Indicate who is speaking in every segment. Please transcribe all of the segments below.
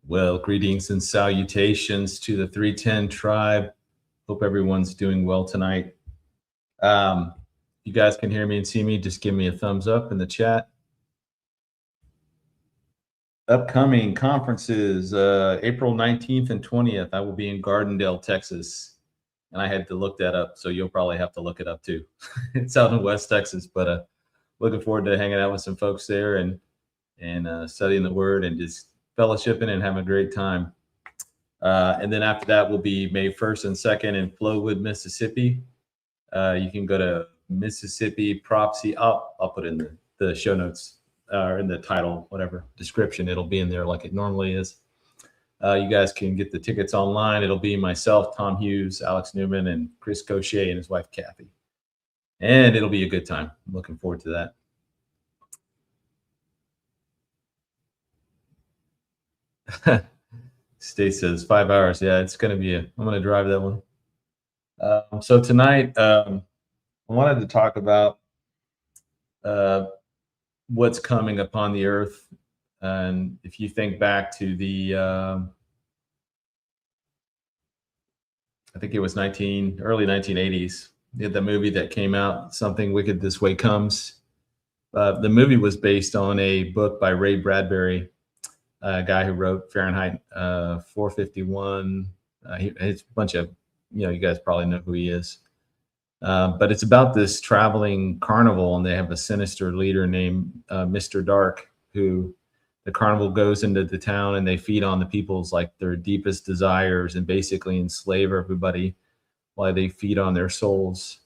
Speaker 1: Well, greetings and salutations to the 310 tribe. Hope everyone's doing well tonight. You guys can hear me and see me, just give me a thumbs up in the chat. Upcoming conferences, April 19th and 20th, I will be in Gardendale, Texas. And I had to look that up, so you'll probably have to look it up too. It's out in West Texas, but looking forward to hanging out with some folks there and studying the word and just fellowshipping and having a great time. And then after that will be May 1st and 2nd in Flowood, Mississippi. You can go to Mississippi Prophecy. I'll put in the show notes or in the title, whatever description. It'll be in there like it normally is. You guys can get the tickets online. It'll be myself, Tom Hughes, Alex Newman, and Chris Cochet and his wife, Kathy. And it'll be a good time. I'm looking forward to that. State says 5 hours. Yeah, it's going to be I'm going to drive that one. So tonight, I wanted to talk about what's coming upon the earth. And if you think back to the, I think it was early 1980s, they had the movie that came out, Something Wicked This Way Comes. The movie was based on a book by Ray Bradbury, a guy who wrote Fahrenheit 451. It's a bunch of, you guys probably know who he is. But it's about this traveling carnival, and they have a sinister leader named Mr. Dark, who the carnival goes into the town and they feed on the people's like their deepest desires and basically enslave everybody while they feed on their souls.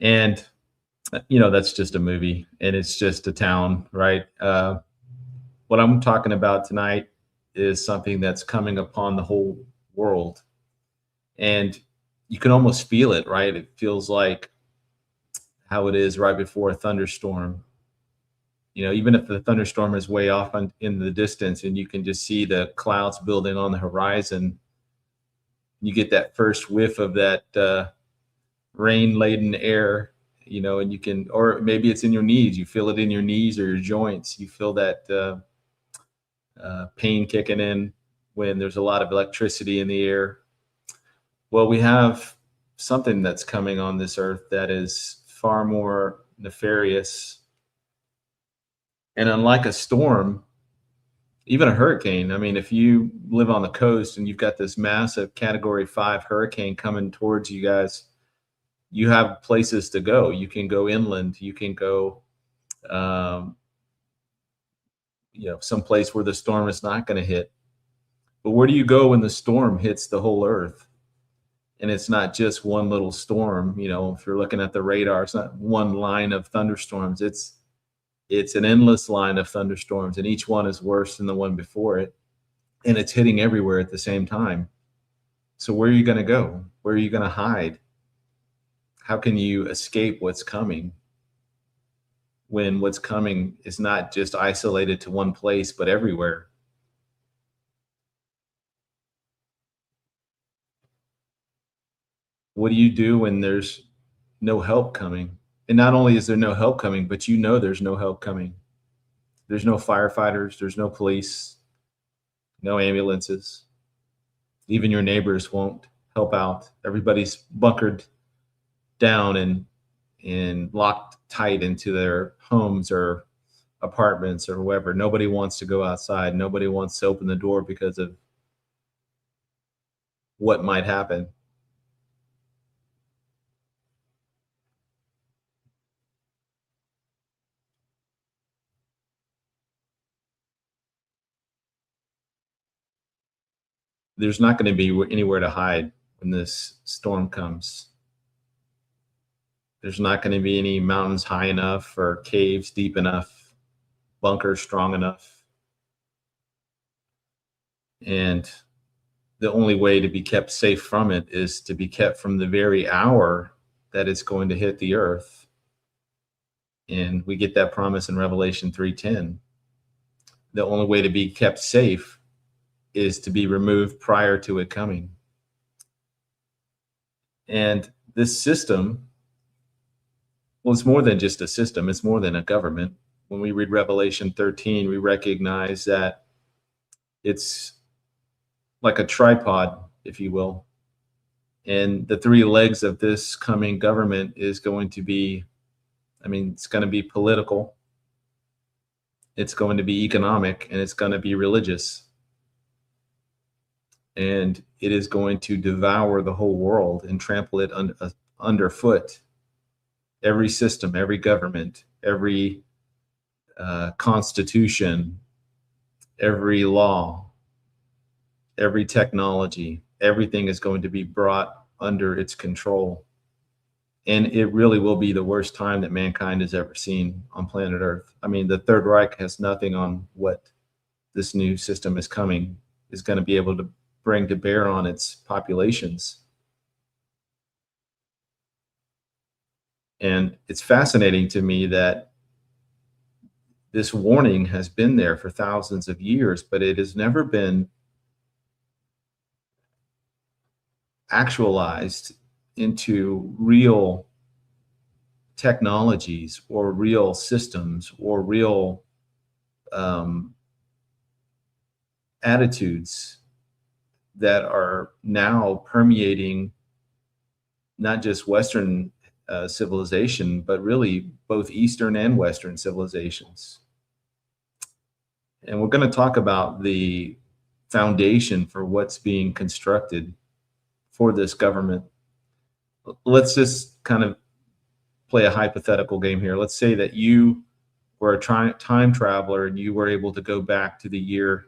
Speaker 1: And that's just a movie and it's just a town, right? What I'm talking about tonight is something that's coming upon the whole world. And you can almost feel it, right? It feels like how it is right before a thunderstorm. Even if the thunderstorm is way off in the distance and you can just see the clouds building on the horizon, you get that first whiff of that rain-laden air, and you can, or maybe it's in your knees. You feel it in your knees or your joints. You feel that pain kicking in when there's a lot of electricity in the air. Well, we have something that's coming on this earth that is far more nefarious. And unlike a storm, even a hurricane, I mean, if you live on the coast and you've got this massive Category 5 hurricane coming towards you guys, you have places to go. You can go inland. You can go, someplace where the storm is not going to hit. But where do you go when the storm hits the whole earth? And it's not just one little storm. If you're looking at the radar, it's not one line of thunderstorms. It's an endless line of thunderstorms, and each one is worse than the one before it. And it's hitting everywhere at the same time. So where are you going to go? Where are you going to hide? How can you escape what's coming when what's coming is not just isolated to one place, but everywhere? What do you do when there's no help coming? And not only is there no help coming, but there's no help coming. There's no firefighters, there's no police, no ambulances. Even your neighbors won't help out. Everybody's bunkered down and locked tight into their homes or apartments or wherever. Nobody wants to go outside. Nobody wants to open the door because of what might happen. There's not going to be anywhere to hide when this storm comes. There's not going to be any mountains high enough or caves deep enough, bunkers strong enough. And the only way to be kept safe from it is to be kept from the very hour that it's going to hit the earth. And we get that promise in Revelation 3:10. The only way to be kept safe is to be removed prior to it coming. And this system, well, it's more than just a system. It's more than a government. When we read Revelation 13, we recognize that it's like a tripod, if you will. And the three legs of this coming government is going to be, I mean, it's going to be political, it's going to be economic, and it's going to be religious. And it is going to devour the whole world and trample it underfoot. Every system, every government, every constitution, every law, every technology, everything is going to be brought under its control. And it really will be the worst time that mankind has ever seen on planet Earth. I mean, the Third Reich has nothing on what this new system is going to be able to bring to bear on its populations. And it's fascinating to me that this warning has been there for thousands of years, but it has never been actualized into real technologies or real systems or real attitudes that are now permeating not just Western civilization, but really both Eastern and Western civilizations. And we're going to talk about the foundation for what's being constructed for this government. Let's just kind of play a hypothetical game here. Let's say that you were a time traveler and you were able to go back to the year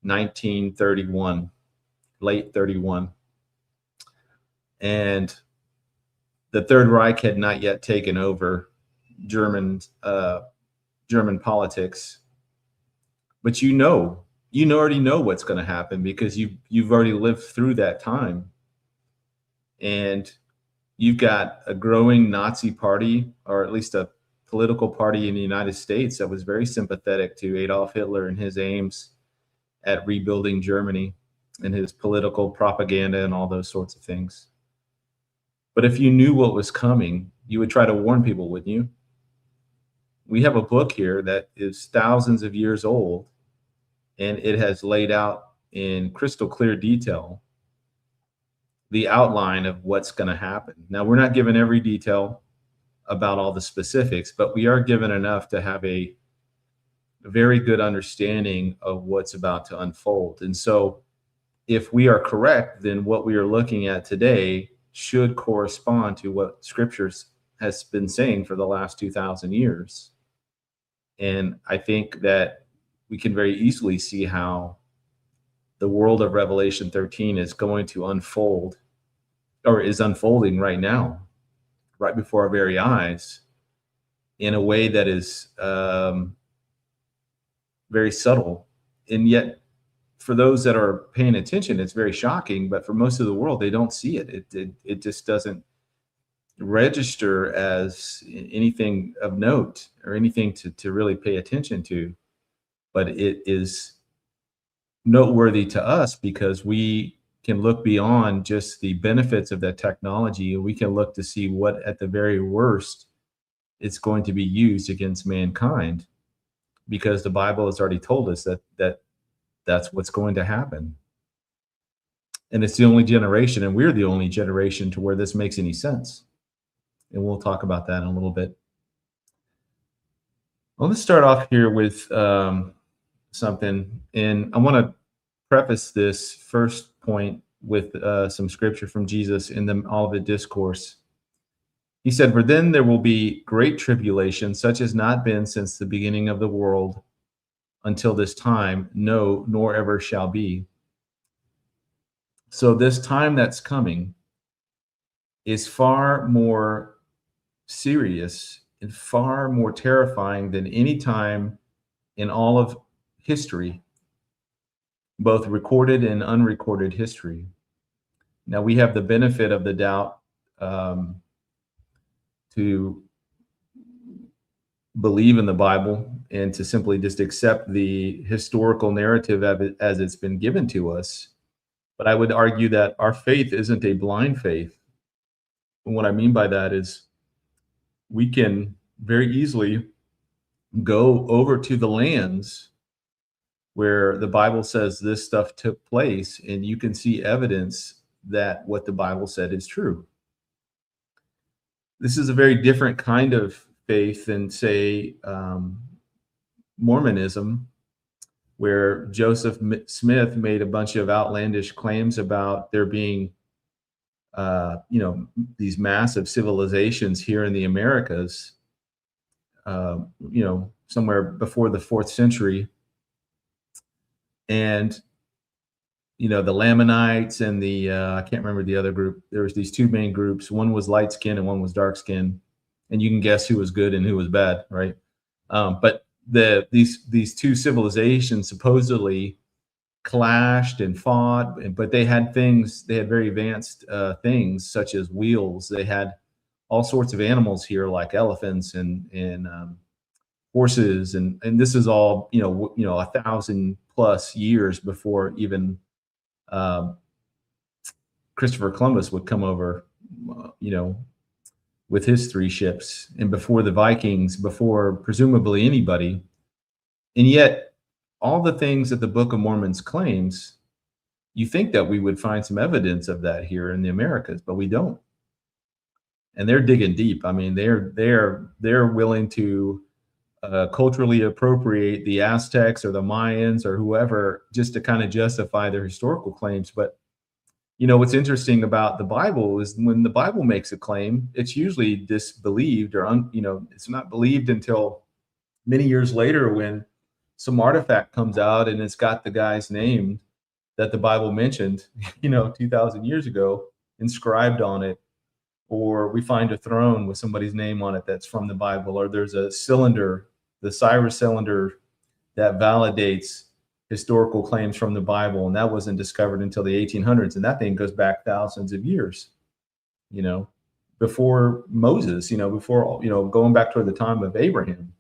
Speaker 1: 1931, late 31. And the Third Reich had not yet taken over German politics, but you already know what's going to happen because you've already lived through that time, and you've got a growing Nazi party, or at least a political party in the United States that was very sympathetic to Adolf Hitler and his aims at rebuilding Germany and his political propaganda and all those sorts of things. But if you knew what was coming, you would try to warn people, wouldn't you? We have a book here that is thousands of years old, and it has laid out in crystal clear detail the outline of what's going to happen. Now, we're not given every detail about all the specifics, but we are given enough to have a very good understanding of what's about to unfold. And so if we are correct, then what we are looking at today should correspond to what scriptures has been saying for the last 2,000 years. And I think that we can very easily see how the world of Revelation 13 is going to unfold, or is unfolding right now, right before our very eyes, in a way that is very subtle. And yet, for those that are paying attention, it's very shocking, but for most of the world, they don't see it. It just doesn't register as anything of note or anything to really pay attention to. But it is noteworthy to us because we can look beyond just the benefits of that technology, and we can look to see what, at the very worst, it's going to be used against mankind, because the Bible has already told us that that's what's going to happen. And it's the only generation, and we're the only generation to where this makes any sense. And we'll talk about that in a little bit. Well, let's start off here with something. And I want to preface this first point with some scripture from Jesus in the Olivet Discourse. He said, "For then there will be great tribulation, such as not been since the beginning of the world until this time, no, nor ever shall be." So this time that's coming is far more serious and far more terrifying than any time in all of history, both recorded and unrecorded history. Now, we have the benefit of the doubt to believe in the Bible and to simply just accept the historical narrative of it as it's been given to us. But I would argue that our faith isn't a blind faith. And what I mean by that is we can very easily go over to the lands where the Bible says this stuff took place, and you can see evidence that what the Bible said is true. This is a very different kind of faith than, say, Mormonism, where Joseph Smith made a bunch of outlandish claims about there being, these massive civilizations here in the Americas, somewhere before the 4th century. And, the Lamanites and the, I can't remember the other group. There was these two main groups. One was light skin and one was dark skin. And you can guess who was good and who was bad, right? But these two civilizations supposedly clashed and fought, but they had very advanced things such as wheels. They had all sorts of animals here, like elephants and horses, and this is all 1,000+ years before even Christopher Columbus would come over, with his 3 ships, and before the Vikings, before presumably anybody. And yet, all the things that the Book of Mormon claims, you think that we would find some evidence of that here in the Americas, but we don't. And they're digging deep. I mean, they're willing to culturally appropriate the Aztecs or the Mayans or whoever just to kind of justify their historical claims. But what's interesting about the Bible is when the Bible makes a claim, it's usually disbelieved or it's not believed until many years later when some artifact comes out and it's got the guy's name that the Bible mentioned, 2,000 years ago inscribed on it, or we find a throne with somebody's name on it that's from the Bible, or there's a cylinder, the Cyrus cylinder, that validates historical claims from the Bible, and that wasn't discovered until the 1800s, and that thing goes back thousands of years, before Moses, before going back toward the time of Abraham.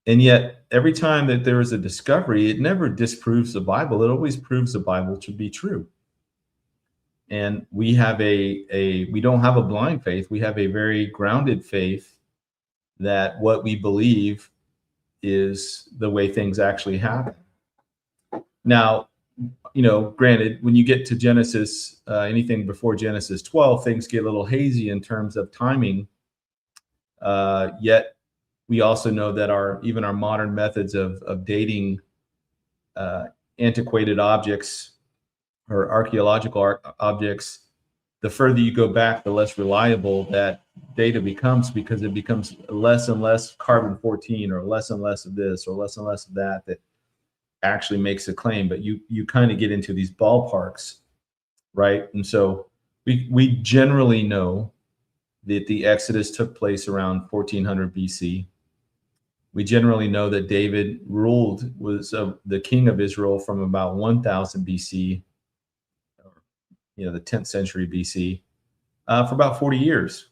Speaker 1: And yet, every time that there is a discovery, it never disproves the Bible. It always proves the Bible to be true. And we have we don't have a blind faith. We have a very grounded faith that what we believe is the way things actually happen. Now, granted, when you get to Genesis, anything before Genesis 12, things get a little hazy in terms of timing. Yet we also know that even our modern methods of dating antiquated objects or archaeological objects, the further you go back, the less reliable that data becomes, because it becomes less and less carbon-14 or less and less of this or less and less of that actually makes a claim. But you kind of get into these ballparks, right? And so we generally know that the Exodus took place around 1400 BC. We generally know that David was the king of Israel from about 1000 BC, the 10th century BC, for about 40 years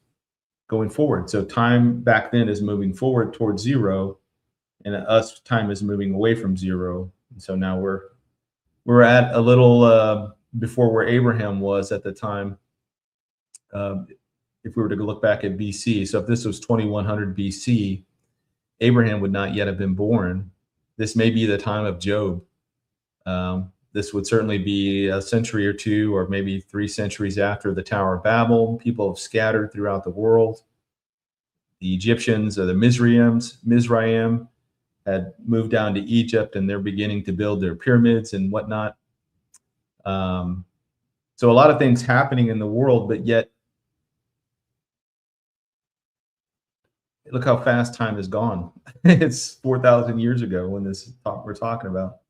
Speaker 1: going forward. So time back then is moving forward towards zero, and time is moving away from zero. And so now we're at a little before where Abraham was at the time. If we were to look back at BC, so if this was 2100 BC, Abraham would not yet have been born. This may be the time of Job. This would certainly be a century or two, or maybe 3 centuries after the Tower of Babel. People have scattered throughout the world. The Egyptians, or the Mizraim, had moved down to Egypt, and they're beginning to build their pyramids and whatnot. So a lot of things happening in the world, but yet look how fast time has gone. It's 4,000 years ago when we're talking about.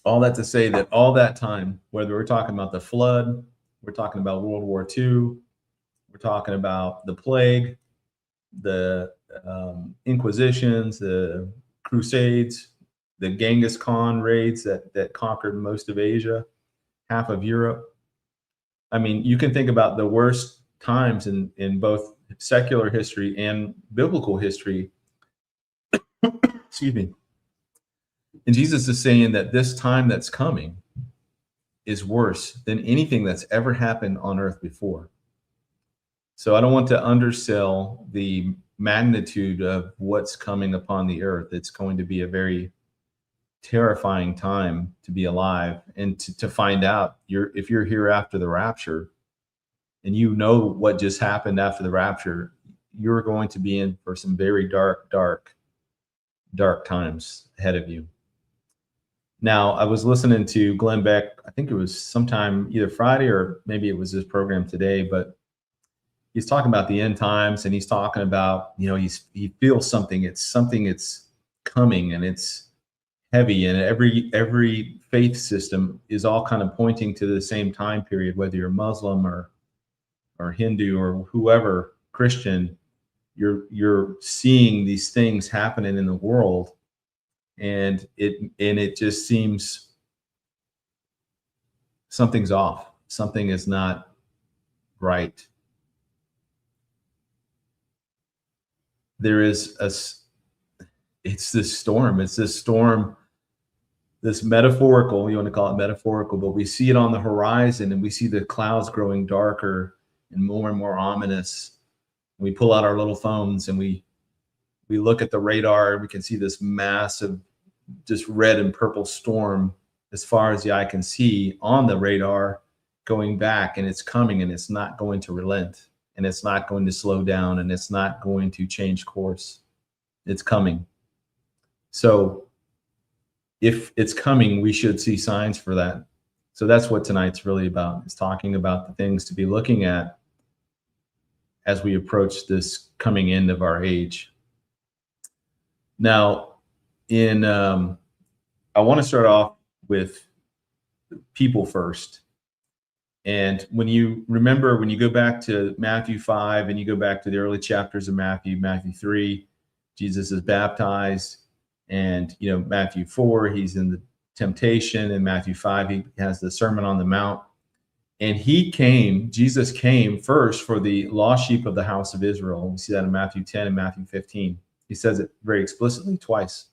Speaker 1: All that to say that all that time, whether we're talking about the flood, we're talking about World War II, we're talking about the plague, the Inquisitions, the Crusades, the Genghis Khan raids that conquered most of Asia, half of Europe. I mean, you can think about the worst times in both secular history and biblical history. Excuse me. And Jesus is saying that this time that's coming is worse than anything that's ever happened on earth before. So I don't want to undersell the magnitude of what's coming upon the earth. It's going to be a very terrifying time to be alive, and to find out if you're here after the rapture, and you know what just happened after the rapture, you're going to be in for some very dark times ahead of you. Now, I was listening to Glenn Beck, I think it was sometime either Friday or maybe it was this program today, but he's talking about the end times, and he's talking about, he feels something. It's something that's coming, and it's heavy, and every faith system is all kind of pointing to the same time period, whether you're Muslim or Hindu or whoever, Christian, you're seeing these things happening in the world, and it just seems something's off. Something is not right. There is it's this storm. It's this storm, this metaphorical, you want to call it metaphorical, but we see it on the horizon, and we see the clouds growing darker and more ominous. We pull out our little phones and we look at the radar, and we can see this massive, just red and purple storm as far as the eye can see on the radar going back, and it's coming, and it's not going to relent, and it's not going to slow down, and it's not going to change course. It's coming. So if it's coming, we should see signs for that. So that's what tonight's really about. It's talking about the things to be looking at as we approach this coming end of our age. Now, I want to start off with people first. And when you go back to Matthew 5 and you go back to the early chapters of Matthew 3, Jesus is baptized. And, Matthew 4, he's in the temptation. In Matthew 5, he has the Sermon on the Mount. And Jesus came first for the lost sheep of the house of Israel. We see that in Matthew 10 and Matthew 15. He says it very explicitly twice.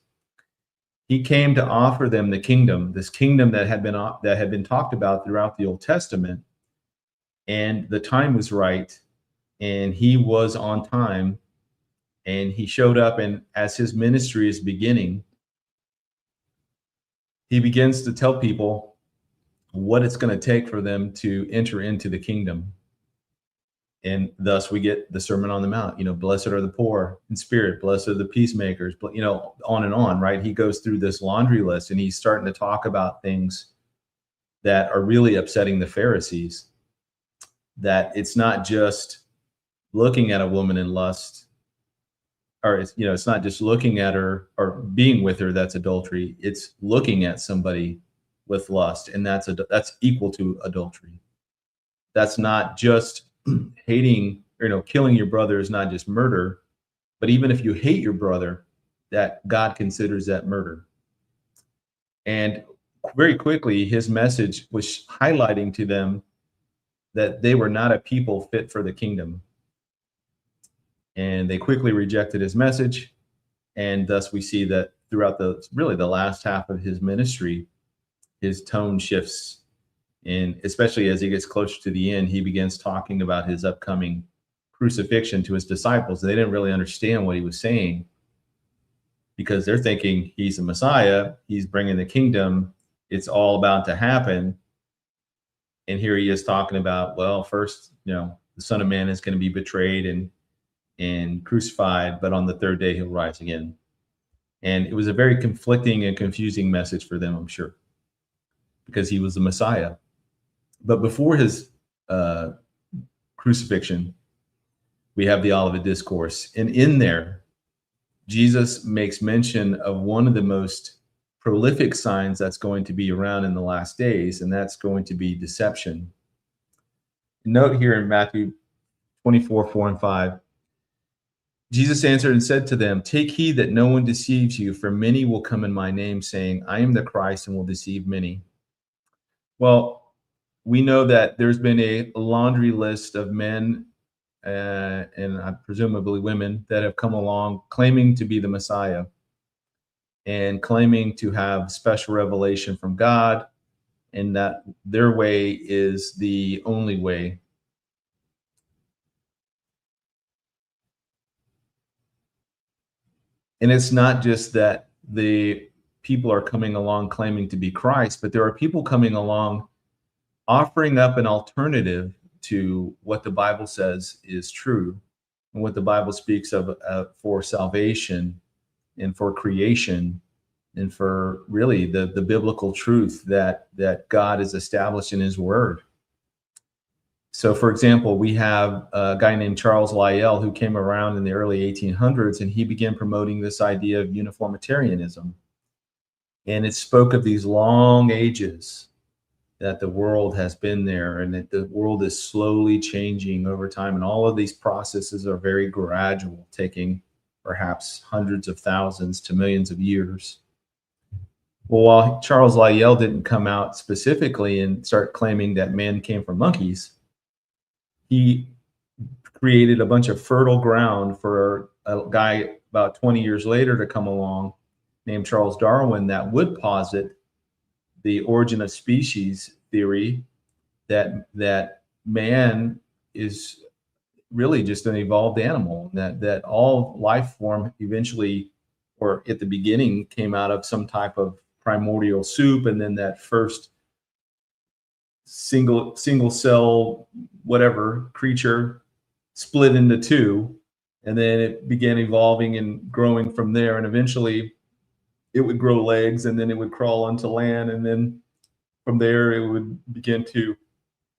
Speaker 1: He came to offer them the kingdom, this kingdom that had been talked about throughout the Old Testament. And the time was right, and he was on time, and he showed up. And as his ministry is beginning, he begins to tell people what it's going to take for them to enter into the kingdom. And thus we get the Sermon on the Mount, blessed are the poor in spirit, blessed are the peacemakers, on and on, right? He goes through this laundry list, and he's starting to talk about things that are really upsetting the Pharisees, that it's not just looking at a woman in lust, or it's not just looking at her or being with her that's adultery. It's looking at somebody with lust, and that's equal to adultery. That's not just hating, or killing your brother is not just murder, but even if you hate your brother, that God considers that murder. And very quickly, his message was highlighting to them that they were not a people fit for the kingdom. And they quickly rejected his message. And thus we see that throughout the last half of his ministry, his tone shifts. And especially as he gets closer to the end, he begins talking about his upcoming crucifixion to his disciples. They didn't really understand what he was saying, because they're thinking he's the Messiah, he's bringing the kingdom, it's all about to happen. And here he is talking about, well, first, the Son of Man is going to be betrayed and crucified, but on the third day he'll rise again. And it was a very conflicting and confusing message for them, I'm sure, because he was the Messiah. But before his crucifixion, we have the Olivet Discourse. And in there, Jesus makes mention of one of the most prolific signs that's going to be around in the last days, and that's going to be deception. Note here in Matthew 24, 4 and 5, Jesus answered and said to them, "Take heed that no one deceives you, for many will come in my name, saying, I am the Christ, and will deceive many." Well, we know that there's been a laundry list of men and presumably women that have come along claiming to be the Messiah and claiming to have special revelation from God, and that their way is the only way. And it's not just that the people are coming along claiming to be Christ, but there are people coming along offering up an alternative to what the Bible says is true and what the Bible speaks of for salvation and for creation and for really the biblical truth that God has established in his word. So, for example, we have a guy named Charles Lyell who came around in the early 1800s, and he began promoting this idea of uniformitarianism. And it spoke of these long ages that the world has been there and that the world is slowly changing over time. And all of these processes are very gradual, taking perhaps hundreds of thousands to millions of years. Well, while Charles Lyell didn't come out specifically and start claiming that man came from monkeys, he created a bunch of fertile ground for a guy about 20 years later to come along named Charles Darwin that would posit the origin of species theory, that man is really just an evolved animal, that all life form eventually, or at the beginning, came out of some type of primordial soup, and then that first single cell whatever creature split into two, and then it began evolving and growing from there, and eventually it would grow legs, and then it would crawl onto land, and then from there it would begin to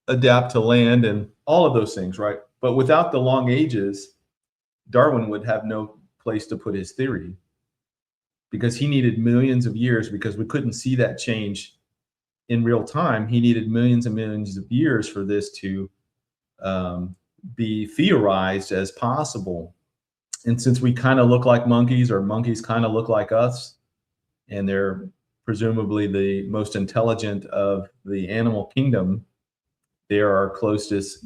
Speaker 1: adapt to land and all of those things, right? But without the long ages, Darwin would have no place to put his theory, because he needed millions of years, because we couldn't see that change in real time. He needed millions and millions of years for this to be theorized as possible. And since we kind of look like monkeys, or monkeys kind of look like us, and they're presumably the most intelligent of the animal kingdom, they're our closest,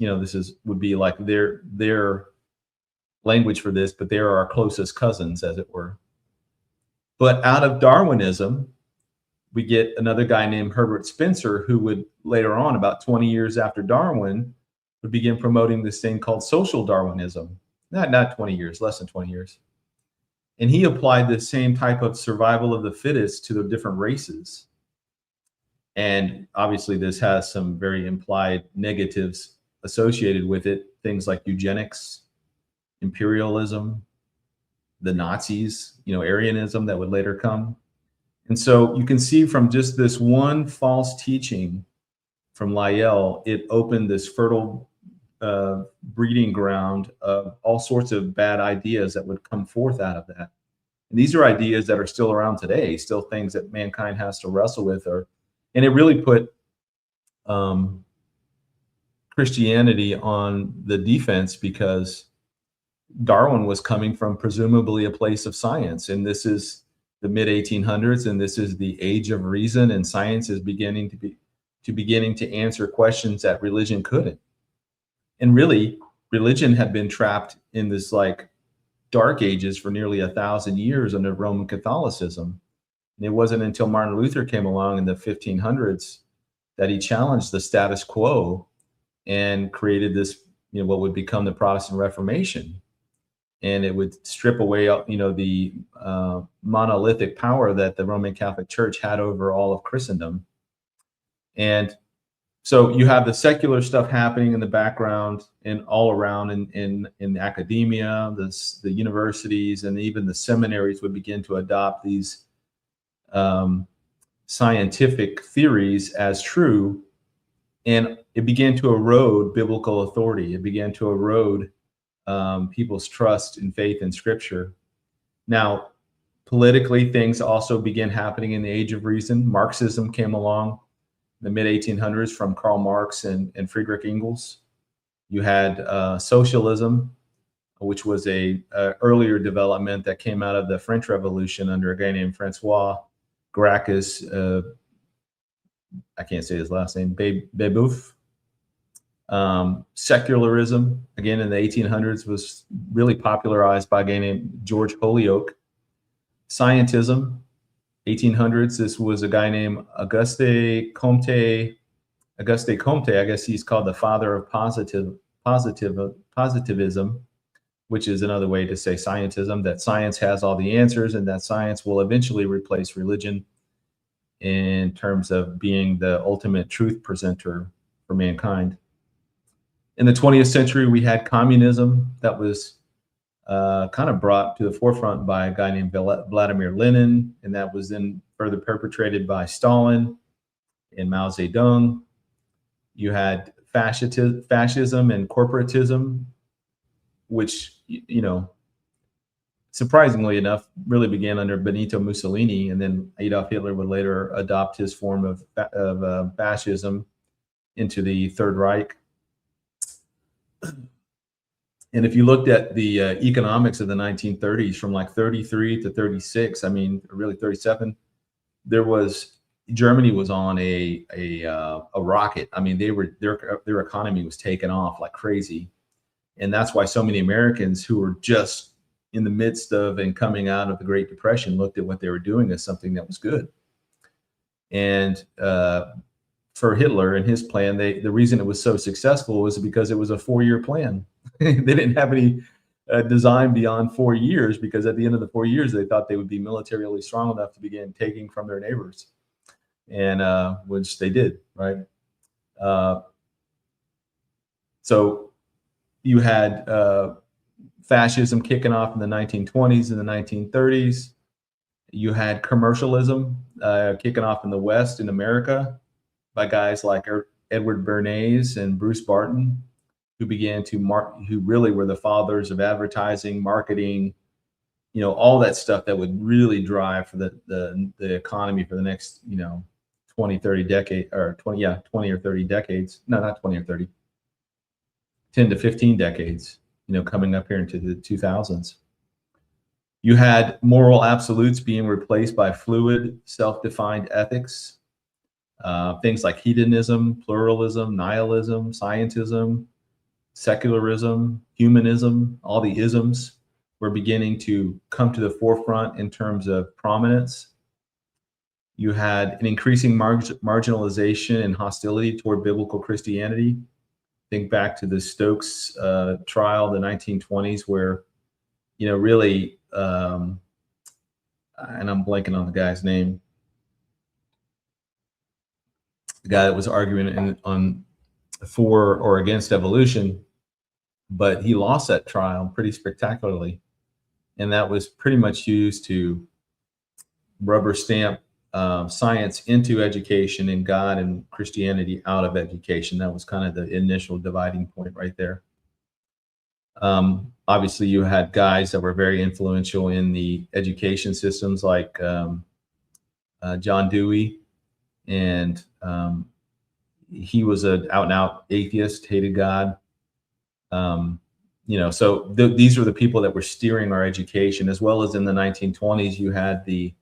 Speaker 1: would be like their language for this, but they're our closest cousins, as it were. But out of Darwinism, we get another guy named Herbert Spencer, who would later on, about 20 years after Darwin, would begin promoting this thing called social Darwinism. Not 20 years, less than 20 years. And he applied the same type of survival of the fittest to the different races. And obviously this has some very implied negatives associated with it, things like eugenics, imperialism, the Nazis, Aryanism that would later come. And so you can see from just this one false teaching from Lyell, it opened this fertile breeding ground of all sorts of bad ideas that would come forth out of that. And these are ideas that are still around today, still things that mankind has to wrestle with. And it really put Christianity on the defense, because Darwin was coming from presumably a place of science. And this is the mid 1800s, and this is the age of reason, and science is beginning to answer questions that religion couldn't. And really, religion had been trapped in this like dark ages for nearly 1,000 years under Roman Catholicism. And it wasn't until Martin Luther came along in the 1500s that he challenged the status quo and created this, what would become the Protestant Reformation. And it would strip away, the monolithic power that the Roman Catholic Church had over all of Christendom. And so you have the secular stuff happening in the background and all around in academia, the universities, and even the seminaries would begin to adopt these scientific theories as true. And it began to erode biblical authority. It began to erode people's trust and faith in Scripture. Now, politically, things also began happening in the Age of Reason. Marxism came along in the mid 1800s from Karl Marx and Friedrich Engels. You had socialism, which was a earlier development that came out of the French Revolution under a guy named Francois Gracchus. I can't say his last name, Babeuf. Secularism, again in the 1800s, was really popularized by a guy named George Holyoake. Scientism, 1800s, this was a guy named Auguste Comte. I guess he's called the father of positivism. which is another way to say scientism, that science has all the answers and that science will eventually replace religion in terms of being the ultimate truth presenter for mankind. In the 20th century, we had communism that was kind of brought to the forefront by a guy named Vladimir Lenin, and that was then further perpetrated by Stalin and Mao Zedong. You had fascism and corporatism, which, you know, surprisingly enough, really began under Benito Mussolini, and then Adolf Hitler would later adopt his form of fascism into the Third Reich. And if you looked at the economics of the 1930s, from like 33 to 36, I mean, really 37, Germany was on a rocket. I mean, their economy was taking off like crazy, and that's why so many Americans who were just in the midst of and coming out of the Great Depression looked at what they were doing as something that was good. And for Hitler and his plan, the reason it was so successful was because it was a 4-year plan. They didn't have any design beyond 4 years, because at the end of the 4 years, they thought they would be militarily strong enough to begin taking from their neighbors, and which they did, right? So you had fascism kicking off in the 1920s and the 1930s. You had commercialism kicking off in the West, in America, by guys like Edward Bernays and Bruce Barton, who began to who really were the fathers of advertising, marketing, you know, all that stuff that would really drive for the economy for the next, you know, 20, 30 decades, or 20 or 30 decades. No, not 20 or 30, 10 to 15 decades, you know, coming up here into the 2000s. You had moral absolutes being replaced by fluid, self-defined ethics. Things like hedonism, pluralism, nihilism, scientism, secularism, humanism, all the isms were beginning to come to the forefront in terms of prominence. You had an increasing marginalization and hostility toward biblical Christianity. Think back to the Stokes trial, the 1920s, where, you know, really, and I'm blanking on the guy's name, the guy that was arguing on for or against evolution, but he lost that trial pretty spectacularly. And that was pretty much used to rubber stamp science into education and God and Christianity out of education. That was kind of the initial dividing point right there. Obviously, you had guys that were very influential in the education systems, like John Dewey, and he was an out-and-out atheist, hated God. You know, so these are the people that were steering our education, as well as in the 1920s, you had the,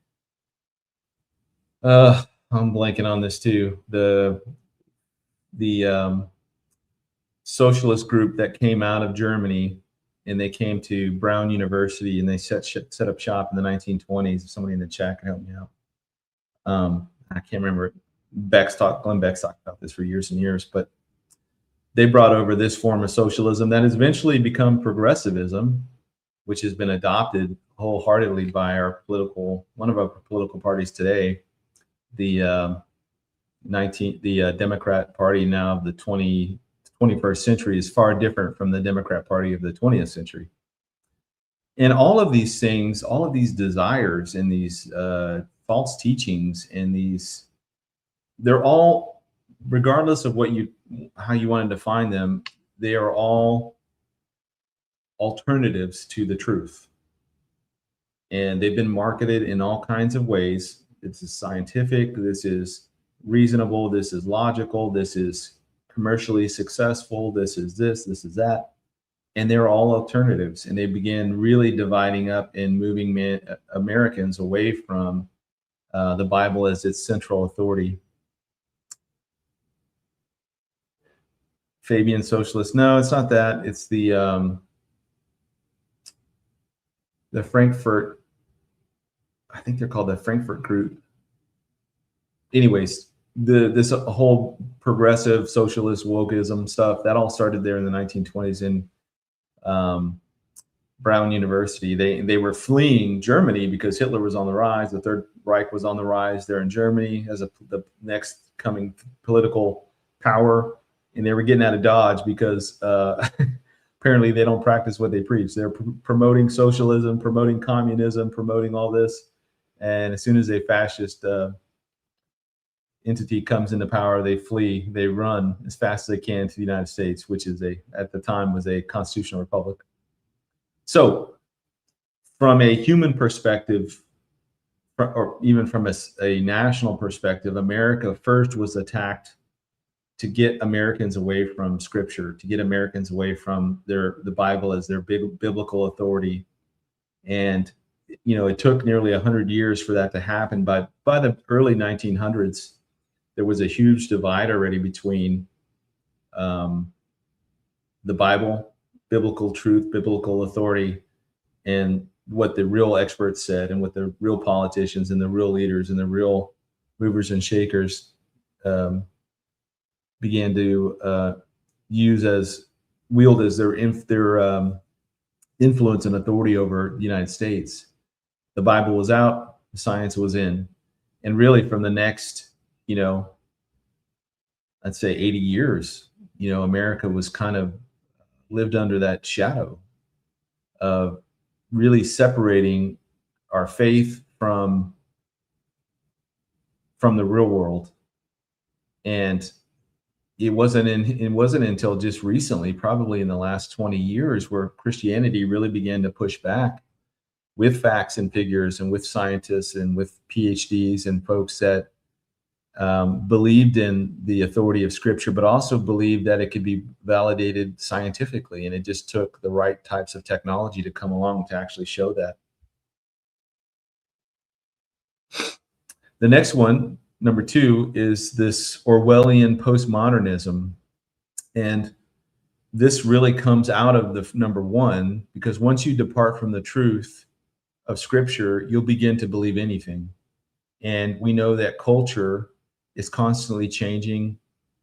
Speaker 1: I'm blanking on this too, the socialist group that came out of Germany, and they came to Brown University, and they set up shop in the 1920s. If somebody in the chat can help me out. I can't remember. Glenn Beck's talked about this for years and years, but they brought over this form of socialism that has eventually become progressivism, which has been adopted wholeheartedly by one of our political parties today, the Democrat Party now of the 21st century is far different from the Democrat Party of the 20th century. And all of these things, all of these desires and these false teachings and these, they're all, regardless of how you want to define them, they are all alternatives to the truth. And they've been marketed in all kinds of ways. This is scientific, this is reasonable, this is logical, this is commercially successful, this is that. And they're all alternatives. And they begin really dividing up and moving Americans away from the Bible as its central authority. Fabian socialist. No, it's not that. It's the Frankfurt, I think they're called the Frankfurt Group. Anyways, this whole progressive socialist wokeism stuff, that all started there in the 1920s. And Brown University. They were fleeing Germany because Hitler was on the rise. The Third Reich was on the rise. They're in Germany as the next coming political power, and they were getting out of Dodge because apparently they don't practice what they preach. They're promoting socialism, promoting communism, promoting all this, and as soon as a fascist entity comes into power, they flee. They run as fast as they can to the United States, which is at the time was a constitutional republic. So from a human perspective, or even from a national perspective, America first was attacked to get Americans away from Scripture, to get Americans away from the Bible as their biblical authority. And, it took nearly 100 years for that to happen. But by the early 1900s, there was a huge divide already between the Bible, biblical truth, biblical authority, and what the real experts said, and what the real politicians and the real leaders and the real movers and shakers began to wield as their influence and authority over the United States. The Bible was out, the science was in, and really from the next, I'd say 80 years, America was kind of lived under that shadow of really separating our faith from the real world. And it wasn't until just recently, probably in the last 20 years, where Christianity really began to push back with facts and figures and with scientists and with PhDs and folks that believed in the authority of Scripture, but also believed that it could be validated scientifically. And it just took the right types of technology to come along to actually show that. The next one, number 2, is this Orwellian postmodernism. And this really comes out of the number 1, because once you depart from the truth of Scripture, you'll begin to believe anything. And we know that culture is constantly changing,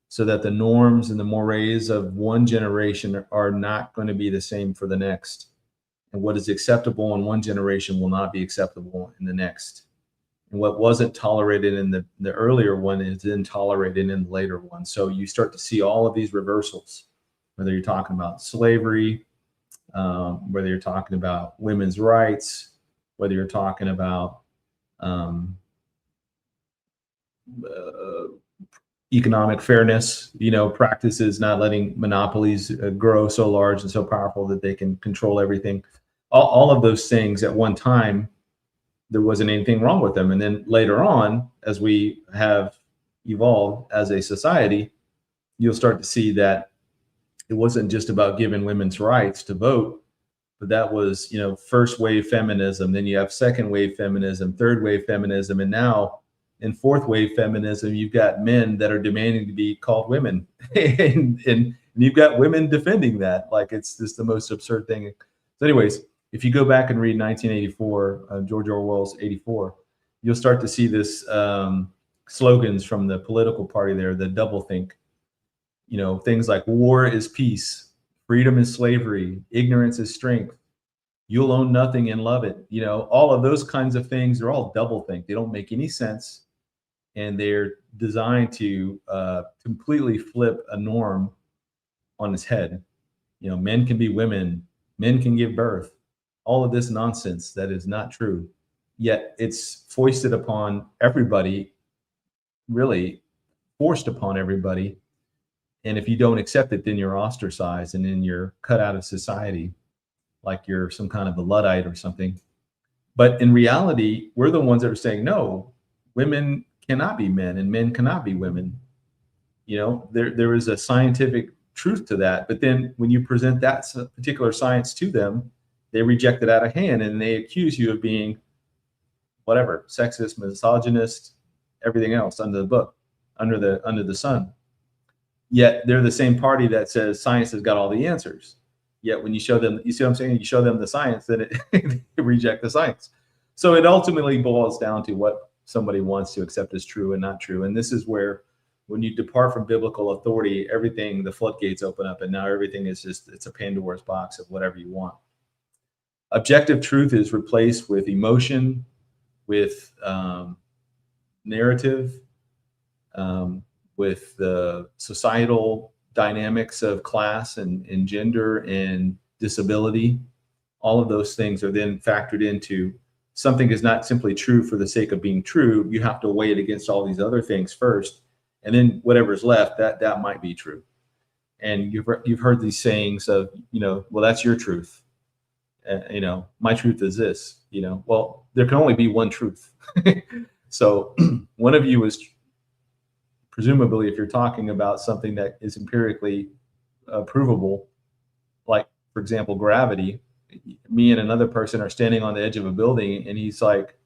Speaker 1: so that the norms and the mores of one generation are not going to be the same for the next. And what is acceptable in one generation will not be acceptable in the next. And what wasn't tolerated in the earlier one is then tolerated in the later one. So you start to see all of these reversals, whether you're talking about slavery, whether you're talking about women's rights, whether you're talking about economic fairness, practices not letting monopolies grow so large and so powerful that they can control everything. All of those things at one time, there wasn't anything wrong with them. And then later on, as we have evolved as a society, you'll start to see that it wasn't just about giving women's rights to vote, but that was, first wave feminism. Then you have second wave feminism, third wave feminism. And now in fourth wave feminism, you've got men that are demanding to be called women. and you've got women defending that. Like, it's just the most absurd thing. So anyways, if you go back and read 1984, George Orwell's 84, you'll start to see this slogans from the political party there, the doublethink. Things like war is peace, freedom is slavery, ignorance is strength, you'll own nothing and love it. All of those kinds of things, they're all doublethink. They don't make any sense. And they're designed to completely flip a norm on its head. Men can be women, men can give birth. All of this nonsense that is not true. Yet it's foisted upon everybody, really forced upon everybody. And if you don't accept it, then you're ostracized, and then you're cut out of society, like you're some kind of a Luddite or something. But in reality, we're the ones that are saying, no, women cannot be men and men cannot be women. There is a scientific truth to that. But then when you present that particular science to them, they reject it out of hand, and they accuse you of being whatever, sexist, misogynist, everything else under the sun. Yet they're the same party that says science has got all the answers. Yet when you show them, you see what I'm saying? You show them the science, then they reject the science. So it ultimately boils down to what somebody wants to accept as true and not true. And this is where, when you depart from biblical authority, everything, the floodgates open up, and now everything is just, it's a Pandora's box of whatever you want. Objective truth is replaced with emotion, with narrative, with the societal dynamics of class and gender and disability. All of those things are then factored into something is not simply true for the sake of being true. You have to weigh it against all these other things first, and then whatever's left, that might be true. And you've heard these sayings of, well, that's your truth. My truth is this. Well, there can only be one truth. So one of you is presumably, if you're talking about something that is empirically provable, like, for example, gravity, me and another person are standing on the edge of a building, and he's like,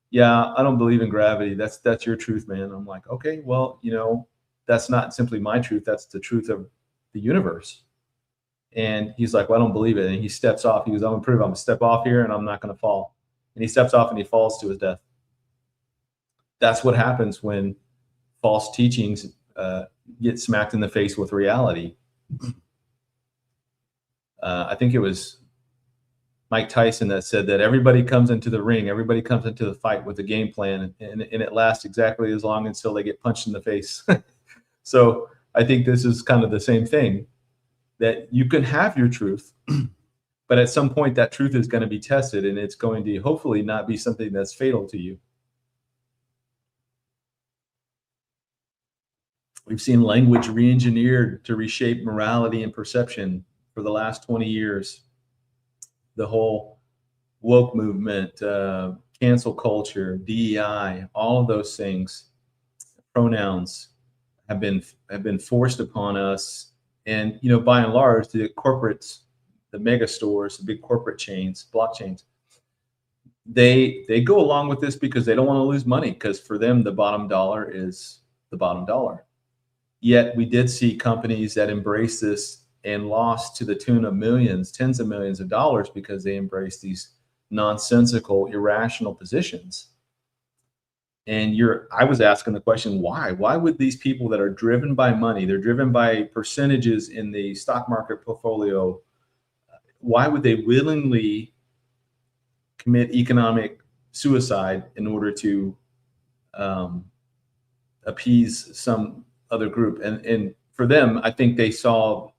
Speaker 1: yeah, I don't believe in gravity. That's your truth, man. I'm like, okay, well, that's not simply my truth. That's the truth of the universe. And he's like, well, I don't believe it. And he steps off. He goes, I'm going to step off here and I'm not going to fall. And he steps off and he falls to his death. That's what happens when false teachings get smacked in the face with reality. I think it was Mike Tyson that said that everybody comes into the ring, everybody comes into the fight with a game plan, and it lasts exactly as long until they get punched in the face. So I think this is kind of the same thing, that you can have your truth, but at some point that truth is going to be tested, and it's going to hopefully not be something that's fatal to you. We've seen language re-engineered to reshape morality and perception for the last 20 years. The whole woke movement, cancel culture, DEI, all of those things, pronouns have been forced upon us. And, by and large, the corporates, the mega stores, the big corporate chains, blockchains, they go along with this because they don't want to lose money, because for them, the bottom dollar is the bottom dollar. Yet we did see companies that embraced this and lost to the tune of millions, tens of millions of dollars, because they embraced these nonsensical, irrational positions. And I was asking the question, why? Why would these people that are driven by money, they're driven by percentages in the stock market portfolio, why would they willingly commit economic suicide in order to appease some other group? And for them, I think they saw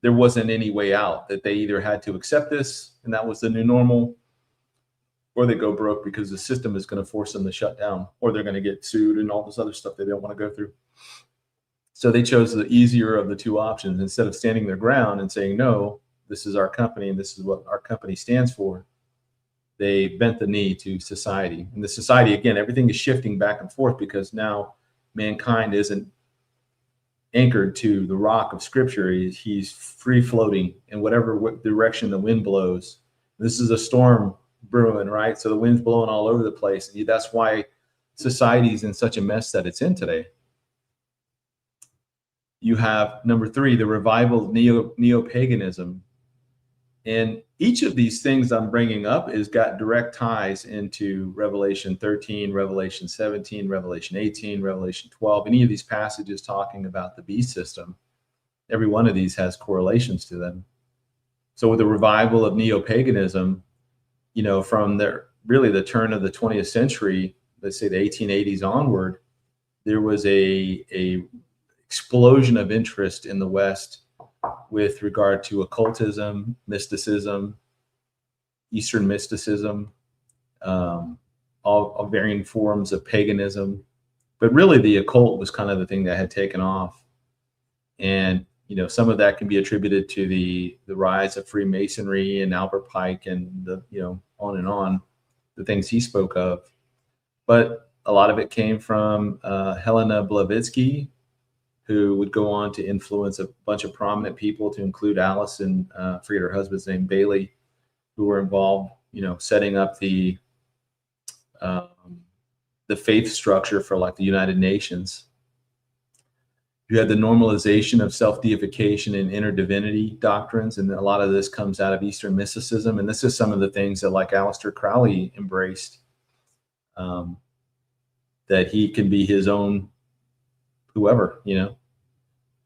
Speaker 1: there wasn't any way out, that they either had to accept this and that was the new normal, or they go broke because the system is going to force them to shut down, or they're going to get sued and all this other stuff they don't want to go through. So they chose the easier of the two options. Instead of standing their ground and saying, no, this is our company and this is what our company stands for, they bent the knee to society. And the society, again, everything is shifting back and forth, because now mankind isn't anchored to the rock of scripture. He's free floating in whatever direction the wind blows. This is a storm brewing, right? So the wind's blowing all over the place. And that's why society's in such a mess that it's in today. You have, number 3, the revival of neopaganism. And each of these things I'm bringing up has got direct ties into Revelation 13, Revelation 17, Revelation 18, Revelation 12. Any of these passages talking about the beast system, every one of these has correlations to them. So with the revival of neopaganism, from the turn of the 20th century, let's say the 1880s onward, there was a explosion of interest in the West with regard to occultism, mysticism, Eastern mysticism, all varying forms of paganism. But really the occult was kind of the thing that had taken off. And, some of that can be attributed to the rise of Freemasonry and Albert Pike and on and on, the things he spoke of. But a lot of it came from Helena Blavatsky, who would go on to influence a bunch of prominent people, to include Alice and I forget her husband's name, Bailey, who were involved, setting up the faith structure for like the United Nations. You had the normalization of self-deification and inner divinity doctrines, and a lot of this comes out of Eastern mysticism. And this is some of the things that like Aleister Crowley embraced, that he can be his own whoever,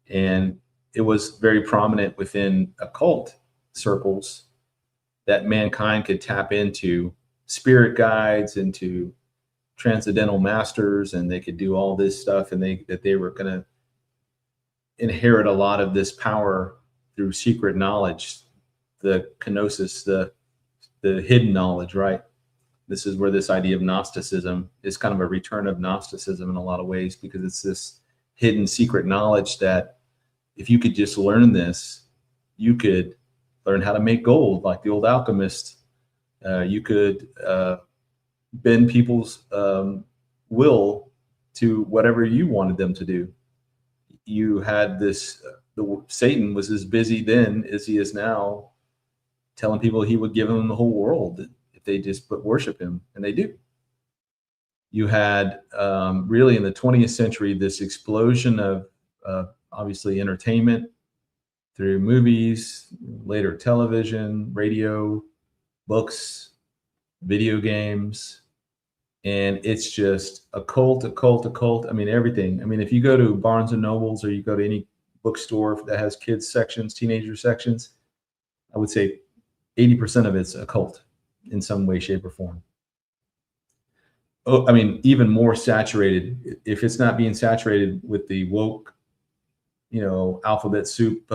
Speaker 1: and it was very prominent within occult circles that mankind could tap into spirit guides, into transcendental masters, and they could do all this stuff, and that they were going to inherit a lot of this power through secret knowledge, the kenosis, the hidden knowledge, right? This is where this idea of Gnosticism is kind of a return of Gnosticism in a lot of ways, because it's this hidden secret knowledge that if you could just learn this, you could learn how to make gold like the old alchemist. You could bend people's will to whatever you wanted them to do. You had this, Satan was as busy then as he is now, telling people he would give them the whole world if they just worship him, and they do. You had really in the 20th century this explosion of obviously entertainment through movies, later television, radio, books, video games, and it's just a cult. I mean, everything. I mean, if you go to Barnes and Nobles, or you go to any bookstore that has kids sections, teenager sections, I would say 80% of it's a cult in some way, shape, or form. Oh, I mean, even more saturated. If it's not being saturated with the woke, alphabet soup,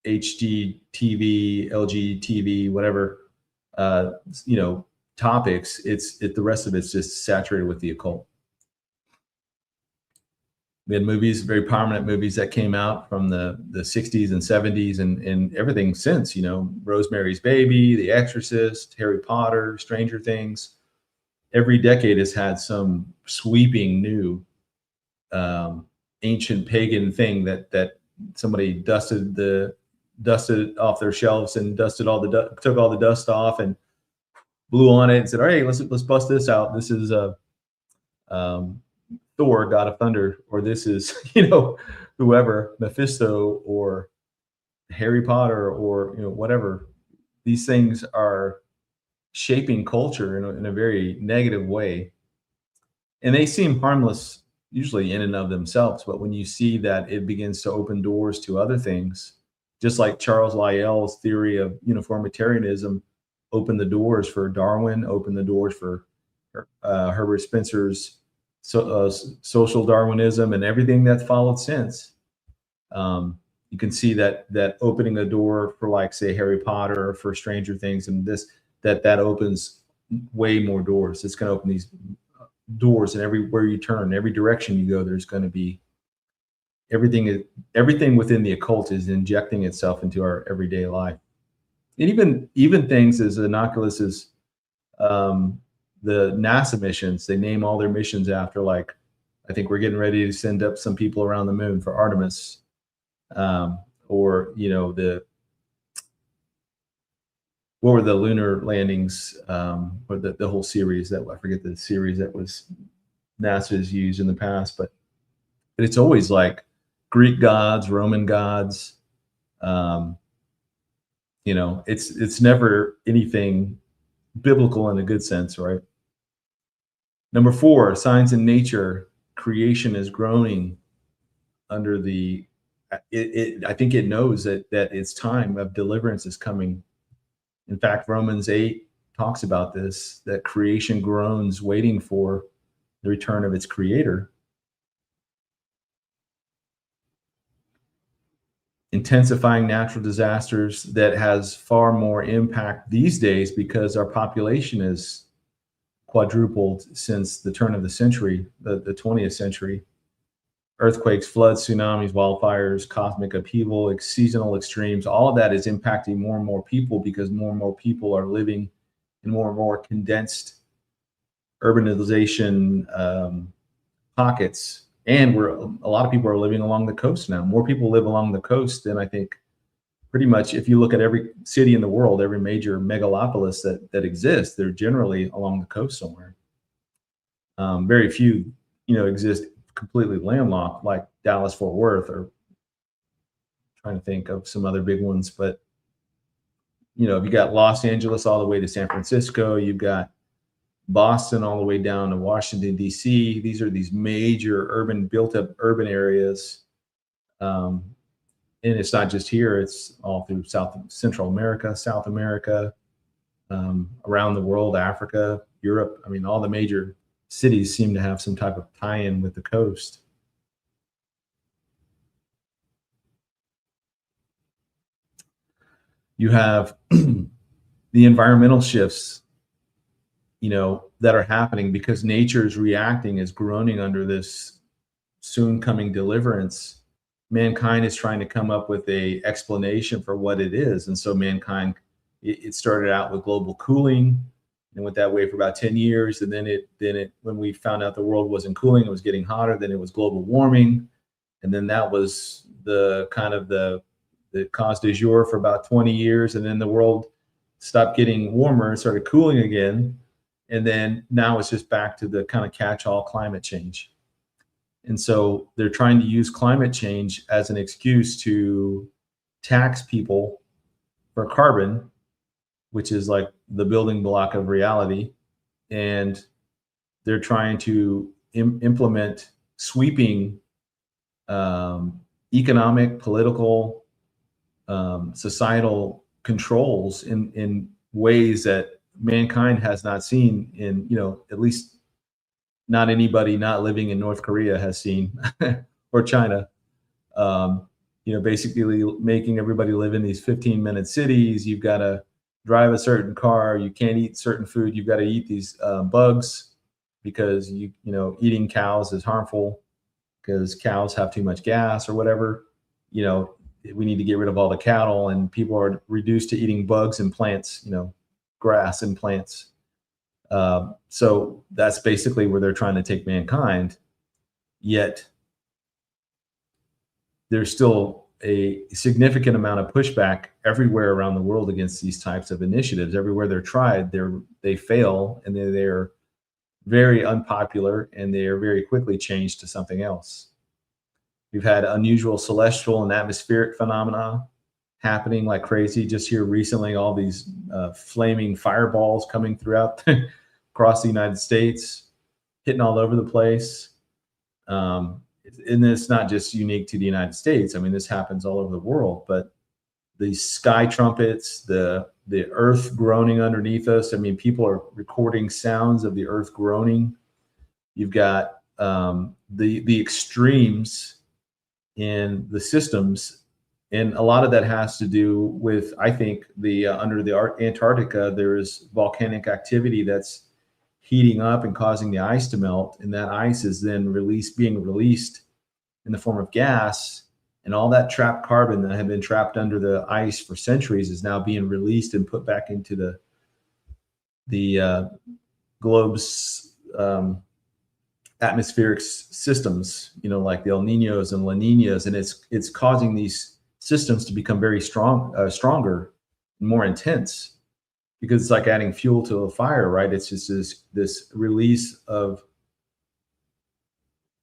Speaker 1: HD TV, LG TV, whatever, topics, the rest of it's just saturated with the occult. We had movies, very prominent movies that came out from the 60s and 70s and everything since, Rosemary's Baby, The Exorcist, Harry Potter, Stranger Things. Every decade has had some sweeping new ancient pagan thing that somebody dusted off their shelves and took all the dust off and blew on it and said, all right, let's bust this out. This is Thor, God of Thunder, or this is, whoever, Mephisto, or Harry Potter, or, whatever. These things are shaping culture in a very negative way. And they seem harmless usually in and of themselves. But when you see that it begins to open doors to other things, just like Charles Lyell's theory of uniformitarianism opened the doors for Darwin, opened the doors for Herbert Spencer's social Darwinism, and everything that followed since. You can see that opening the door for, like, say, Harry Potter, or for Stranger Things, and that opens way more doors. It's going to open these doors, and everywhere you turn, every direction you go, there's going to be everything within the occult is injecting itself into our everyday life. And even things as innocuous as the NASA missions. They name all their missions after, like, I think we're getting ready to send up some people around the moon for Artemis, or what were the lunar landings, or the whole series that, I forget the series that was NASA's used in the past, but it's always like Greek gods, Roman gods. It's never anything biblical in a good sense, right? Number 4, signs in nature. Creation is groaning under I think it knows that its time of deliverance is coming. In fact, Romans 8 talks about this, that creation groans waiting for the return of its creator. Intensifying natural disasters that has far more impact these days because our population is quadrupled since the turn of the century, the 20th century. Earthquakes, floods, tsunamis, wildfires, cosmic upheaval, seasonal extremes, all of that is impacting more and more people because more and more people are living in more and more condensed urbanization pockets. And a lot of people are living along the coast now. More people live along the coast than, I think, pretty much, if you look at every city in the world, every major megalopolis that exists, they're generally along the coast somewhere. Very few, exist completely landlocked, like Dallas, Fort Worth, or trying to think of some other big ones. But, you got Los Angeles all the way to San Francisco. You've got Boston all the way down to Washington, D.C. These are these major built up urban areas. And And it's not just here, it's all through Central America, South America, around the world, Africa, Europe. I mean, all the major cities seem to have some type of tie-in with the coast. You have the environmental shifts, that are happening because nature is reacting, is groaning under this soon coming deliverance. Mankind is trying to come up with a explanation for what it is. And so mankind, it started out with global cooling and went that way for about 10 years. And then when we found out the world wasn't cooling, it was getting hotter, then it was global warming. And then that was the kind of the cause du jour for about 20 years. And then the world stopped getting warmer and started cooling again. And then now it's just back to the kind of catch-all climate change. And so they're trying to use climate change as an excuse to tax people for carbon, which is like the building block of reality. And they're trying to implement sweeping economic, political, societal controls in ways that mankind has not seen in, at least not anybody not living in North Korea has seen, or China. Basically making everybody live in these 15-minute cities. You've got to drive a certain car. You can't eat certain food. You've got to eat these bugs because eating cows is harmful because cows have too much gas or whatever. We need to get rid of all the cattle, and people are reduced to eating bugs and plants, grass and plants. So that's basically where they're trying to take mankind. Yet there's still a significant amount of pushback everywhere around the world against these types of initiatives. Everywhere they're tried, they fail, and they're very unpopular, and they are very quickly changed to something else. We've had unusual celestial and atmospheric phenomena happening like crazy. Just here recently, all these flaming fireballs coming throughout across the United States, hitting all over the place. And it's not just unique to the United States. I mean, this happens all over the world. But the sky trumpets, the earth groaning underneath us. I mean, people are recording sounds of the earth groaning. You've got the extremes in the systems. And a lot of that has to do with, I think, under the Antarctica, there is volcanic activity that's heating up and causing the ice to melt. And that ice is then being released in the form of gas. And all that trapped carbon that had been trapped under the ice for centuries is now being released and put back into the globe's atmospheric systems, like the El Niños and La Niñas. And it's causing these systems to become very stronger and more intense, because it's like adding fuel to a fire, right? It's just this release of,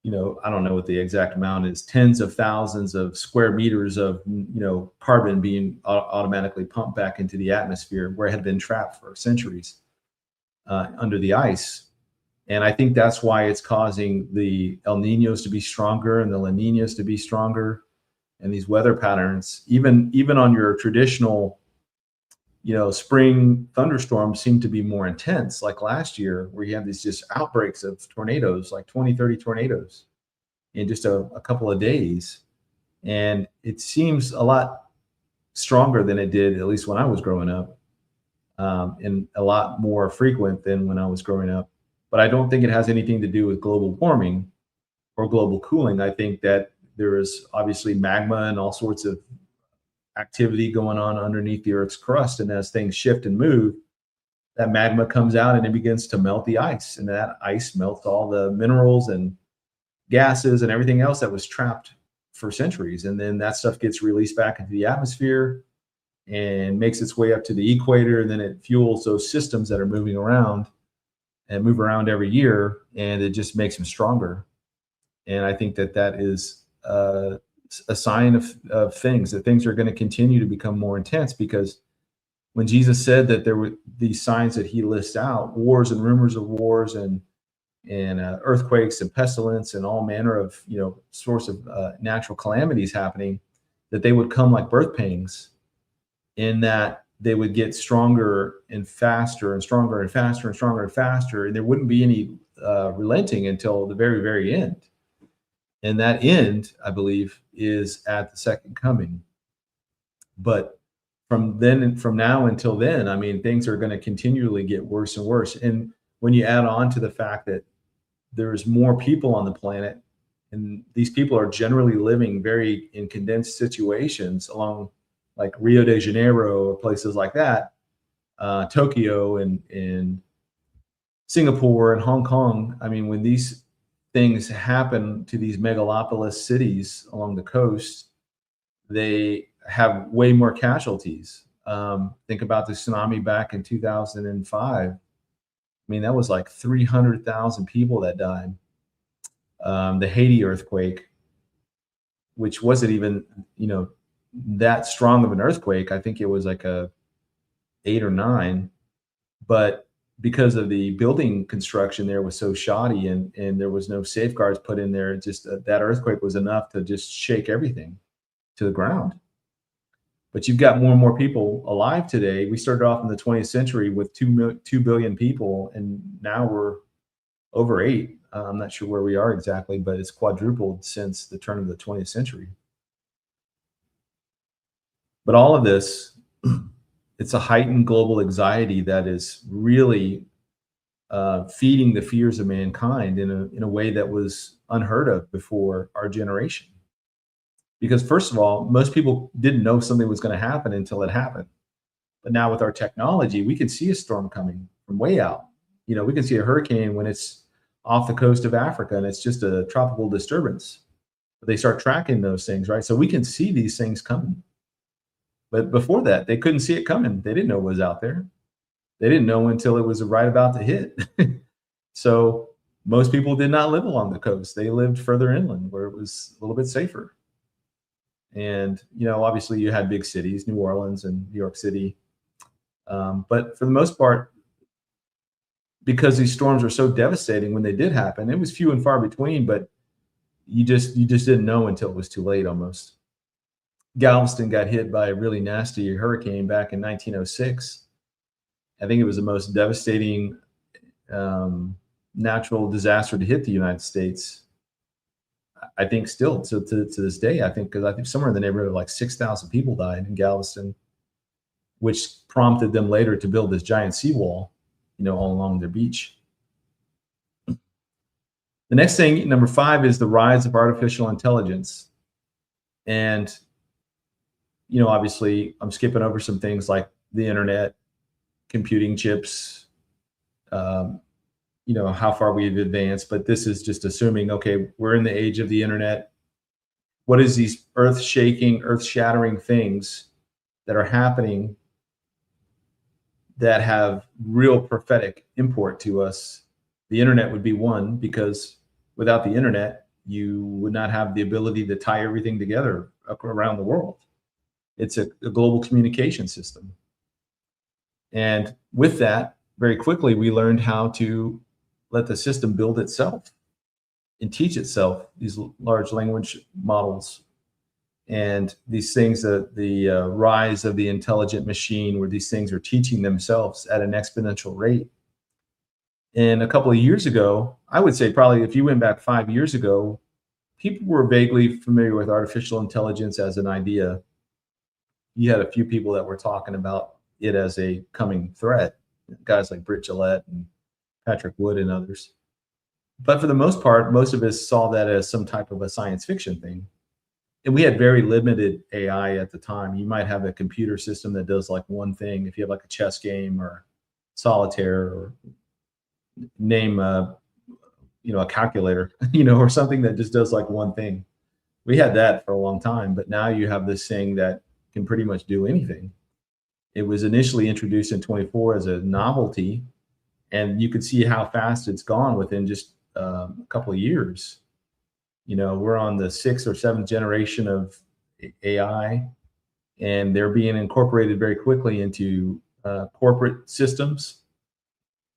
Speaker 1: I don't know what the exact amount is, tens of thousands of square meters of, carbon being automatically pumped back into the atmosphere where it had been trapped for centuries under the ice. And I think that's why it's causing the El Niños to be stronger and the La Niñas to be stronger. And these weather patterns, even on your traditional, spring thunderstorms, seem to be more intense. Like last year, where you had these just outbreaks of tornadoes, like 20, 30 tornadoes in just a couple of days. And it seems a lot stronger than it did, at least when I was growing up, and a lot more frequent than when I was growing up. But I don't think it has anything to do with global warming or global cooling. I think that there is obviously magma and all sorts of activity going on underneath the Earth's crust. And as things shift and move, that magma comes out and it begins to melt the ice. And that ice melts all the minerals and gases and everything else that was trapped for centuries. And then that stuff gets released back into the atmosphere and makes its way up to the equator. And then it fuels those systems that are moving around and move around every year. And it just makes them stronger. And I think that is a sign of things, that things are going to continue to become more intense, because when Jesus said that there were these signs that he lists out, wars and rumors of wars and earthquakes and pestilence and all manner of, source of natural calamities happening, that they would come like birth pangs, in that they would get stronger and faster and stronger and faster and stronger and faster, and there wouldn't be any relenting until the very, very end. And that end, I believe, is at the second coming. But from now until then, I mean, things are going to continually get worse and worse. And when you add on to the fact that there's more people on the planet, and these people are generally living very in condensed situations along like Rio de Janeiro or places like that, Tokyo and Singapore and Hong Kong. I mean, when these things happen to these megalopolis cities along the coast, they have way more casualties. Think about the tsunami back in 2005. I mean, that was like 300,000 people that died. The Haiti earthquake, which wasn't even, that strong of an earthquake. I think it was like a 8 or 9, but because of the building construction there was so shoddy, and there was no safeguards put in there, just that earthquake was enough to just shake everything to the ground. But you've got more and more people alive today. We started off in the 20th century with 2 billion people, and now we're over 8. I'm not sure where we are exactly, but it's quadrupled since the turn of the 20th century. But all of this, it's a heightened global anxiety that is really feeding the fears of mankind in a way that was unheard of before our generation. Because first of all, most people didn't know something was going to happen until it happened. But now with our technology, we can see a storm coming from way out. We can see a hurricane when it's off the coast of Africa and it's just a tropical disturbance. But they start tracking those things, right? So we can see these things coming. But before that, they couldn't see it coming. They didn't know what was out there. They didn't know until it was right about to hit. So most people did not live along the coast. They lived further inland where it was a little bit safer. And, obviously you had big cities, New Orleans and New York City. But for the most part, because these storms were so devastating when they did happen, it was few and far between, but you just didn't know until it was too late almost. Galveston got hit by a really nasty hurricane back in 1906. I think it was the most devastating natural disaster to hit the United States. I think still to this day, because I think somewhere in the neighborhood of like 6,000 people died in Galveston, which prompted them later to build this giant seawall, all along their beach. The next thing, number 5, is the rise of artificial intelligence. And, obviously I'm skipping over some things like the internet, computing chips, how far we've advanced, but this is just assuming, okay, we're in the age of the internet. What is these earth-shaking, earth-shattering things that are happening that have real prophetic import to us? The internet would be one, because without the internet, you would not have the ability to tie everything together around the world. It's a global communication system. And with that, very quickly, we learned how to let the system build itself and teach itself, these large language models and these things, the rise of the intelligent machine, where these things are teaching themselves at an exponential rate. And a couple of years ago, I would say probably if you went back 5 years ago, people were vaguely familiar with artificial intelligence as an idea. You had a few people that were talking about it as a coming threat, guys like Britt Gillette and Patrick Wood and others. But for the most part, most of us saw that as some type of a science fiction thing. And we had very limited AI at the time. You might have a computer system that does like one thing. If you have like a chess game or solitaire, or name a calculator, or something that just does like one thing. We had that for a long time, but now you have this thing that can pretty much do anything. It was initially introduced in 24 as a novelty, and you could see how fast it's gone within just a couple of years. We're on the 6th or 7th generation of AI, and they're being incorporated very quickly into corporate systems,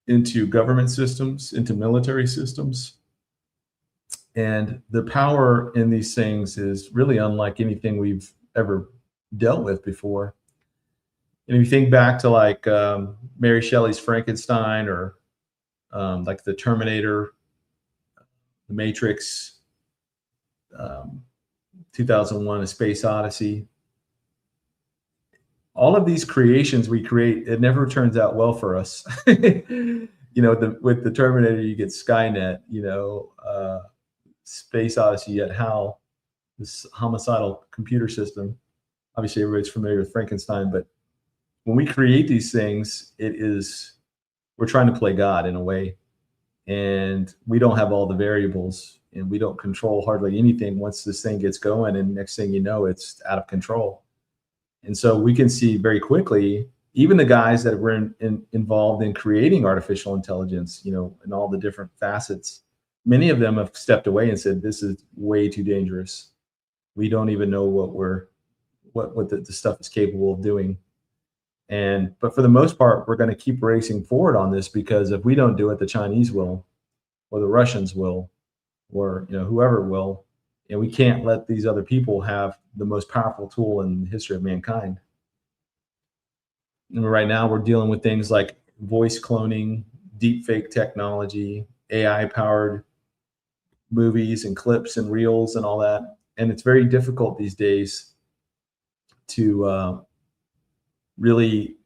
Speaker 1: into government systems, into military systems. And the power in these things is really unlike anything we've ever dealt with before. And if you think back to like Mary Shelley's Frankenstein, or like the Terminator, the Matrix, 2001: A Space Odyssey, all of these creations we create, it never turns out well for us. You know, with the Terminator, you get Skynet. You know, Space Odyssey, you get HAL, this homicidal computer system. Obviously, everybody's familiar with Frankenstein, but when we create these things, we're trying to play God in a way, and we don't have all the variables, and we don't control hardly anything once this thing gets going, and next thing you know, it's out of control. And so we can see very quickly, even the guys that were involved in creating artificial intelligence, you know, and all the different facets, many of them have stepped away and said, this is way too dangerous. We don't even know what the stuff is capable of doing. But for the most part, we're going to keep racing forward on this, because if we don't do it, the Chinese will, or the Russians will, or, you know, whoever will. And we can't let these other people have the most powerful tool in the history of mankind. And right now we're dealing with things like voice cloning, deep fake technology, AI powered movies and clips and reels and all that. And it's very difficult these days to really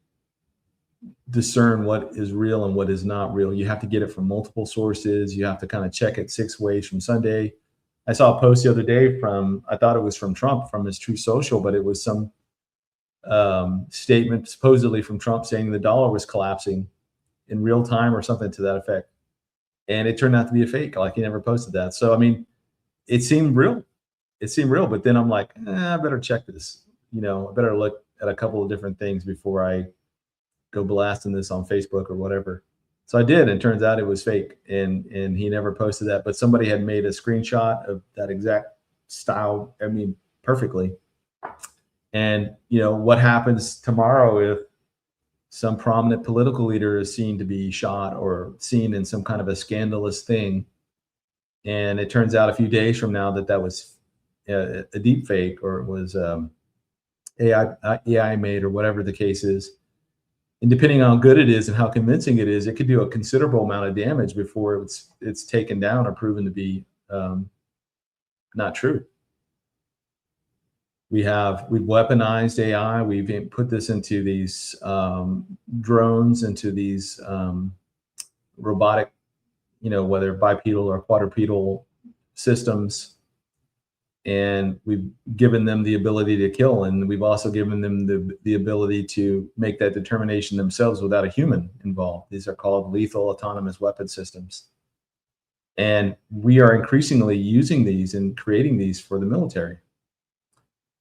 Speaker 1: discern what is real and what is not real. You have to get it from multiple sources. You have to kind of check it 6 ways from Sunday. I saw a post the other day from, I thought it was from Trump, from his True Social, but it was some statement supposedly from Trump saying the dollar was collapsing in real time or something to that effect. And it turned out to be a fake. Like, he never posted that. So, I mean, it seemed real. It seemed real, but then I'm like, I better check this. You know, I better look at a couple of different things before I go blasting this on Facebook or whatever. So I did, and it turns out it was fake, and he never posted that, but somebody had made a screenshot of that exact style, I mean, perfectly. And, you know, what happens tomorrow if some prominent political leader is seen to be shot or seen in some kind of a scandalous thing, and it turns out a few days from now that was a deep fake, or it was AI made, or whatever the case is. And depending on how good it is and how convincing it is, it could do a considerable amount of damage before it's taken down or proven to be not true. We've weaponized AI. We've put this into these drones, into these robotic, you know, whether bipedal or quadrupedal systems. And we've given them the ability to kill, and we've also given them the ability to make that determination themselves without a human involved. These are called lethal autonomous weapon systems. And we are increasingly using these and creating these for the military.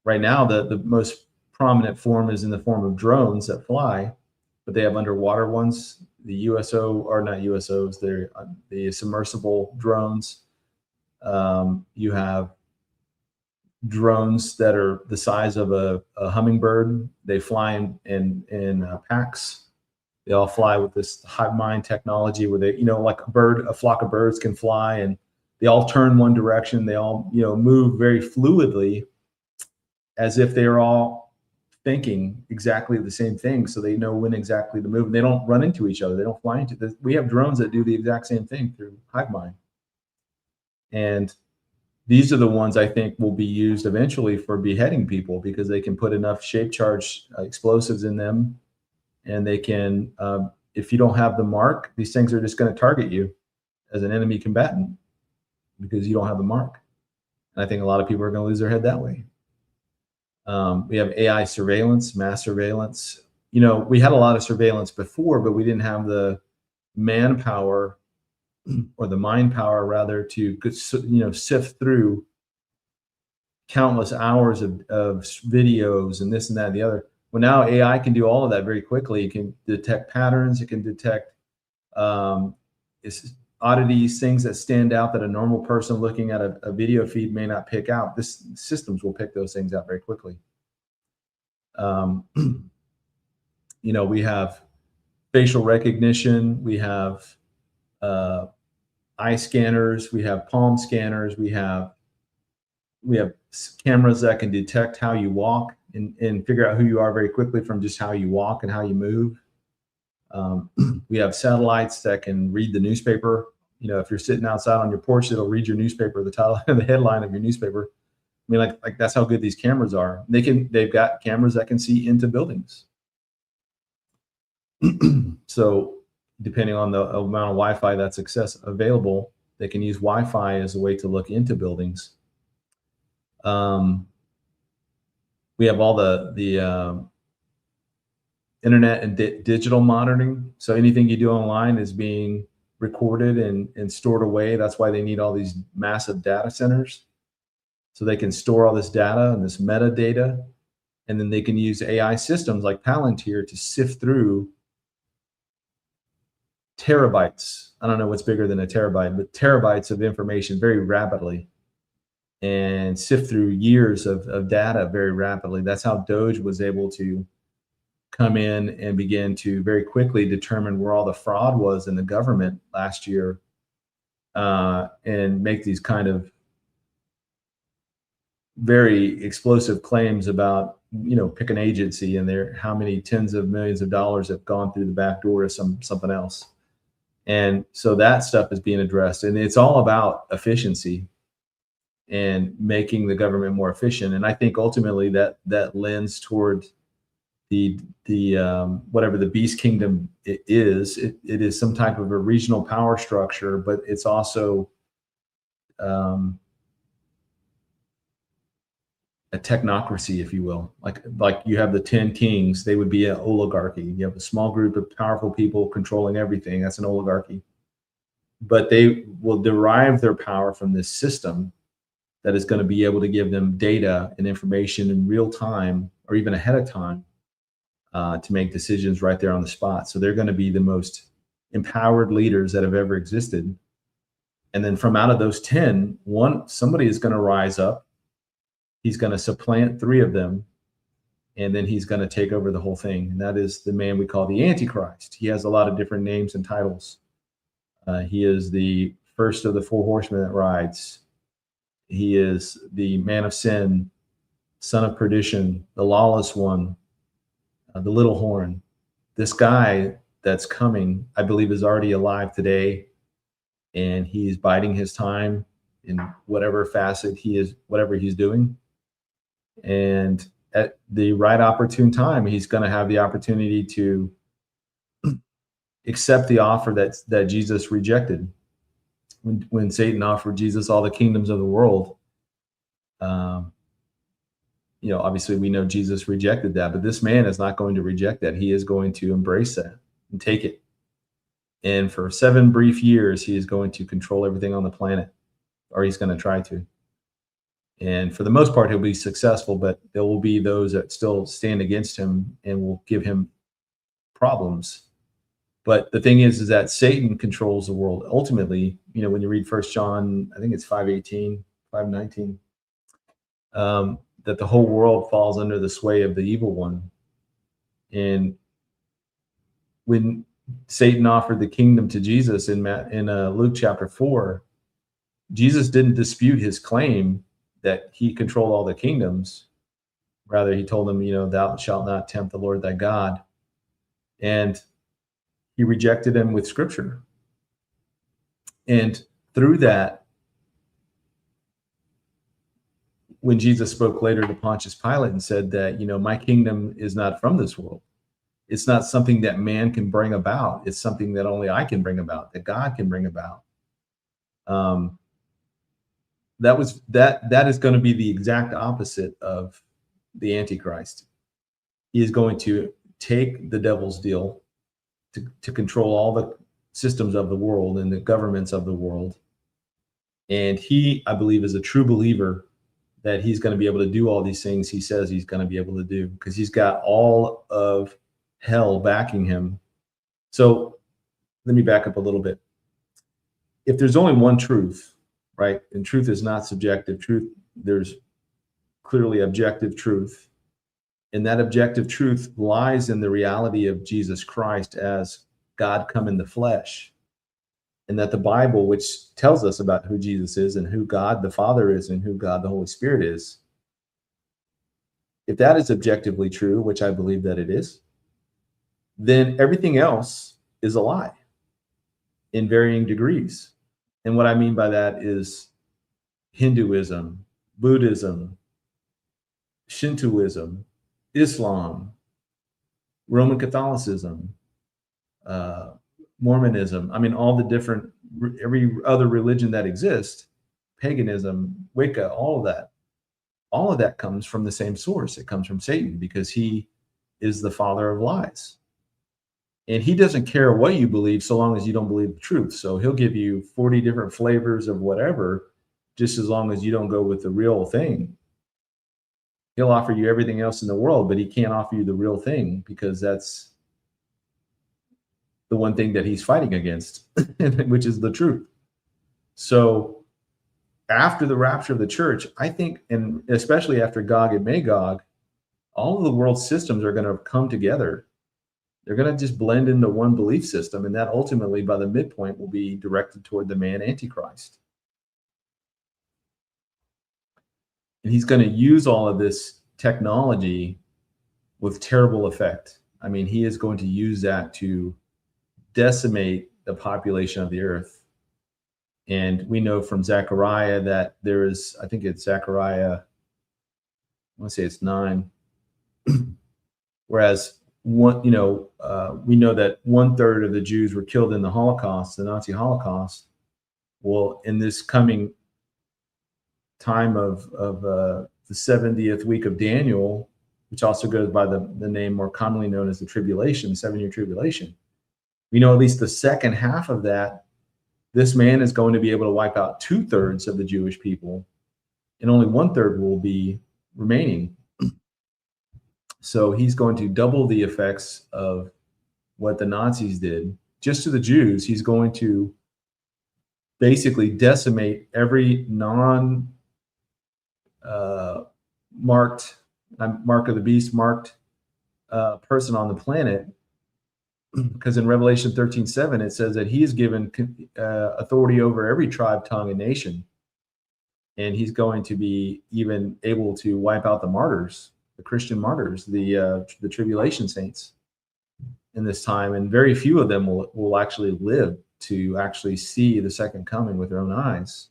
Speaker 1: Right now, the most prominent form is in the form of drones that fly, but they have underwater ones. The USO, or not USOs, they're the submersible drones. You have drones that are the size of a hummingbird. They fly in packs. They all fly with this hive mind technology where they, you know, like a flock of birds can fly, and they all turn one direction. They all, you know, move very fluidly, as if they are all thinking exactly the same thing. So they know when exactly to move, and they don't run into each other. They don't fly into this. We have drones that do the exact same thing through hive mind. And these are the ones I think will be used eventually for beheading people, because they can put enough shape charge explosives in them, and they can, if you don't have the mark, these things are just going to target you as an enemy combatant because you don't have the mark. And I think a lot of people are going to lose their head that way. We have AI surveillance, mass surveillance. You know, we had a lot of surveillance before, but we didn't have the manpower, or the mind power rather, to, you know, sift through countless hours of videos and this and that and the other. Well, now AI can do all of that very quickly. It can detect patterns. It can detect oddities, things that stand out that a normal person looking at a video feed may not pick out. This systems will pick those things out very quickly. You know, we have facial recognition. We have eye scanners, we have palm scanners, we have cameras that can detect how you walk and figure out who you are very quickly from just how you walk and how you move. We have satellites that can read the newspaper. You know, if you're sitting outside on your porch, it'll read your newspaper, the title and the headline of your newspaper. I mean, like that's how good these cameras are. They've got cameras that can see into buildings. So depending on the amount of Wi-Fi that's available, they can use Wi-Fi as a way to look into buildings. We have all the internet and digital monitoring. So anything you do online is being recorded and stored away. That's why they need all these massive data centers. So they can store all this data and this metadata, and then they can use AI systems like Palantir to sift through terabytes. I don't know what's bigger than a terabyte, but terabytes of information very rapidly, and sift through years of data very rapidly. That's how Doge was able to come in and begin to very quickly determine where all the fraud was in the government last year, and make these kind of very explosive claims about, you know, pick an agency and how many tens of millions of dollars have gone through the back door to something else. And so that stuff is being addressed, and it's all about efficiency and making the government more efficient. And I think ultimately that lends toward the whatever the beast kingdom is. It is some type of a regional power structure, but it's also a technocracy, if you will. Like you have the 10 kings, they would be an oligarchy. You have a small group of powerful people controlling everything. That's an oligarchy. But they will derive their power from this system that is going to be able to give them data and information in real time, or even ahead of time, to make decisions right there on the spot. So they're going to be the most empowered leaders that have ever existed. And then from out of those 10, somebody is going to rise up. He's going to supplant 3 of them, and then he's going to take over the whole thing. And that is the man we call the Antichrist. He has a lot of different names and titles. He is the first of the 4 horsemen that rides. He is the man of sin, son of perdition, the lawless one, the little horn. This guy that's coming, I believe, is already alive today, and he's biding his time in whatever facet whatever he's doing. And at the right opportune time, he's going to have the opportunity to accept the offer that Jesus rejected. When Satan offered Jesus all the kingdoms of the world, you know, obviously we know Jesus rejected that, but this man is not going to reject that. He is going to embrace that and take it. And for 7 brief years, he is going to control everything on the planet, or he's going to try to. And for the most part, he'll be successful, but there will be those that still stand against him and will give him problems. But the thing is that Satan controls the world. Ultimately, you know, when you read 1 John, I think it's 5:18, 5:19, that the whole world falls under the sway of the evil one. And when Satan offered the kingdom to Jesus in Luke chapter 4, Jesus didn't dispute his claim that he controlled all the kingdoms. Rather, he told him, you know, thou shalt not tempt the Lord thy God. And he rejected him with scripture. And through that, when Jesus spoke later to Pontius Pilate and said that, you know, my kingdom is not from this world. It's not something that man can bring about. It's something that only I can bring about, that God can bring about. That is going to be the exact opposite of the Antichrist. He is going to take the devil's deal to control all the systems of the world and the governments of the world. And he, I believe, is a true believer that he's going to be able to do all these things he says he's going to be able to do, because he's got all of hell backing him. So let me back up a little bit. If there's only one truth, right, and truth is not subjective truth, there's clearly objective truth. And that objective truth lies in the reality of Jesus Christ as God come in the flesh. and that the Bible, which tells us about who Jesus is and who God the Father is and who God the Holy Spirit is, if that is objectively true, which I believe that it is, then everything else is a lie in varying degrees. And what I mean by that is Hinduism, Buddhism, Shintoism, Islam, Roman Catholicism, Mormonism. I mean, all the different, every other religion that exists, paganism, Wicca, all of that comes from the same source. It comes from Satan, because he is the father of lies. And he doesn't care what you believe so long as you don't believe the truth. So he'll give you 40 different flavors of whatever, just as long as you don't go with the real thing. He'll offer you everything else in the world, but he can't offer you the real thing, because that's the one thing that he's fighting against, which is the truth. So after the rapture of the church, I think, and especially after Gog and Magog, all of the world's systems are going to come together. They're going to just blend into one belief system, and that ultimately, by the midpoint, will be directed toward the man Antichrist. And he's going to use all of this technology with terrible effect. I mean, he is going to use that to decimate the population of the earth. And we know from Zechariah that there is, I think it's Zechariah, I want to say it's 9. Whereas we know that 1/3 of the Jews were killed in the Holocaust, the Nazi Holocaust. Well, in this coming time of the 70th week of Daniel, which also goes by the name more commonly known as the tribulation, 7-year tribulation, we know at least the second half of that, this man is going to be able to wipe out 2/3 of the Jewish people, and only 1/3 will be remaining. So he's going to double the effects of what the Nazis did just to the Jews. He's going to basically decimate every mark of the beast marked person on the planet, because in Revelation 13:7 it says that he is given authority over every tribe, tongue, and nation, and he's going to be even able to wipe out the martyrs, the Christian martyrs, the tribulation saints in this time, and very few of them will actually live to actually see the second coming with their own eyes.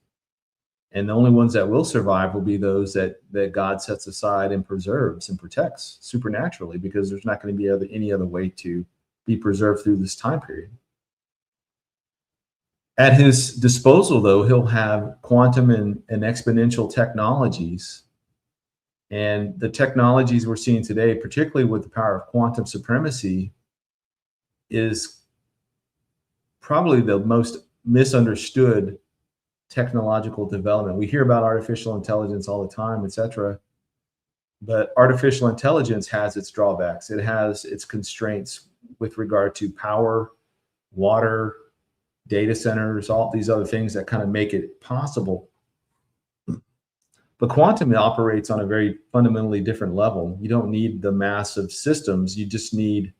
Speaker 1: And the only ones that will survive will be those that God sets aside and preserves and protects supernaturally, because there's not going to be any other way to be preserved through this time period. At his disposal, though, he'll have quantum and exponential technologies. And the technologies we're seeing today, particularly with the power of quantum supremacy, is probably the most misunderstood technological development. We hear about artificial intelligence all the time, etc. But artificial intelligence has its drawbacks. It has its constraints with regard to power, water, data centers, all these other things that kind of make it possible. But quantum operates on a very fundamentally different level. You don't need the massive systems. You just need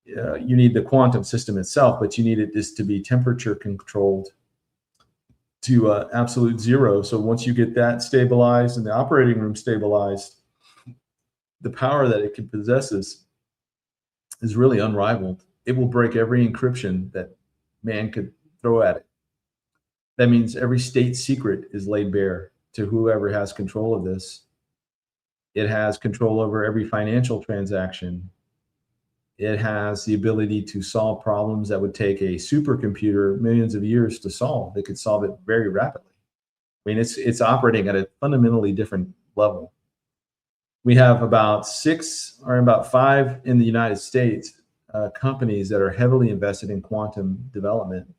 Speaker 1: the quantum system itself, but you need it just to be temperature controlled to absolute zero. So once you get that stabilized and the operating room stabilized, the power that it possesses is really unrivaled. It will break every encryption that man could throw at it. That means every state secret is laid bare to whoever has control of this. It has control over every financial transaction. It has the ability to solve problems that would take a supercomputer millions of years to solve. They could solve it very rapidly. I mean, it's operating at a fundamentally different level. We have about 5 in the United States companies that are heavily invested in quantum development.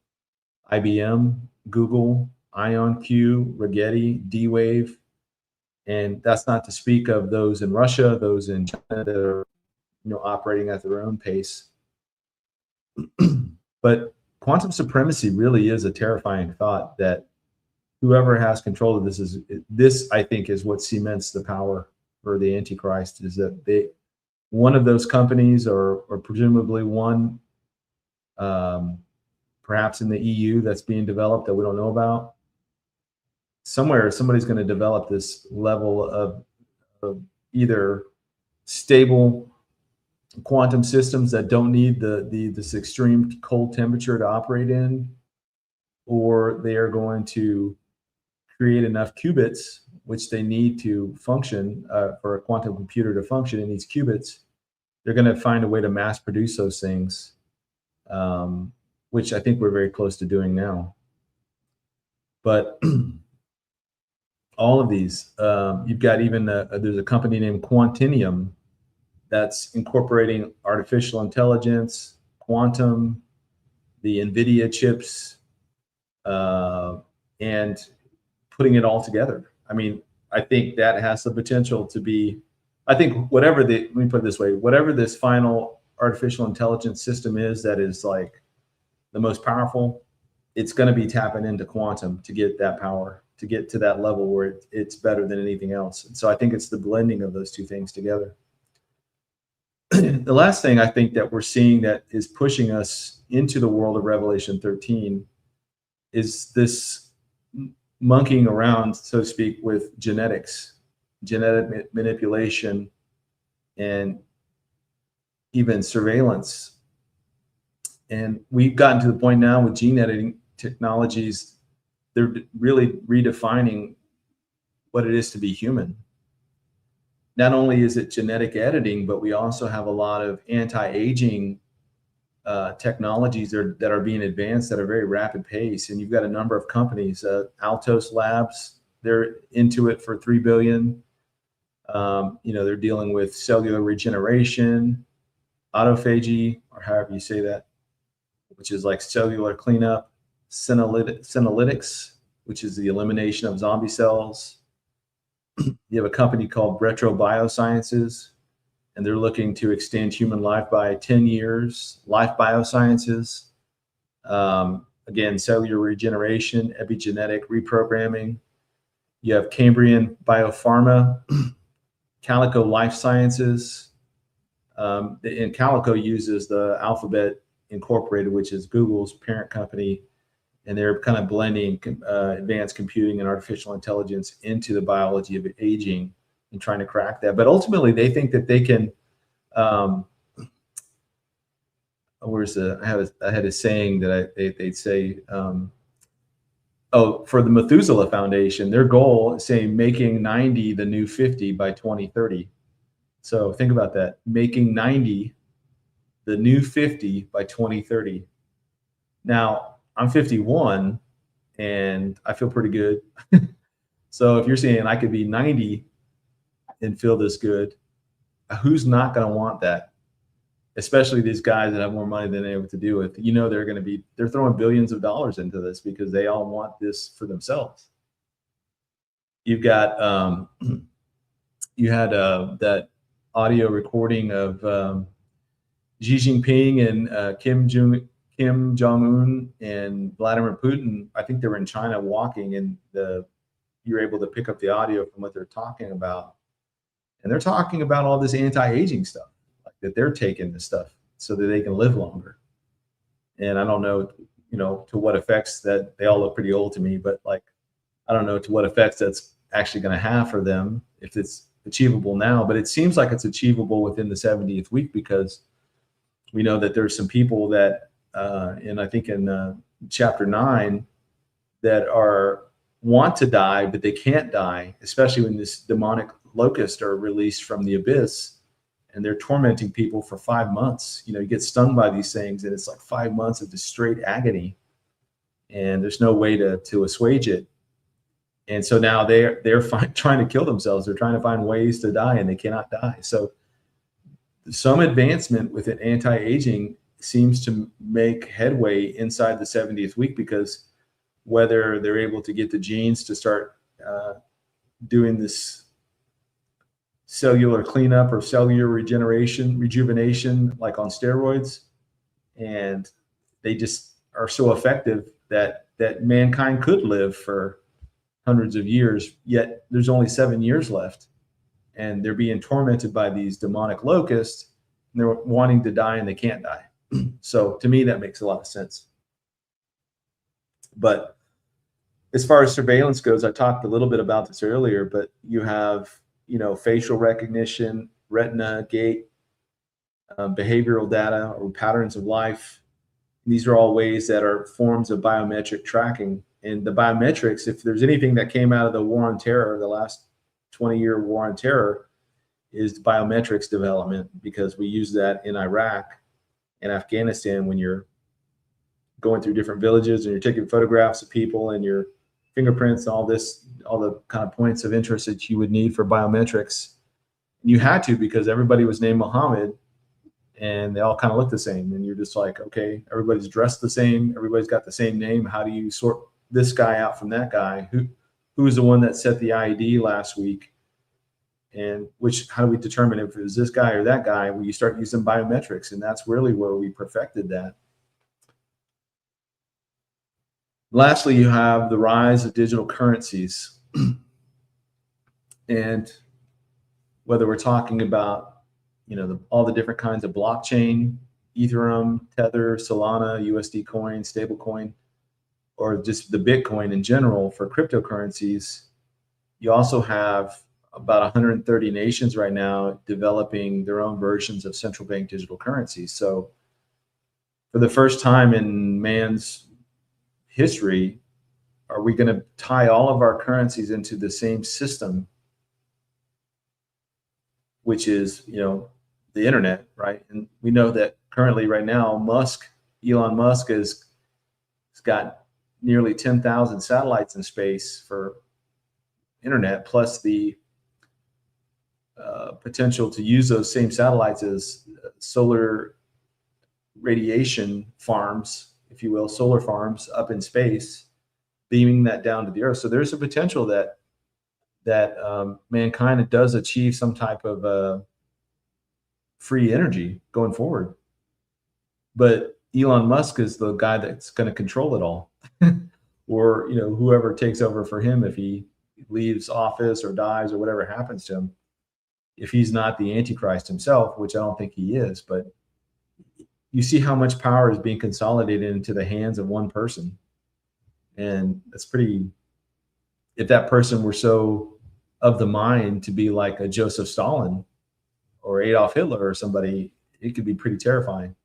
Speaker 1: IBM, Google, IonQ, Rigetti, D-Wave, and that's not to speak of those in Russia, those in China that are operating at their own pace. But quantum supremacy really is a terrifying thought, that whoever has control of this I think is what cements the power for the Antichrist, is that one of those companies, or presumably one, perhaps in the EU that's being developed that we don't know about. Somewhere, somebody's going to develop this level of either stable quantum systems that don't need this extreme cold temperature to operate in, or they are going to create enough qubits, which they need to function for a quantum computer to function in these qubits. They're going to find a way to mass produce those things, which I think we're very close to doing now. But all of these, you've got even there's a company named Quantinium that's incorporating artificial intelligence, quantum, the NVIDIA chips, and putting it all together. I mean, I think that has the potential to be, I think let me put it this way, whatever this final artificial intelligence system is that is like the most powerful, it's going to be tapping into quantum to get that power, to get to that level where it's better than anything else. And so I think it's the blending of those two things together. The last thing I think that we're seeing that is pushing us into the world of Revelation 13 is this monkeying around, so to speak, with genetics, genetic manipulation, and even surveillance. And we've gotten to the point now with gene editing technologies, they're really redefining what it is to be human. Not only is it genetic editing, but we also have a lot of anti-aging technologies that are being advanced at a very rapid pace. And you've got a number of companies, Altos Labs, they're into it for $3 billion. They're dealing with cellular regeneration, autophagy, or however you say that, which is like cellular cleanup, senolytics, which is the elimination of zombie cells. You have a company called Retro Biosciences, and they're looking to extend human life by 10 years. Life Biosciences, again, cellular regeneration, epigenetic reprogramming. You have Cambrian Biopharma, Calico Life Sciences, and Calico uses the Alphabet Incorporated, which is Google's parent company, and they're kind of blending advanced computing and artificial intelligence into the biology of aging and trying to crack that. But ultimately, they think that they can. I had a saying that they'd say, for the Methuselah Foundation, their goal is saying making 90 the new 50 by 2030. So think about that, making 90 the new 50 by 2030. Now, I'm 51 and I feel pretty good. So if you're saying I could be 90 and feel this good, who's not going to want that? Especially these guys that have more money than they're able to deal with. They're throwing billions of dollars into this because they all want this for themselves. You've got, you had that audio recording of Xi Jinping and Kim Jong-un and Vladimir Putin. I think they were in China walking, and you're able to pick up the audio from what they're talking about. And they're talking about all this anti-aging stuff, like that they're taking this stuff so that they can live longer. And I don't know, to what effects that they all look pretty old to me, but like, I don't know to what effects that's actually going to have for them if it's achievable now. But it seems like it's achievable within the 70th week, because we know that there's some people that, and I think in chapter 9, that want to die, but they can't die, especially when this demonic locusts are released from the abyss, and they're tormenting people for 5 months. You get stung by these things, and it's like 5 months of just straight agony, and there's no way to assuage it. And so now they're trying to kill themselves. They're trying to find ways to die, and they cannot die. So some advancement with anti-aging seems to make headway inside the 70th week, because whether they're able to get the genes to start doing this cellular cleanup or cellular rejuvenation, like on steroids, and they just are so effective that mankind could live for hundreds of years, yet there's only 7 years left, and they're being tormented by these demonic locusts, and they're wanting to die and they can't die. So to me, that makes a lot of sense. But as far as surveillance goes, I talked a little bit about this earlier, but you have, facial recognition, retina, gait, behavioral data, or patterns of life. These are all ways that are forms of biometric tracking. And the biometrics, if there's anything that came out of the war on terror, the last 20-year war on terror, is biometrics development, because we use that in Iraq and Afghanistan when you're going through different villages and you're taking photographs of people and your fingerprints, all the kind of points of interest that you would need for biometrics. You had to, because everybody was named Muhammad and they all kind of look the same. And you're just like, okay, everybody's dressed the same. Everybody's got the same name. How do you sort this guy out from that guy? Who was the one that set the ID last week? And how do we determine if it was this guy or that guy? Well, you start using biometrics, and that's really where we perfected that. Lastly, you have the rise of digital currencies. And whether we're talking about, all the different kinds of blockchain, Ethereum, Tether, Solana, USD coin, stablecoin, or just the Bitcoin in general for cryptocurrencies, you also have about 130 nations right now developing their own versions of central bank digital currencies. So for the first time in man's history, are we going to tie all of our currencies into the same system, which is, the internet, right? And we know that currently right now, Elon Musk has got nearly 10,000 satellites in space for internet, plus the potential to use those same satellites as solar radiation farms, if you will, solar farms up in space, beaming that down to the earth. So there's a potential that mankind does achieve some type of free energy going forward. But Elon Musk is the guy that's going to control it all, or whoever takes over for him if he leaves office or dies or whatever happens to him. If he's not the Antichrist himself, which I don't think he is, but you see how much power is being consolidated into the hands of one person. And that's pretty, if that person were so of the mind to be like a Joseph Stalin or Adolf Hitler or somebody, it could be pretty terrifying.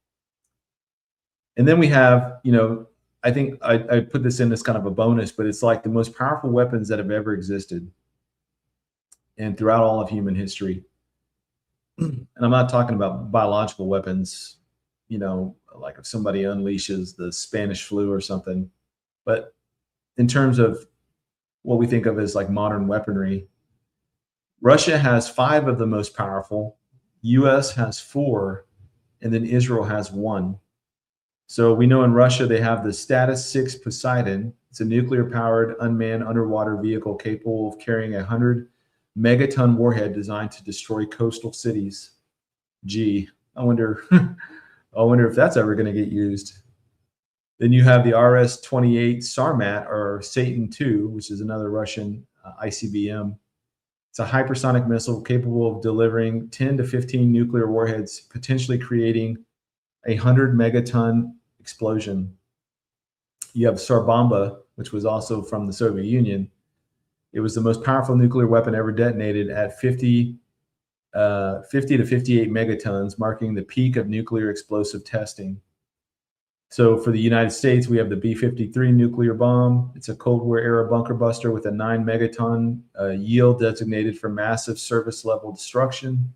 Speaker 1: And then we have, I think I put this in as kind of a bonus, but it's like the most powerful weapons that have ever existed and throughout all of human history. And I'm not talking about biological weapons, like if somebody unleashes the Spanish flu or something, but in terms of what we think of as like modern weaponry, Russia has 5 of the most powerful, US has 4, and then Israel has 1. So we know in Russia they have the Status 6 Poseidon. It's a nuclear-powered unmanned underwater vehicle capable of carrying a 100-megaton warhead designed to destroy coastal cities. Gee, I wonder if that's ever going to get used. Then you have the RS-28 Sarmat, or Satan II, which is another Russian ICBM. It's a hypersonic missile capable of delivering 10 to 15 nuclear warheads, potentially creating a 100-megaton explosion. You have Tsar-Bomba, which was also from the Soviet Union. It was the most powerful nuclear weapon ever detonated at 50 to 58 megatons, marking the peak of nuclear explosive testing. So for the United States, we have the B-53 nuclear bomb. It's a Cold War era bunker buster with a 9 megaton yield designated for massive service level destruction.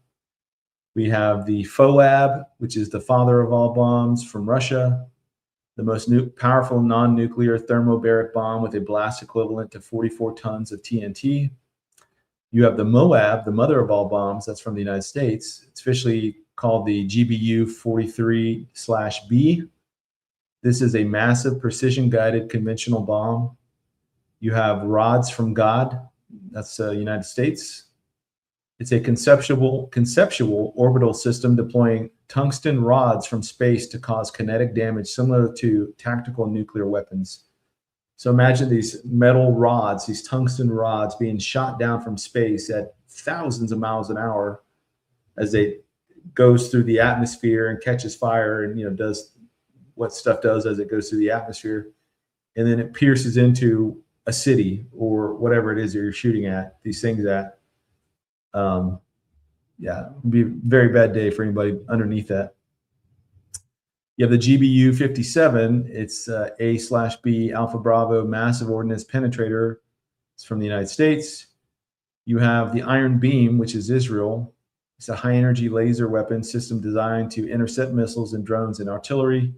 Speaker 1: We have the FOAB, which is the father of all bombs from Russia, the most powerful non-nuclear thermobaric bomb with a blast equivalent to 44 tons of TNT. You have the MOAB, the mother of all bombs, that's from the United States. It's officially called the GBU-43/B. This is a massive precision-guided conventional bomb. You have rods from God, that's the United States. It's a conceptual orbital system deploying tungsten rods from space to cause kinetic damage similar to tactical nuclear weapons. So imagine these metal rods, these tungsten rods being shot down from space at thousands of miles an hour as it goes through the atmosphere and catches fire and does what stuff does as it goes through the atmosphere. and then it pierces into a city or whatever it is that you're shooting at these things at. Yeah, it'd be a very bad day for anybody underneath that. You have the GBU 57. It's A/B Alpha Bravo massive ordnance penetrator. It's from the United States. You have the Iron Beam, which is Israel. It's a high energy laser weapon system designed to intercept missiles and drones and artillery.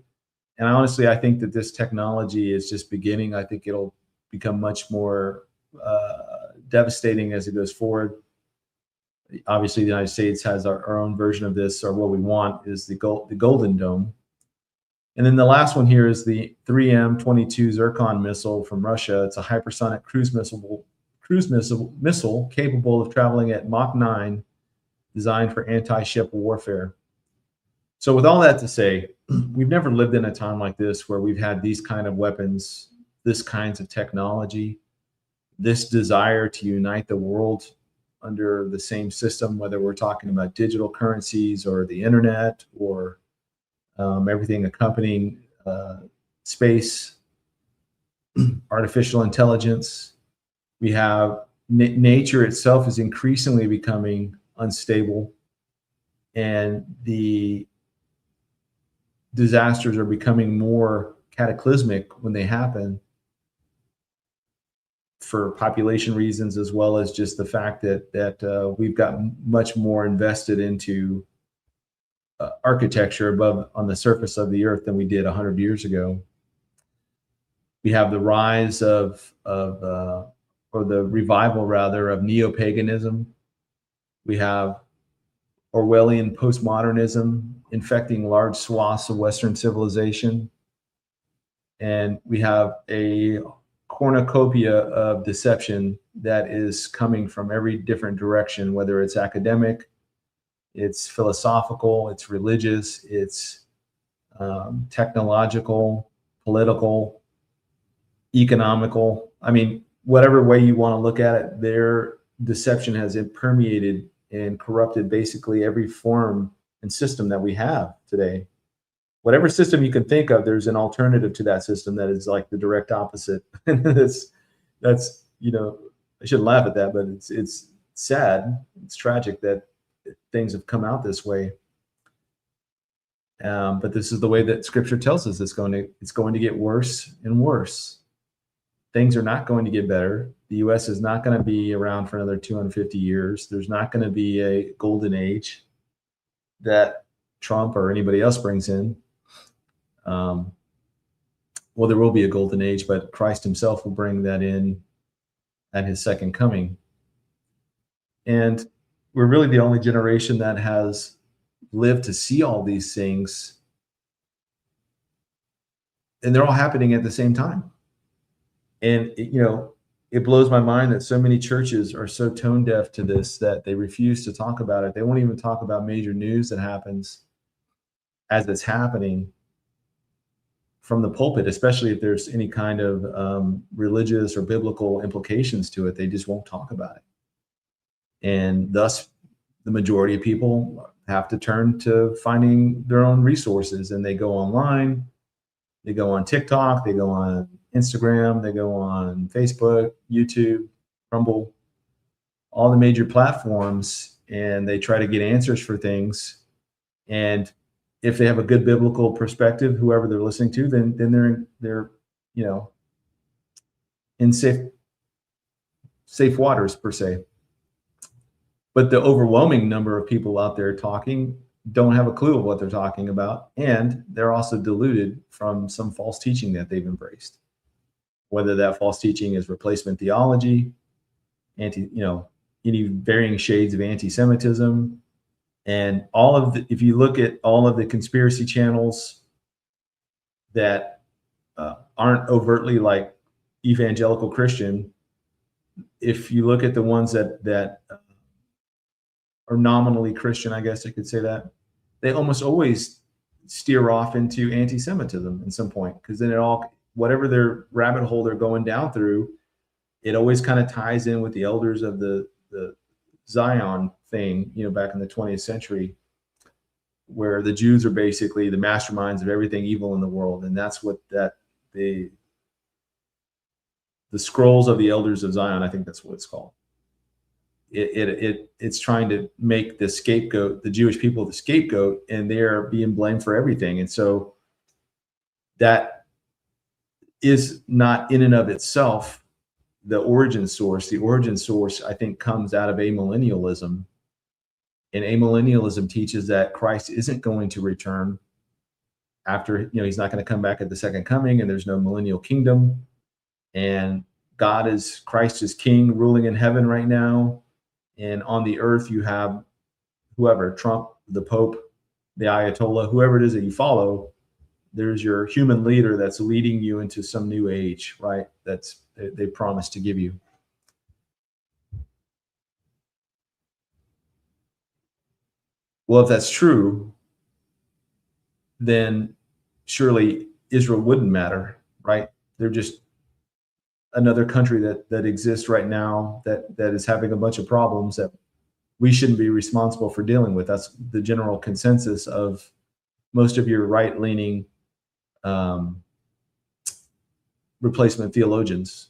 Speaker 1: And honestly, I think that this technology is just beginning. I think it'll become much more devastating as it goes forward. Obviously, the United States has our own version of this, or what we want is the Golden Dome. And then the last one here is the 3M-22 Zircon missile from Russia. It's a hypersonic cruise missile capable of traveling at Mach 9, designed for anti-ship warfare. So with all that to say, we've never lived in a time like this where we've had these kind of weapons, this kinds of technology, this desire to unite the world under the same system, whether we're talking about digital currencies or the internet or everything accompanying space, artificial intelligence. We have nature itself is increasingly becoming unstable, and the disasters are becoming more cataclysmic when they happen, for population reasons, as well as just the fact that we've gotten much more invested into architecture above on the surface of the earth than we did 100 years ago. We have the rise of or the revival rather of neopaganism. We have Orwellian postmodernism infecting large swaths of Western civilization. And we have a cornucopia of deception that is coming from every different direction, whether it's academic, it's philosophical, it's religious, it's technological, political, economical. I mean, whatever way you want to look at it, their deception has permeated and corrupted basically every form and system that we have today. Whatever system you can think of, there's an alternative to that system that is like the direct opposite. that's you know, I shouldn't laugh at that, but it's sad, it's tragic that things have come out this way. But this is the way that Scripture tells us it's going to get worse and worse. Things are not going to get better. The U.S. is not going to be around for another 250 years. There's not going to be a golden age that Trump or anybody else brings in. Well, there will be a golden age, but Christ himself will bring that in at his second coming. And we're really the only generation that has lived to see all these things. And they're all happening at the same time. And, it blows my mind that so many churches are so tone deaf to this that they refuse to talk about it. They won't even talk about major news that happens as it's happening from the pulpit, especially if there's any kind of religious or biblical implications to it. They just won't talk about it. And thus, the majority of people have to turn to finding their own resources, and they go online, they go on TikTok, they go on Instagram, they go on Facebook, YouTube, Rumble, all the major platforms, and they try to get answers for things. And if they have a good biblical perspective, whoever they're listening to, then they're in safe waters per se. But the overwhelming number of people out there talking don't have a clue of what they're talking about, and they're also deluded from some false teaching that they've embraced. Whether that false teaching is replacement theology, any varying shades of anti-Semitism, and if you look at all of the conspiracy channels that aren't overtly like evangelical Christian, if you look at the ones that are nominally Christian, I guess I could say that, they almost always steer off into anti-Semitism at some point, because then whatever their rabbit hole they're going down through, it always kind of ties in with the elders of the Zion thing, back in the 20th century, where the Jews are basically the masterminds of everything evil in the world. And that's what they the scrolls of the elders of Zion. I think that's what it's called. It's trying to make the scapegoat, the Jewish people, the scapegoat, and they're being blamed for everything. And so that is not in and of itself the origin source. The origin source, I think, comes out of amillennialism. And amillennialism teaches that Christ isn't going to return after, he's not going to come back at the second coming, and there's no millennial kingdom. And Christ is king, ruling in heaven right now. And on the earth, you have whoever, Trump, the Pope, the Ayatollah, whoever it is that you follow. There's your human leader that's leading you into some new age, right? They promised to give you. Well, if that's true, then surely Israel wouldn't matter, right? They're just another country that exists right now that is having a bunch of problems that we shouldn't be responsible for dealing with. That's the general consensus of most of your right-leaning replacement theologians,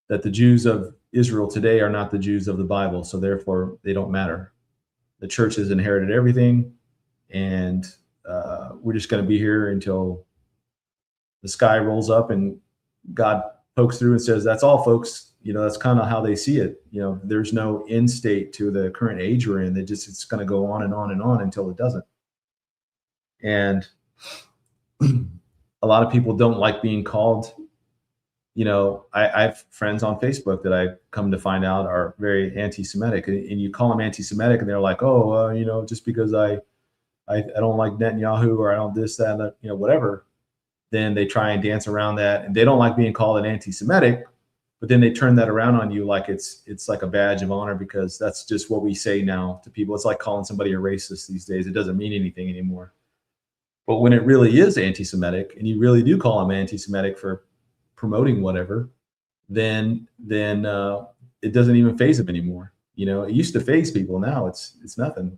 Speaker 1: that the Jews of Israel today are not the Jews of the Bible, so therefore they don't matter. The church has inherited everything, and we're just going to be here until the sky rolls up and God pokes through and says, that's all, folks. That's kind of how they see it. There's no end state to the current age we're in. It's going to go on and on and on until it doesn't. And a lot of people don't like being called, I have friends on Facebook that I come to find out are very anti-Semitic, and you call them anti-Semitic and they're like, oh, just because I don't like Netanyahu, or I don't this, that, whatever. Then they try and dance around that, and they don't like being called an anti-Semitic, but then they turn that around on you like it's like a badge of honor, because that's just what we say now to people. It's like calling somebody a racist these days. It doesn't mean anything anymore. But when it really is anti-Semitic, and you really do call them anti-Semitic for promoting whatever, then it doesn't even faze them anymore. It used to faze people. Now it's nothing.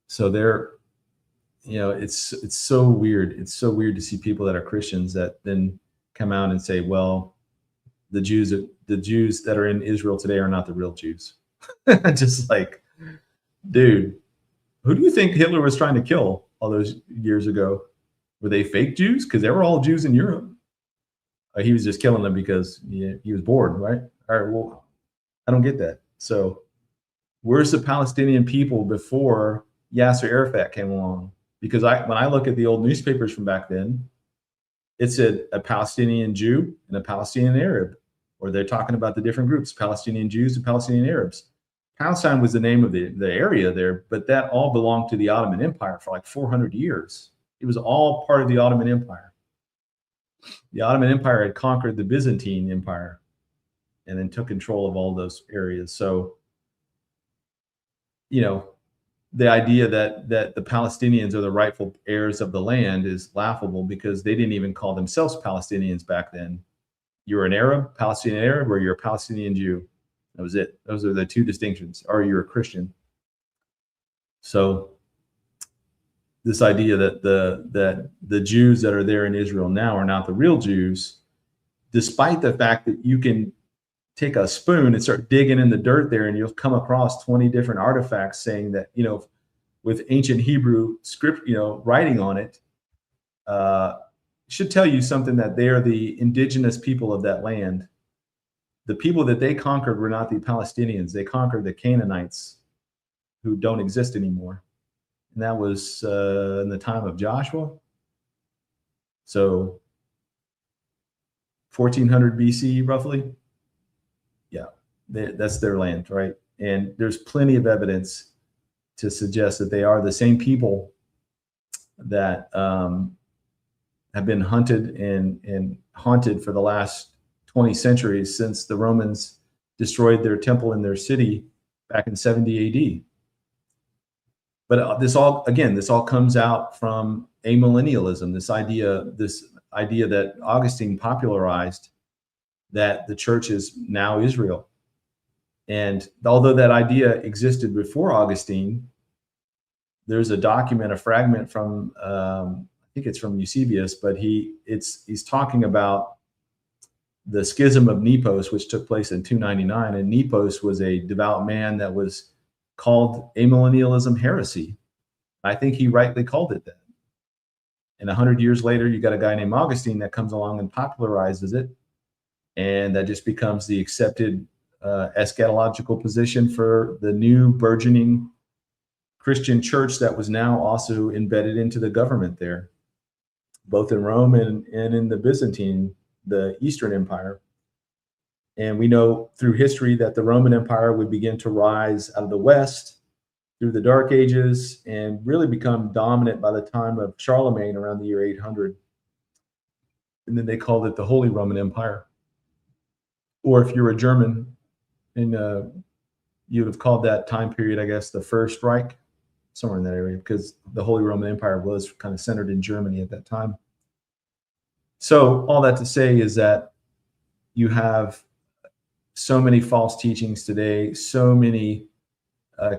Speaker 1: So it's so weird. It's so weird to see people that are Christians that then come out and say, well, the Jews that are in Israel today are not the real Jews. Just like, dude, who do you think Hitler was trying to kill all those years ago? Were they fake Jews? Because they were all Jews in Europe. He was just killing them because he was bored, right? All right, well, I don't get that. So where's the Palestinian people before Yasser Arafat came along? Because when I look at the old newspapers from back then, it said a Palestinian Jew and a Palestinian Arab, or they're talking about the different groups, Palestinian Jews and Palestinian Arabs. Palestine was the name of the area there, but that all belonged to the Ottoman Empire for like 400 years. It was all part of the Ottoman Empire. The Ottoman Empire had conquered the Byzantine Empire and then took control of all those areas. So, the idea that the Palestinians are the rightful heirs of the land is laughable, because they didn't even call themselves Palestinians back then. You were an Arab, Palestinian Arab, or you're a Palestinian Jew. That was it. Those are the two distinctions. Or you're a Christian. So this idea that the Jews that are there in Israel now are not the real Jews, despite the fact that you can take a spoon and start digging in the dirt there, and you'll come across 20 different artifacts saying that, with ancient Hebrew script, writing on it, should tell you something, that they are the indigenous people of that land. The people that they conquered were not the Palestinians. They conquered the Canaanites, who don't exist anymore. And that was in the time of Joshua. So 1400 BC, roughly. Yeah, that's their land, right? And there's plenty of evidence to suggest that they are the same people that have been hunted and haunted for the last 20 centuries, since the Romans destroyed their temple in their city back in 70 AD. But this all comes out from amillennialism, this idea that Augustine popularized, that the church is now Israel. And although that idea existed before Augustine, there's a document, a fragment from, I think it's from Eusebius, but he's talking about the schism of Nepos, which took place in 299. And Nepos was a devout man that was called amillennialism heresy. I think he rightly called it that. And 100 years later, you got a guy named Augustine that comes along and popularizes it. And that just becomes the accepted eschatological position for the new burgeoning Christian church that was now also embedded into the government there, both in Rome and in the Byzantine, the Eastern Empire. And we know through history that the Roman Empire would begin to rise out of the West through the Dark Ages and really become dominant by the time of Charlemagne around the year 800. And then they called it the Holy Roman Empire. Or if you're a German, and you would have called that time period, I guess, the First Reich, somewhere in that area, because the Holy Roman Empire was kind of centered in Germany at that time. So all that to say is that you have so many false teachings today, so many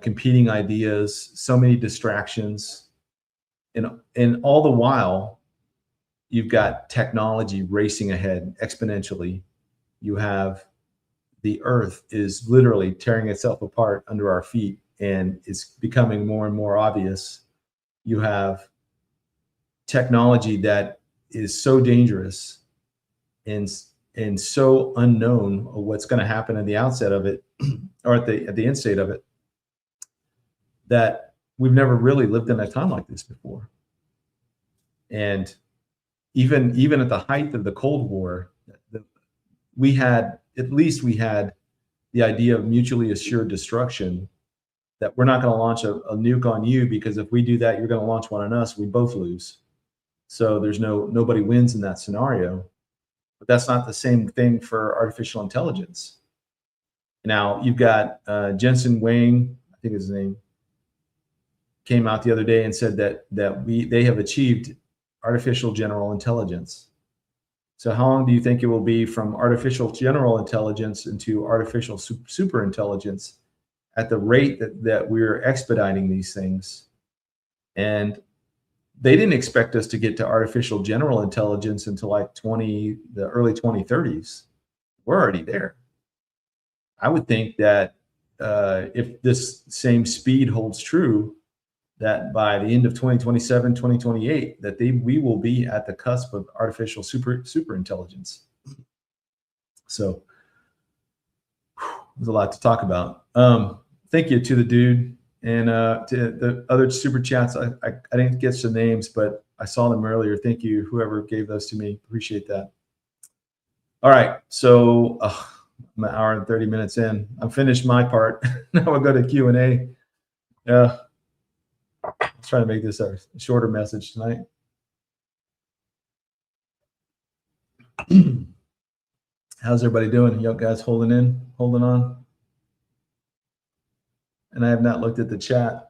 Speaker 1: competing ideas, so many distractions, and all the while, you've got technology racing ahead exponentially. You have the earth is literally tearing itself apart under our feet, and it's becoming more and more obvious. You have technology that is so dangerous and so unknown of what's going to happen at the outset of it, or at the end state of it, that we've never really lived in a time like this before. And even at the height of the Cold War, we had the idea of mutually assured destruction, that we're not going to launch a nuke on you, because if we do that, you're going to launch one on us. We both lose. So there's nobody wins in that scenario. But that's not the same thing for artificial intelligence. Now you've got Jensen Huang, I think his name, came out the other day and said that they have achieved artificial general intelligence. So how long do you think it will be from artificial general intelligence into artificial super intelligence at the rate that we're expediting these things? And they didn't expect us to get to artificial general intelligence until like the early 2030s. We're already there. I would think that if this same speed holds true, that by the end of 2027, 2028, that we will be at the cusp of artificial super intelligence. So there's a lot to talk about. Thank you to the dude, and to the other super chats. I didn't get some names, but I saw them earlier. Thank you, whoever gave those to me. Appreciate that. All right, so I'm an hour and 30 minutes in. I'm finished my part. Now we'll go to Q&A. Yeah. Let's try to make this a shorter message tonight. How's everybody doing? You guys holding on? And I have not looked at the chat.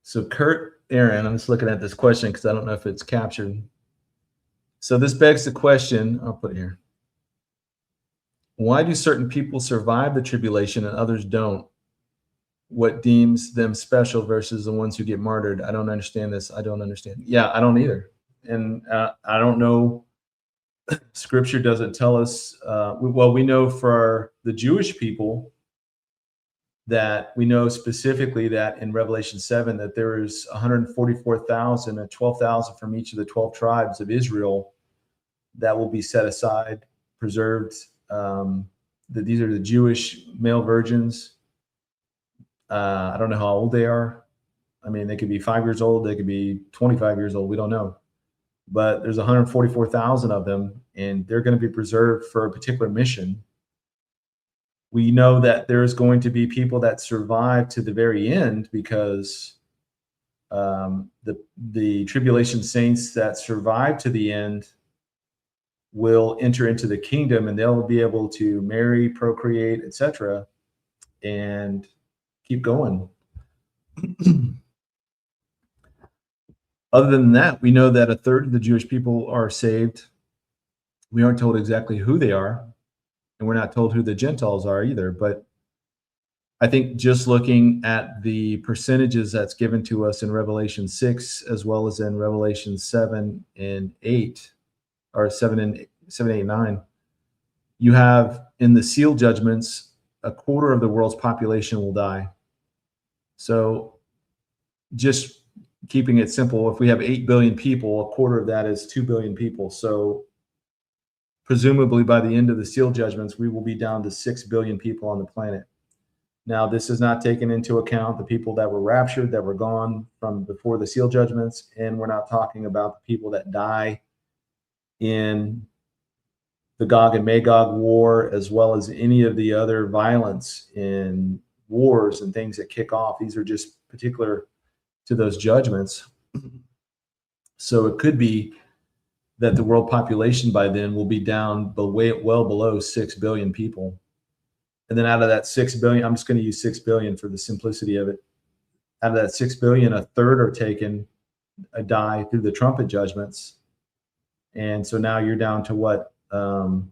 Speaker 1: So Aaron, I'm just looking at this question because I don't know if it's captured. So this begs the question, I'll put it here. Why do certain people survive the tribulation and others don't? What deems them special versus the ones who get martyred? I don't understand this. I don't understand. Yeah, I don't either. And I don't know. Scripture doesn't tell us. Well, we know for the Jewish people, that we know specifically that in Revelation 7 that there is 144,000 and 12,000 from each of the 12 tribes of Israel that will be set aside, preserved. That these are the Jewish male virgins. I don't know how old they are. I mean, they could be 5 years old. They could be 25 years old. We don't know. But there's 144,000 of them, and they're going to be preserved for a particular mission. We know that there's going to be people that survive to the very end, because the tribulation saints that survive to the end will enter into the kingdom, and they'll be able to marry, procreate, etc., and keep going. Other than that, we know that a third of the Jewish people are saved. We aren't told exactly who they are. and we're not told who the Gentiles are either. But I think just looking at the percentages that's given to us in Revelation 6, as well as in Revelation 7 and 8, or 7, 8, 9, you have in the seal judgments, a quarter of the world's population will die. So just keeping it simple, if we have 8 billion people, a quarter of that is 2 billion people. So presumably by the end of the seal judgments, we will be down to 6 billion people on the planet. Now, this is not taken into account the people that were raptured, that were gone from before the seal judgments, and we're not talking about the people that die in the Gog and Magog war, as well as any of the other violence in wars and things that kick off. These are just particular to those judgments. So it could be that the world population by then will be down well below 6 billion people. And then out of that 6 billion, I'm just going to use 6 billion for the simplicity of it. Out of that 6 billion, a third are taken, die through the trumpet judgments. And so now you're down to what, 4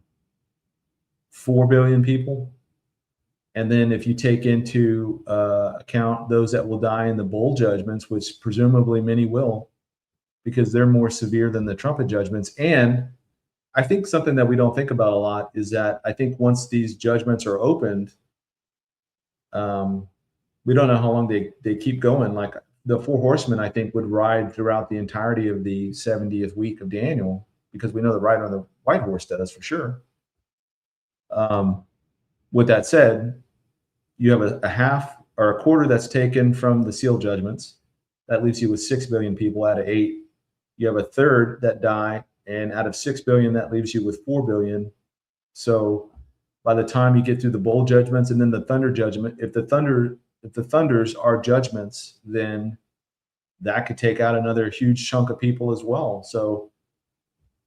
Speaker 1: billion people? And then if you take into account those that will die in the bowl judgments, which presumably many will, because they're more severe than the trumpet judgments. And I think something that we don't think about a lot is that I think once these judgments are opened, we don't know how long they keep going. Like the 4 horsemen, I think, would ride throughout the entirety of the 70th week of Daniel, because we know the rider on the white horse does for sure. With that said, you have a half or a quarter that's taken from the seal judgments. That leaves you with 6 billion people out of 8. You have a third that die. And out of 6 billion, that leaves you with 4 billion. So by the time you get through the bowl judgments and then the thunder judgment, if the thunders are judgments, then that could take out another huge chunk of people as well. So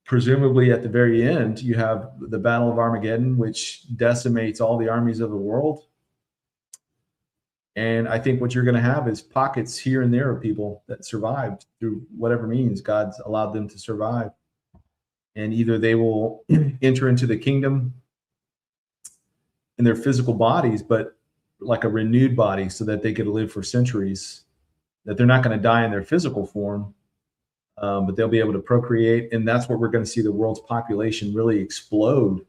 Speaker 1: presumably at the very end, you have the Battle of Armageddon, which decimates all the armies of the world. And I think what you're going to have is pockets here and there of people that survived through whatever means God's allowed them to survive. And either they will enter into the kingdom in their physical bodies, but like a renewed body, so that they could live for centuries, that they're not going to die in their physical form, but they'll be able to procreate. And that's what we're going to see the world's population really explode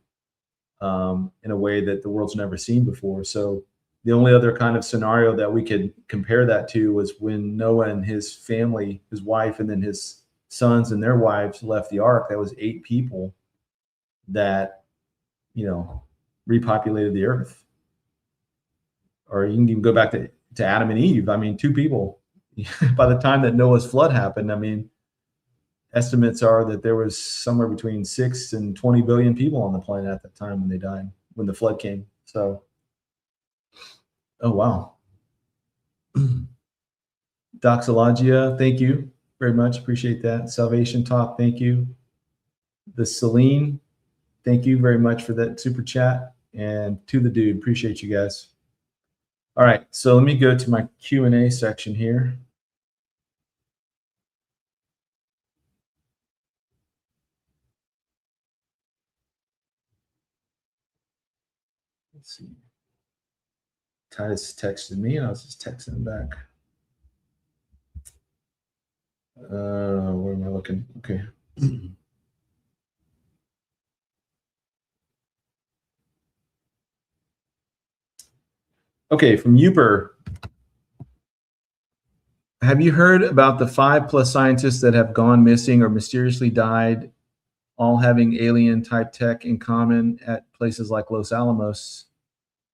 Speaker 1: in a way that the world's never seen before. So the only other kind of scenario that we could compare that to was when Noah and his family, his wife, and then his sons and their wives left the ark. That was 8 people that, repopulated the earth. Or you can even go back to Adam and Eve. I mean, 2 people. By the time that Noah's flood happened, I mean, estimates are that there was somewhere between 6 and 20 billion people on the planet at that time when they died, when the flood came. So, oh, wow. Doxologia, thank you very much. Appreciate that. Salvation Talk, thank you. The Celine, thank you very much for that super chat. And to the dude, appreciate you guys. All right, so let me go to my Q&A section here. Let's see. Titus texted me, and I was just texting him back. Where am I looking? Okay. Okay, from Uber. Have you heard about the 5+ scientists that have gone missing or mysteriously died, all having alien type tech in common at places like Los Alamos?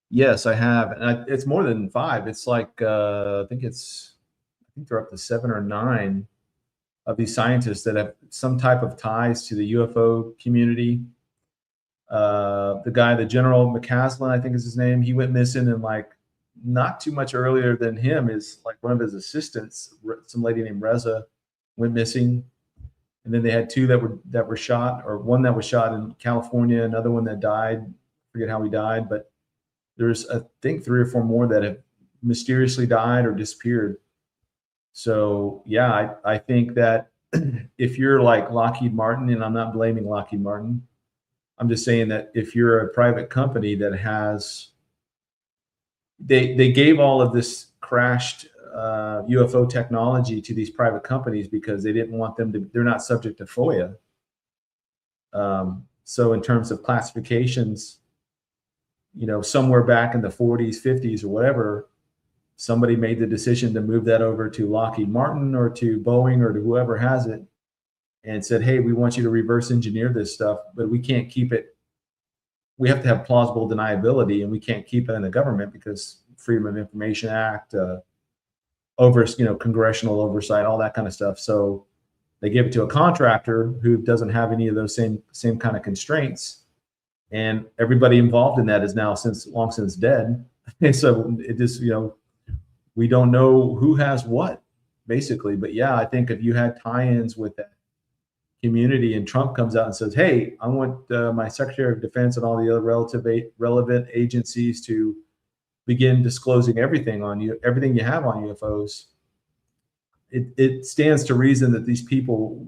Speaker 1: Yes, I have. And it's more than 5. It's like, I think they're up to 7 or 9 of these scientists that have some type of ties to the UFO community. The General McCaslin, I think is his name, he went missing, and like not too much earlier than him is like one of his assistants, some lady named Reza, went missing. And then they had 2 that were shot, or one that was shot in California, another one that died. I forget how he died, but there's I think 3 or 4 more that have mysteriously died or disappeared. So yeah, I think that if you're like Lockheed Martin, and I'm not blaming Lockheed Martin, I'm just saying that if you're a private company that has, they gave all of this crashed UFO technology to these private companies because they didn't want them to, they're not subject to FOIA. So in terms of classifications, you know, somewhere back in the 40s, 50s or whatever, somebody made the decision to move that over to Lockheed Martin or to Boeing or to whoever has it and said, hey, we want you to reverse engineer this stuff, but we can't keep it. We have to have plausible deniability, and we can't keep it in the government because Freedom of Information Act, congressional oversight, all that kind of stuff. So they give it to a contractor who doesn't have any of those same kind of constraints, and everybody involved in that is now long since dead. And so it just, we don't know who has what, basically. But yeah, I think if you had tie-ins with that community and Trump comes out and says, hey, I want my Secretary of Defense and all the other relevant agencies to begin disclosing everything you have on UFOs, it stands to reason that these people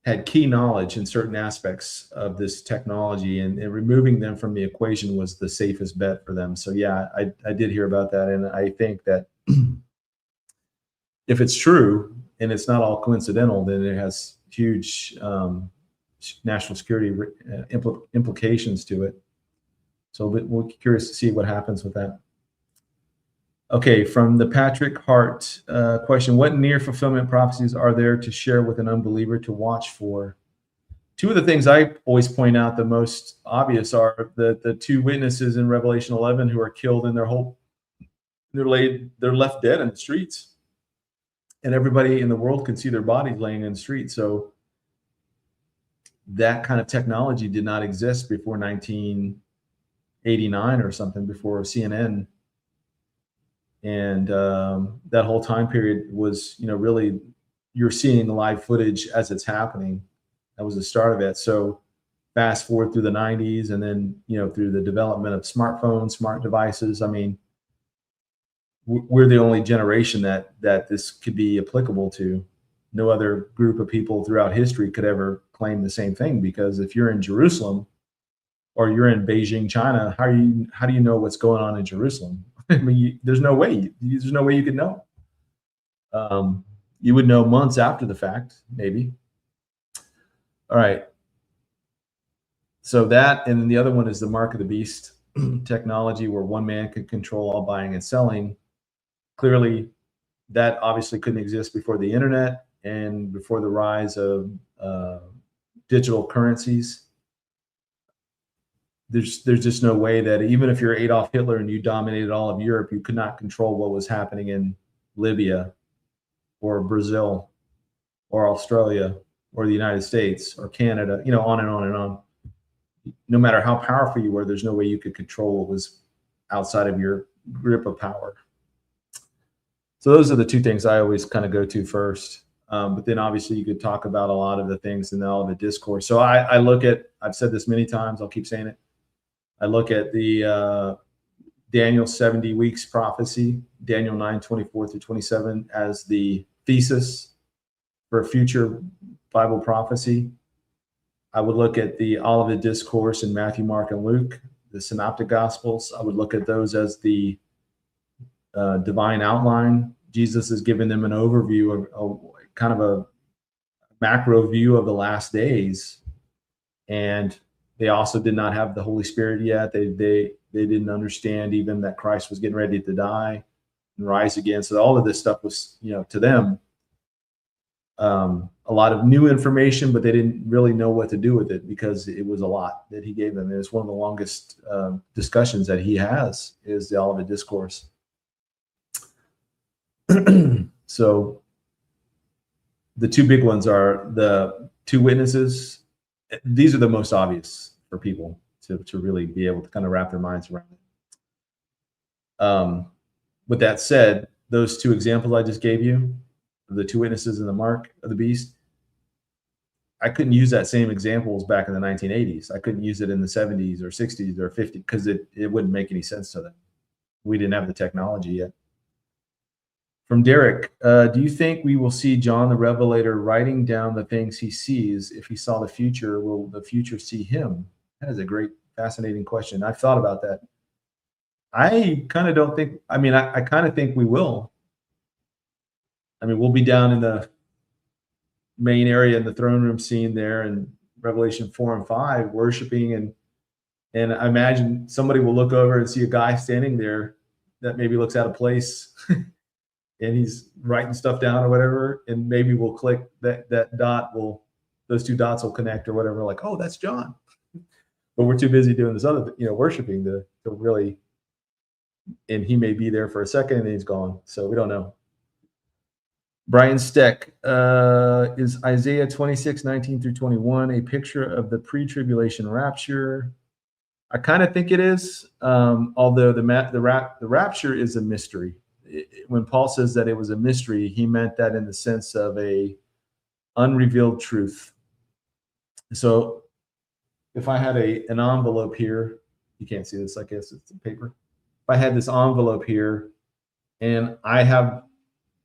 Speaker 1: had key knowledge in certain aspects of this technology, and removing them from the equation was the safest bet for them. So yeah, I did hear about that, and I think that if it's true and it's not all coincidental, then it has huge national security implications to it. So we're curious to see what happens with that. Okay, from the Patrick Hart question, what near fulfillment prophecies are there to share with an unbeliever to watch for? Two of the things I always point out, the most obvious, are the two witnesses in Revelation 11 who are killed in they're left dead in the streets. And everybody in the world can see their bodies laying in the street. So that kind of technology did not exist before 1989 or something, before CNN. And that whole time period was, really, you're seeing live footage as it's happening. That was the start of it. So fast forward through the 90s, and then, through the development of smartphones, smart devices. I mean, we're the only generation that this could be applicable to. No other group of people throughout history could ever claim the same thing, because if you're in Jerusalem or you're in Beijing, China, how do you know what's going on in Jerusalem? I mean, there's no way you could know. You would know months after the fact, maybe. All right. So that, and then the other one is the mark of the beast technology, where one man could control all buying and selling. Clearly, that obviously couldn't exist before the internet and before the rise of digital currencies. There's just no way that, even if you're Adolf Hitler and you dominated all of Europe, you could not control what was happening in Libya or Brazil or Australia or the United States or Canada, on and on and on. No matter how powerful you were, there's no way you could control what was outside of your grip of power. So those are the two things I always kind of go to first. But then obviously you could talk about a lot of the things in all of the discourse. So I look at, I've said this many times, I'll keep saying it. I look at the Daniel 70 weeks prophecy, Daniel 9:24-27, as the thesis for future Bible prophecy. I would look at the Olivet Discourse in Matthew, Mark, and Luke, the Synoptic Gospels. I would look at those as the divine outline. Jesus is giving them an overview of kind of a macro view of the last days. And they also did not have the Holy Spirit yet. They didn't understand even that Christ was getting ready to die and rise again. So all of this stuff was, to them, a lot of new information, but they didn't really know what to do with it, because it was a lot that he gave them. It's one of the longest discussions that he has, is the Olivet Discourse. So the two big ones are the two witnesses. These are the most obvious for people to really be able to kind of wrap their minds around it. With that said, those two examples I just gave you, the two witnesses and the mark of the beast, I couldn't use that same examples back in the 1980s. I couldn't use it in the 70s or 60s or 50s, because it wouldn't make any sense to them. We didn't have the technology yet. From Derek, do you think we will see John the Revelator writing down the things he sees? If he saw the future, will the future see him? That is a great, fascinating question. I've thought about that. I kind of don't think, I mean, I kind of think we will. I mean, we'll be down in the main area in the throne room scene there in Revelation 4 and 5, worshiping, and I imagine somebody will look over and see a guy standing there that maybe looks out of place and he's writing stuff down or whatever, and maybe we'll click that dot will, those two dots will connect or whatever, like, oh, that's John. But we're too busy doing this other, worshiping to really, and he may be there for a second and then he's gone. So we don't know. Brian Steck, is Isaiah 26:19 through 21 a picture of the pre-tribulation rapture? I kind of think it is, although the rapture is a mystery. When Paul says that it was a mystery, he meant that in the sense of a unrevealed truth. So if I had an envelope here, you can't see this, I guess it's paper. If I had this envelope here and I have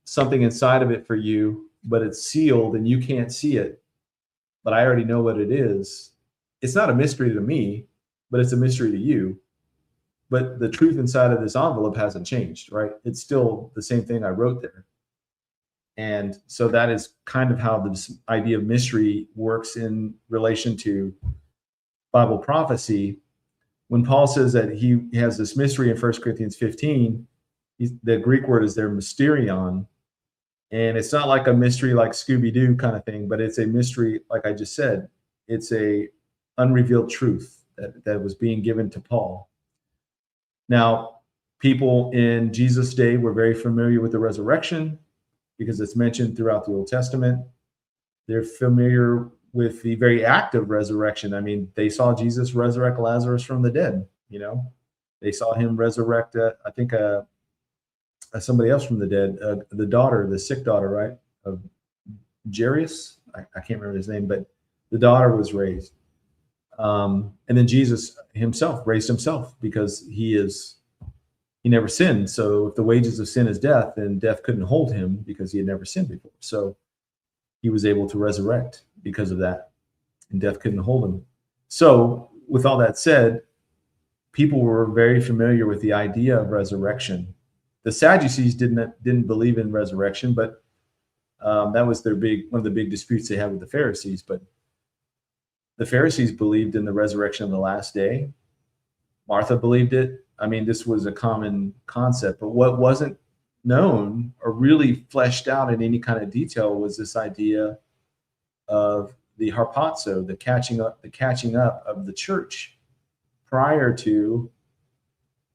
Speaker 1: something inside of it for you, but it's sealed and you can't see it, but I already know what it is, it's not a mystery to me, but it's a mystery to you. But the truth inside of this envelope hasn't changed, right? It's still the same thing I wrote there. And so that is kind of how this idea of mystery works in relation to Bible prophecy. When Paul says that he has this mystery in 1 Corinthians 15, the Greek word is there, mysterion. And it's not like a mystery like Scooby-Doo kind of thing, but it's a mystery, like I just said, it's a unrevealed truth that was being given to Paul. Now, people in Jesus' day were very familiar with the resurrection because it's mentioned throughout the Old Testament. They're familiar with the very act of resurrection. I mean, they saw Jesus resurrect Lazarus from the dead, They saw him resurrect, I think, somebody else from the dead, the daughter, the sick daughter, right, of Jairus. I can't remember his name, but the daughter was raised. And then Jesus himself raised himself because he never sinned. So if the wages of sin is death, then death couldn't hold him because he had never sinned before. So he was able to resurrect because of that, and death couldn't hold him. So with all that said, people were very familiar with the idea of resurrection. The Sadducees didn't believe in resurrection, but that was one of the big disputes they had with the Pharisees. But the Pharisees believed in the resurrection of the last day. Martha believed it. I mean, this was a common concept, but what wasn't known or really fleshed out in any kind of detail was this idea of the harpazo, the catching up of the church prior to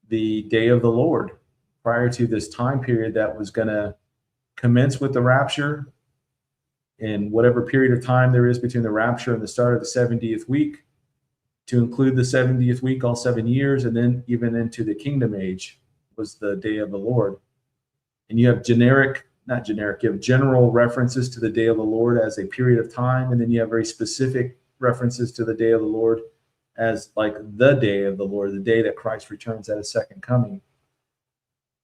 Speaker 1: the day of the Lord, prior to this time period that was going to commence with the rapture, in whatever period of time there is between the rapture and the start of the 70th week, to include the 70th week, all 7 years, and then even into the kingdom age was the day of the Lord. And you have you have general references to the day of the Lord as a period of time, and then you have very specific references to the day of the Lord as like the day of the Lord, the day that Christ returns at his second coming.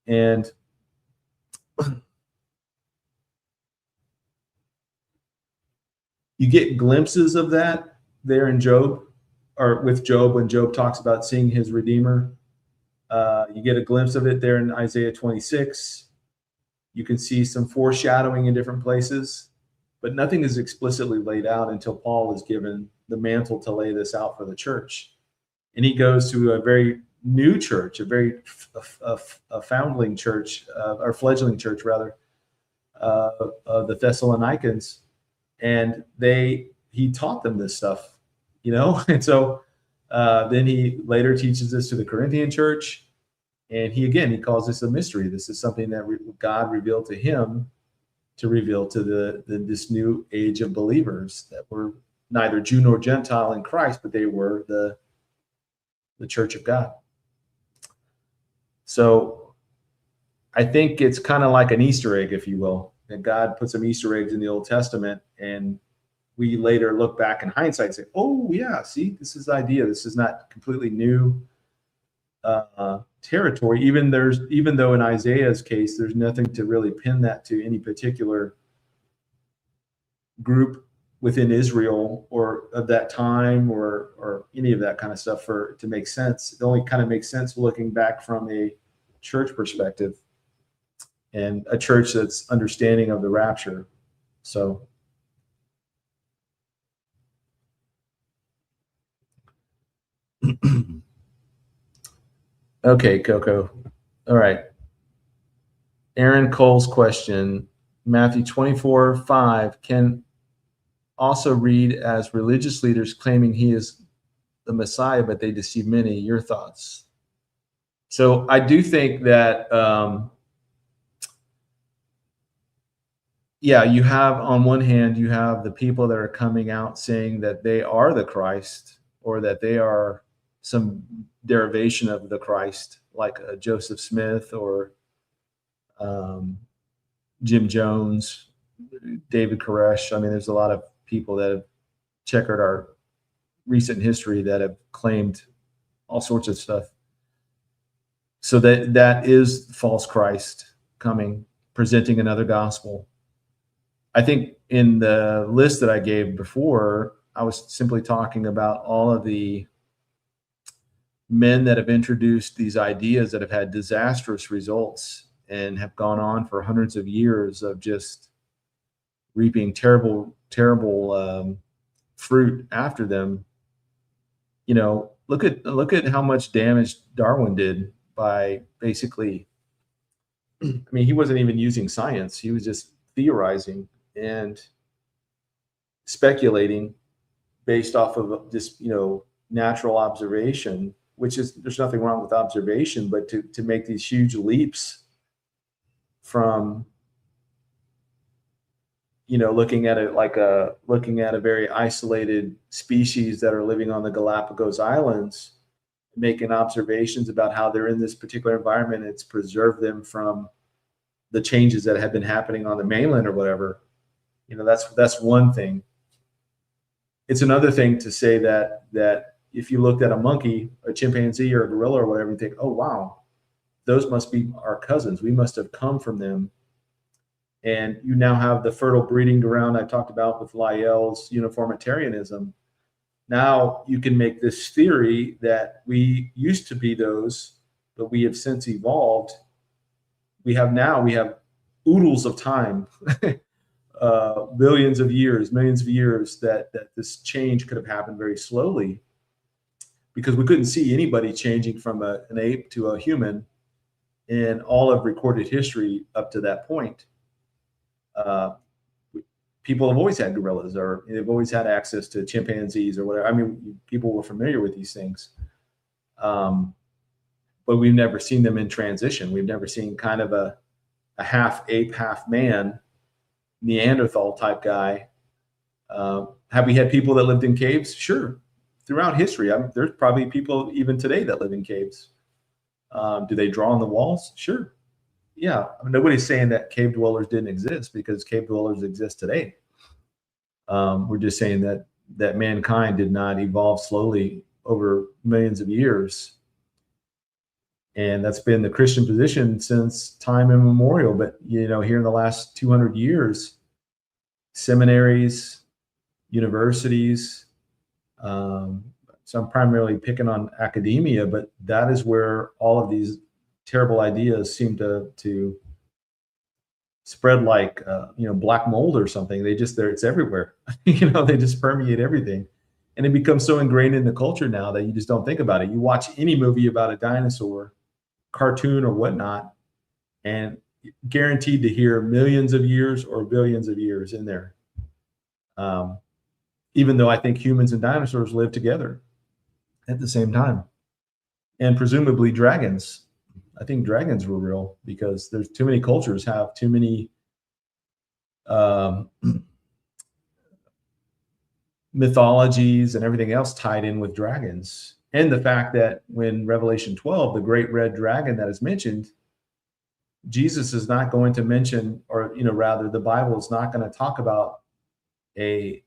Speaker 1: And you get glimpses of that there in Job, or with Job, when Job talks about seeing his Redeemer. You get a glimpse of it there in Isaiah 26. You can see some foreshadowing in different places, but nothing is explicitly laid out until Paul is given the mantle to lay this out for the church. And he goes to a very new church, a foundling church, or fledgling church rather, the Thessalonians, and he taught them this stuff, and so then he later teaches this to the Corinthian church, and he calls this a mystery. This is something that God revealed to him to reveal to this new age of believers that were neither Jew nor Gentile in Christ, but they were the church of God. So I think it's kind of like an Easter egg, if you will, that God put some Easter eggs in the Old Testament, and we later look back in hindsight and say, oh yeah, see, this is the idea. This is not completely new. territory. Even though in Isaiah's case, there's nothing to really pin that to any particular group within Israel or of that time or any of that kind of stuff to make sense. It only kind of makes sense looking back from a church perspective and a church that's understanding of the rapture. So okay, Coco. All right. Aaron Cole's question, Matthew 24:5 can also read as religious leaders claiming he is the Messiah, but they deceive many. Your thoughts? So I do think that, yeah, you have on one hand, you have the people that are coming out saying that they are the Christ or that they are some derivation of the Christ, like Joseph Smith or Jim Jones, David Koresh. I mean, there's a lot of people that have checkered our recent history that have claimed all sorts of stuff. So that is false Christ coming, presenting another gospel. I think in the list that I gave before, I was simply talking about all of the men that have introduced these ideas that have had disastrous results and have gone on for hundreds of years of just reaping terrible fruit after them. You know, look at how much damage Darwin did by basically, I mean, he wasn't even using science. He was just theorizing and speculating based off of just, natural observation, which is, there's nothing wrong with observation, but to make these huge leaps from, looking at it like looking at a very isolated species that are living on the Galapagos Islands, making observations about how they're in this particular environment. It's preserved them from the changes that have been happening on the mainland or whatever. That's one thing. It's another thing to say that if you looked at a monkey, a chimpanzee, or a gorilla or whatever, you think, oh wow, those must be our cousins. We must have come from them. And you now have the fertile breeding ground I talked about with Lyell's uniformitarianism. Now you can make this theory that we used to be those, but we have since evolved. We have oodles of time, billions of years, millions of years that this change could have happened very slowly, because we couldn't see anybody changing from an ape to a human in all of recorded history up to that point. People have always had gorillas, or they've always had access to chimpanzees or whatever. I mean, people were familiar with these things. But we've never seen them in transition. We've never seen kind of a half ape, half man, Neanderthal type guy. Have we had people that lived in caves? Sure. Throughout history, there's probably people even today that live in caves. Do they draw on the walls? Sure. Yeah, I mean, nobody's saying that cave dwellers didn't exist, because cave dwellers exist today. We're just saying that mankind did not evolve slowly over millions of years. And that's been the Christian position since time immemorial. But, here in the last 200 years, seminaries, universities, so I'm primarily picking on academia, but that is where all of these terrible ideas seem to spread like black mold or something. It's everywhere. They just permeate everything, and it becomes so ingrained in the culture now that you just don't think about it. You watch any movie about a dinosaur, cartoon or whatnot, and guaranteed to hear millions of years or billions of years in there. Even though I think humans and dinosaurs live together at the same time, and presumably dragons. I think dragons were real, because there's too many cultures have too many mythologies and everything else tied in with dragons. And the fact that when Revelation 12, the great red dragon that is mentioned, Jesus is not going to mention, or rather the Bible is not going to talk about a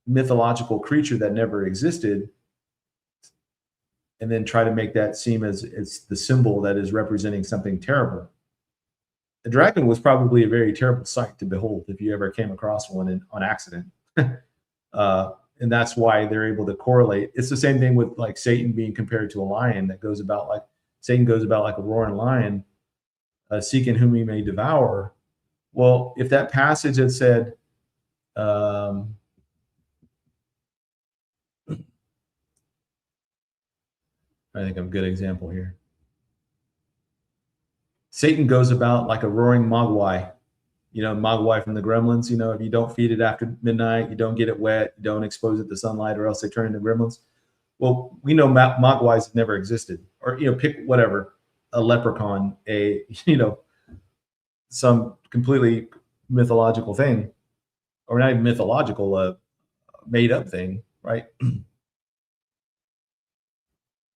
Speaker 1: mythological creature that never existed and then try to make that seem as it's the symbol that is representing something terrible. The dragon was probably a very terrible sight to behold if you ever came across one on accident. And that's why they're able to correlate. It's the same thing with like Satan being compared to a lion that goes about like Satan goes about like a roaring lion, seeking whom he may devour. Well, if that passage had said, I think I'm a good example here. Satan goes about like a roaring mogwai, mogwai from the Gremlins. If you don't feed it after midnight, you don't get it wet, you don't expose it to sunlight, or else they turn into gremlins. Well, we know mogwais never existed, or pick whatever, a leprechaun, some completely mythological thing, or not even mythological, made up thing, right?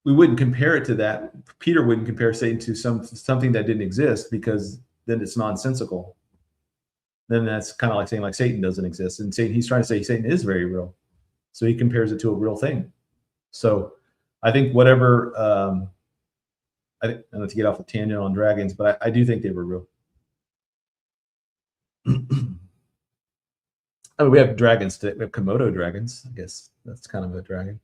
Speaker 1: We wouldn't compare it to that. Peter wouldn't compare Satan to something that didn't exist, because then it's nonsensical. Then that's kind of like saying like Satan doesn't exist. And he's trying to say Satan is very real. So he compares it to a real thing. So I think whatever, I don't know, to get off the tangent on dragons, but I do think they were real. I mean, we have dragons today. We have Komodo dragons. I guess that's kind of a dragon.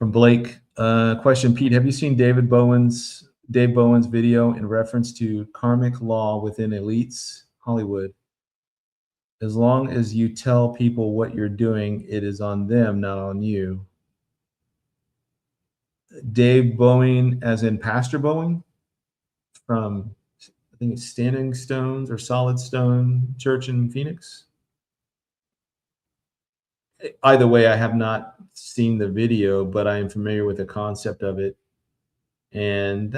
Speaker 1: From Blake, question, Pete, have you seen Dave Bowen's video in reference to karmic law within elites Hollywood? As long as you tell people what you're doing, it is on them, not on you. Dave Bowen, as in Pastor Bowen, from I think it's Standing Stones or Solid Stone Church in Phoenix. Either way, I have not seen the video, but I am familiar with the concept of it. And,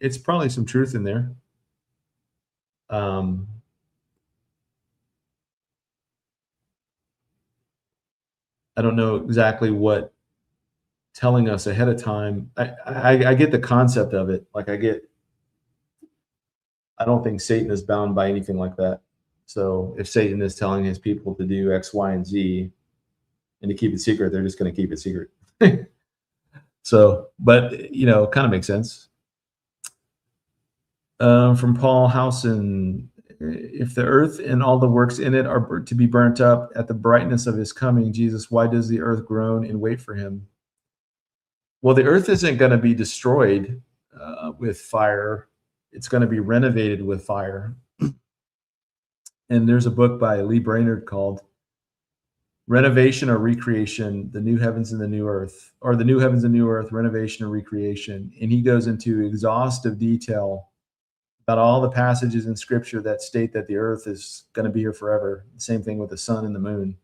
Speaker 1: it's probably some truth in there. I don't know exactly what telling us ahead of time. I get the concept of it. Like I don't think Satan is bound by anything like that. So if Satan is telling his people to do X, Y, and Z and to keep it secret, they're just going to keep it secret. So, but, kind of makes sense. From Paul Housen, if the earth and all the works in it are to be burnt up at the brightness of his coming, Jesus, why does the earth groan and wait for him? Well, the earth isn't going to be destroyed with fire. It's going to be renovated with fire. And there's a book by Lee Brainerd called Renovation or Recreation, The New Heavens and the New Earth, or The New Heavens and New Earth, Renovation or Recreation. And he goes into exhaustive detail about all the passages in Scripture that state that the earth is going to be here forever. Same thing with the sun and the moon.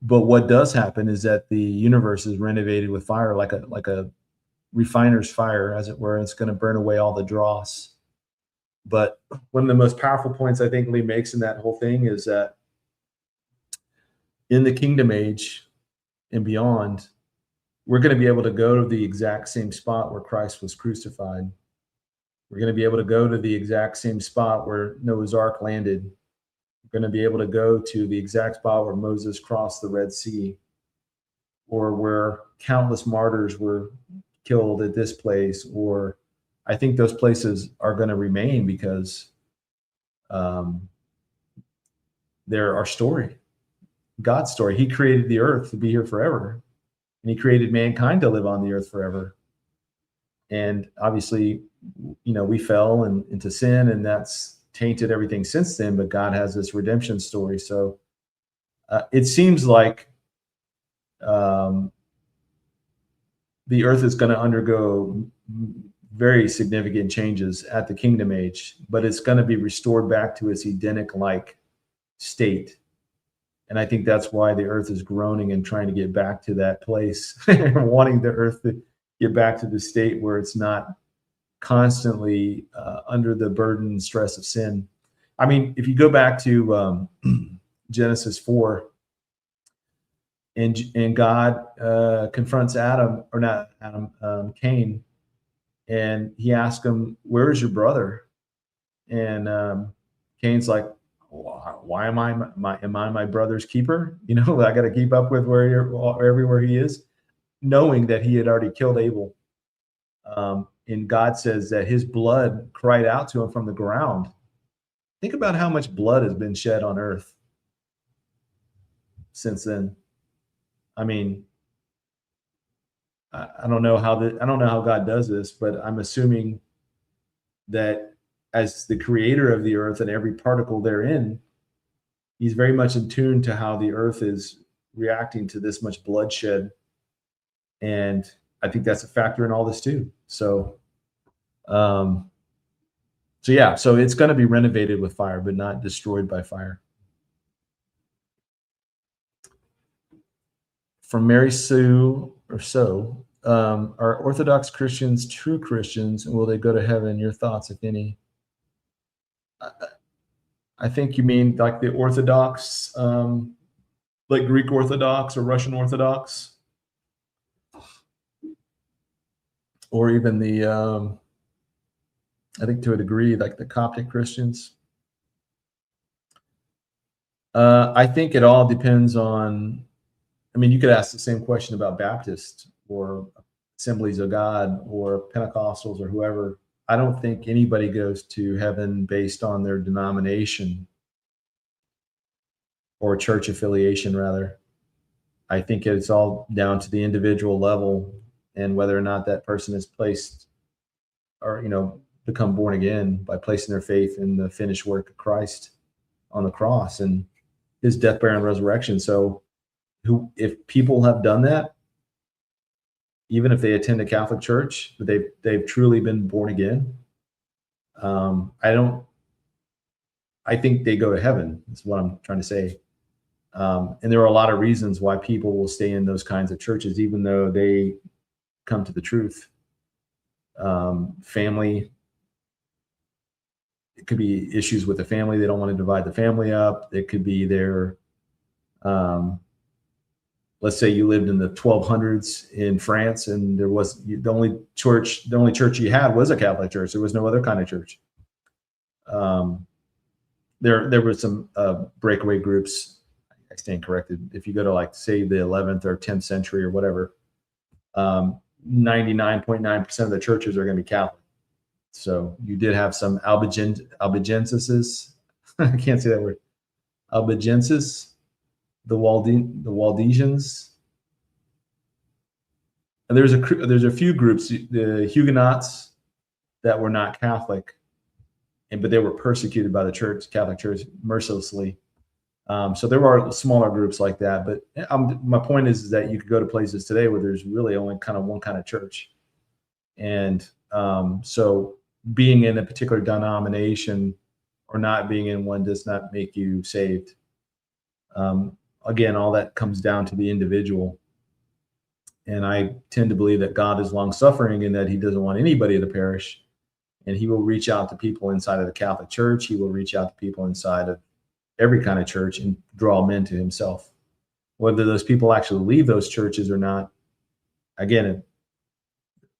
Speaker 1: But what does happen is that the universe is renovated with fire, like a refiner's fire, as it were. It's going to burn away all the dross. But one of the most powerful points I think Lee makes in that whole thing is that in the kingdom age and beyond, we're going to be able to go to the exact same spot where Christ was crucified. We're going to be able to go to the exact same spot where Noah's Ark landed. We're going to be able to go to the exact spot where Moses crossed the Red Sea, or where countless martyrs were killed at this place. Or I think those places are going to remain because they're our story, God's story. He created the earth to be here forever, and he created mankind to live on the earth forever. And obviously, we fell into sin, and that's tainted everything since then, but God has this redemption story. So it seems like the earth is going to undergo very significant changes at the kingdom age, but it's going to be restored back to its Edenic-like state. And I think that's why the earth is groaning and trying to get back to that place, wanting the earth to get back to the state where it's not constantly under the burden and stress of sin. I mean, if you go back to Genesis 4, and God confronts Cain, and he asks him, "Where is your brother?" And Cain's like, why am I my brother's keeper? You know, I got to keep up with everywhere he is, knowing that he had already killed Abel. And God says that his blood cried out to him from the ground. Think about how much blood has been shed on earth since then. I mean, I don't know how God does this, but I'm assuming that as the creator of the earth and every particle therein, he's very much in tune to how the earth is reacting to this much bloodshed. And I think that's a factor in all this too. So yeah, so it's going to be renovated with fire, but not destroyed by fire. From Mary Sue or so, are Orthodox Christians true Christians, and will they go to heaven? Your thoughts, if any? I think you mean like the Orthodox, like Greek Orthodox or Russian Orthodox, or even the, I think to a degree, like the Coptic Christians. I think it all depends on, I mean, you could ask the same question about Baptists or Assemblies of God or Pentecostals or whoever. I don't think anybody goes to heaven based on their denomination or church affiliation, rather. I think it's all down to the individual level and whether or not that person is placed or, you know, become born again by placing their faith in the finished work of Christ on the cross and his death, burial, and resurrection. So if people have done that, even if they attend a Catholic church, they've truly been born again, I think they go to heaven, is what I'm trying to say. And there are a lot of reasons why people will stay in those kinds of churches, even though they come to the truth. Family, it could be issues with the family. They don't want to divide the family up. It could be their, let's say you lived in the 1200s in France and there was the only church you had was a Catholic church. There was no other kind of church. There were some breakaway groups. I stand corrected. If you go to like say the 11th or 10th century or whatever, 99.9% of the churches are going to be Catholic. So you did have some Albigenses. I can't say that word. Albigenses, the Waldensians. And there's a few groups, the Huguenots, that were not Catholic, but they were persecuted by the Catholic Church, mercilessly. So there are smaller groups like that. But my point is that you could go to places today where there's really only kind of one kind of church. And so being in a particular denomination or not being in one does not make you saved. Again, all that comes down to the individual. And I tend to believe that God is long-suffering and that he doesn't want anybody to perish. And he will reach out to people inside of the Catholic Church. He will reach out to people inside of every kind of church and draw men to himself. Whether those people actually leave those churches or not, again,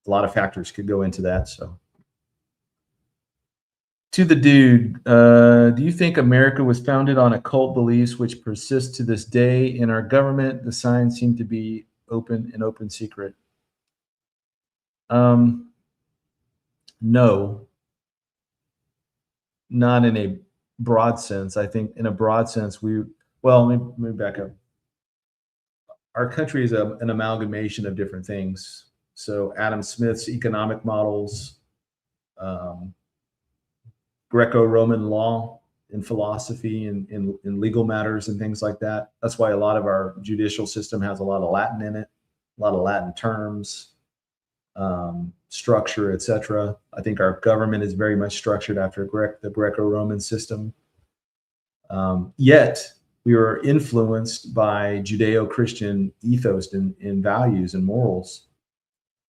Speaker 1: a lot of factors could go into that. So, to the dude, do you think America was founded on occult beliefs which persist to this day in our government? The signs seem to be open secret. No, not in a broad sense. I think in a broad sense, let me back up. Our country is an amalgamation of different things. So Adam Smith's economic models, Greco-Roman law and philosophy and in legal matters and things like that. That's why a lot of our judicial system has a lot of Latin in it, a lot of Latin terms, structure, etc. I think our government is very much structured after the Greco-Roman system. Yet we are influenced by Judeo-Christian ethos and values and morals.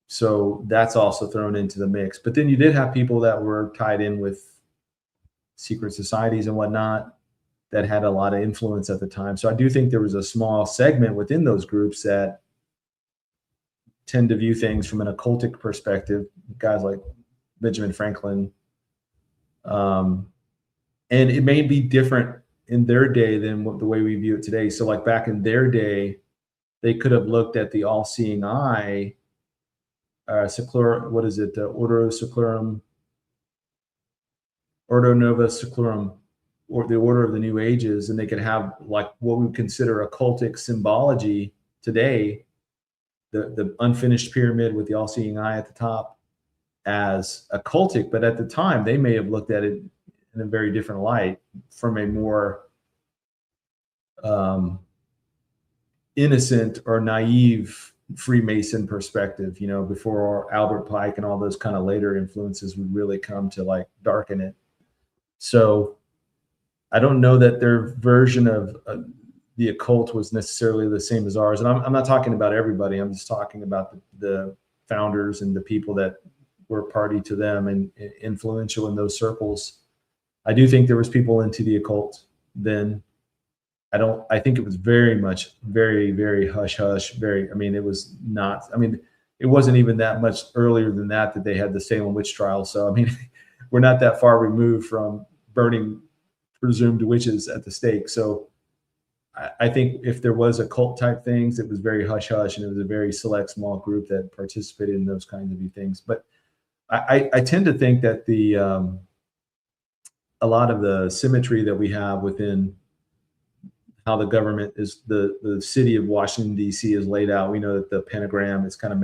Speaker 1: So that's also thrown into the mix. But then you did have people that were tied in with secret societies and whatnot that had a lot of influence at the time. So I do think there was a small segment within those groups that tend to view things from an occultic perspective, guys like Benjamin Franklin. And it may be different in their day than the way we view it today. So like back in their day, they could have looked at the all-seeing eye, what is it? Ordo Nova Seclorum, or the Order of the New Ages, and they could have like what we consider occultic symbology today, the unfinished pyramid with the all-seeing eye at the top, as occultic. But at the time, they may have looked at it in a very different light, from a more innocent or naive Freemason perspective, before Albert Pike and all those kind of later influences would really come to like darken it. So I don't know that their version of the occult was necessarily the same as ours. And I'm not talking about everybody. I'm just talking about the founders and the people that were party to them and influential in those circles. I do think there was people into the occult then. I think it was very much, very, very hush hush. It was not, it wasn't even that much earlier than that they had the Salem witch trial. So, we're not that far removed from burning presumed witches at the stake. So I think if there was occult type things, it was very hush hush, and it was a very select small group that participated in those kinds of things. But I tend to think that a lot of the symmetry that we have within how the government is, the city of Washington, D.C. is laid out. We know that the pentagram is kind of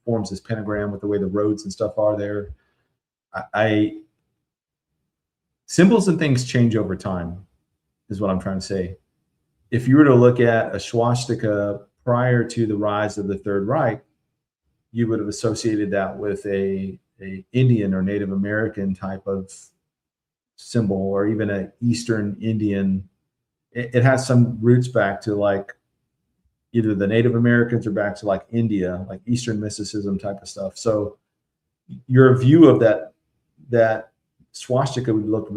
Speaker 1: forms this pentagram with the way the roads and stuff are there. Symbols and things change over time, is what I'm trying to say. If you were to look at a swastika prior to the rise of the Third Reich, you would have associated that with a Indian or Native American type of symbol, or even an Eastern Indian. It has some roots back to like either the Native Americans or back to like India, like Eastern mysticism type of stuff. So your view of that swastika would look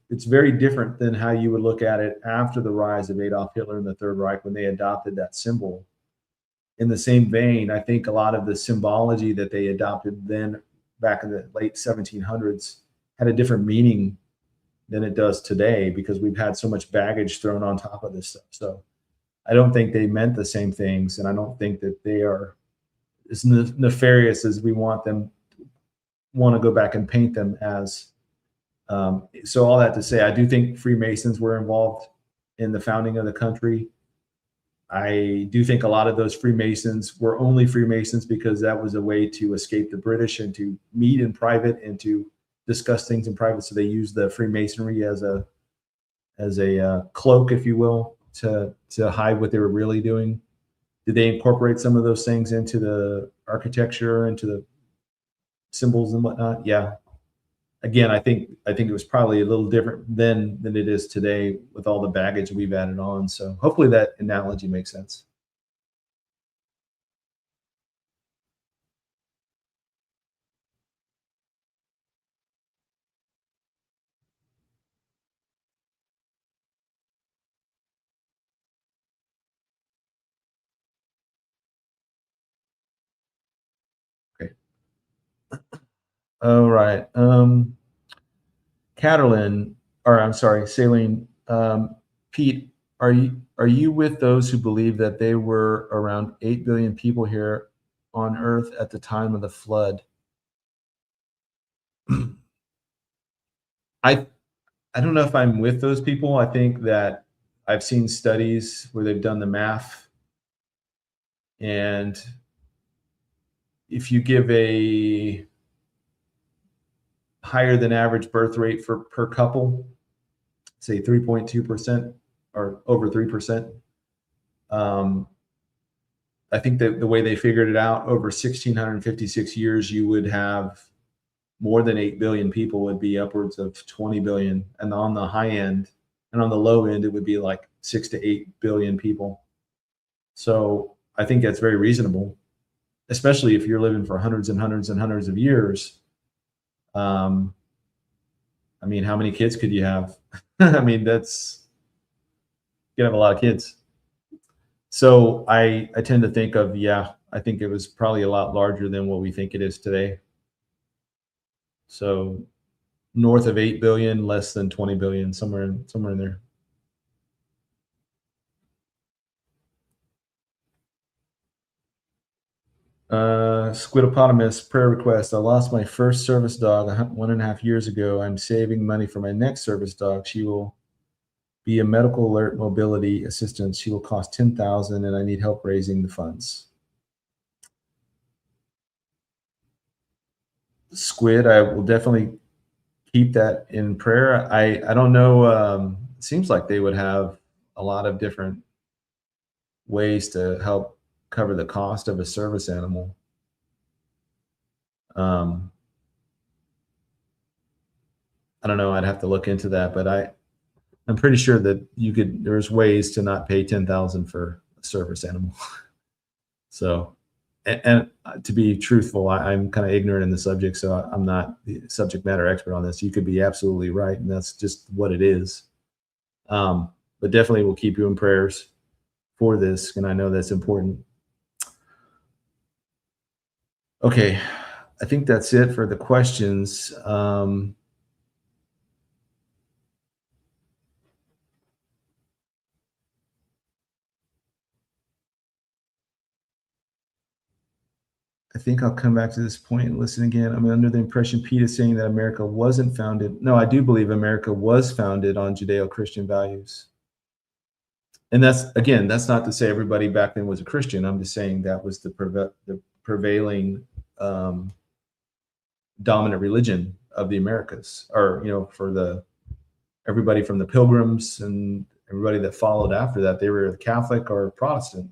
Speaker 1: it's very different than how you would look at it after the rise of Adolf Hitler and the Third Reich, when they adopted that symbol. In the same vein, I think a lot of the symbology that they adopted then, back in the late 1700s, had a different meaning than it does today, because we've had so much baggage thrown on top of this stuff. So I don't think they meant the same things, and I don't think that they are as nefarious as we want to go back and paint them as. So all that to say, I do think Freemasons were involved in the founding of the country. I do think a lot of those Freemasons were only Freemasons because that was a way to escape the British and to meet in private and to discuss things in private. So they used the Freemasonry as a cloak, if you will, to hide what they were really doing. Did they incorporate some of those things into the architecture, into the symbols and whatnot? Yeah. Again, I think it was probably a little different then than it is today, with all the baggage we've added on. So hopefully that analogy makes sense. Okay. All right. Saline. Pete, are you with those who believe that there were around 8 billion people here on Earth at the time of the flood? I don't know if I'm with those people. I think that I've seen studies where they've done the math, and if you give a higher than average birth rate per couple, say 3.2% or over 3%, I think that the way they figured it out, over 1,656 years, you would have more than 8 billion people, would be upwards of 20 billion. And on the high end and on the low end, it would be like 6 to 8 billion people. So I think that's very reasonable, especially if you're living for hundreds and hundreds and hundreds of years. How many kids could you have? You have a lot of kids. So I tend to think of, I think it was probably a lot larger than what we think it is today. So north of 8 billion, less than 20 billion, somewhere in there. Squidopotamus prayer request. I lost my first service dog 1.5 years ago. I'm saving money for my next service dog. She will be a medical alert mobility assistant. She will cost $10,000 and I need help raising the funds. Squid, I will definitely keep that in prayer. I don't know. It seems like they would have a lot of different ways to help cover the cost of a service animal. I don't know. I'd have to look into that, but I'm pretty sure that there's ways to not pay 10,000 for a service animal. So, and to be truthful, I'm kind of ignorant in the subject, so I'm not the subject matter expert on this. You could be absolutely right, and that's just what it is. But definitely we'll keep you in prayers for this, and I know that's important. Okay, I think that's it for the questions. I think I'll come back to this point and listen again. I'm under the impression Pete is saying that America wasn't founded. No, I do believe America was founded on Judeo-Christian values. And that's not to say everybody back then was a Christian. I'm just saying that was the prevailing dominant religion of the Americas, or for everybody from the Pilgrims and everybody that followed after that, they were Catholic or Protestant,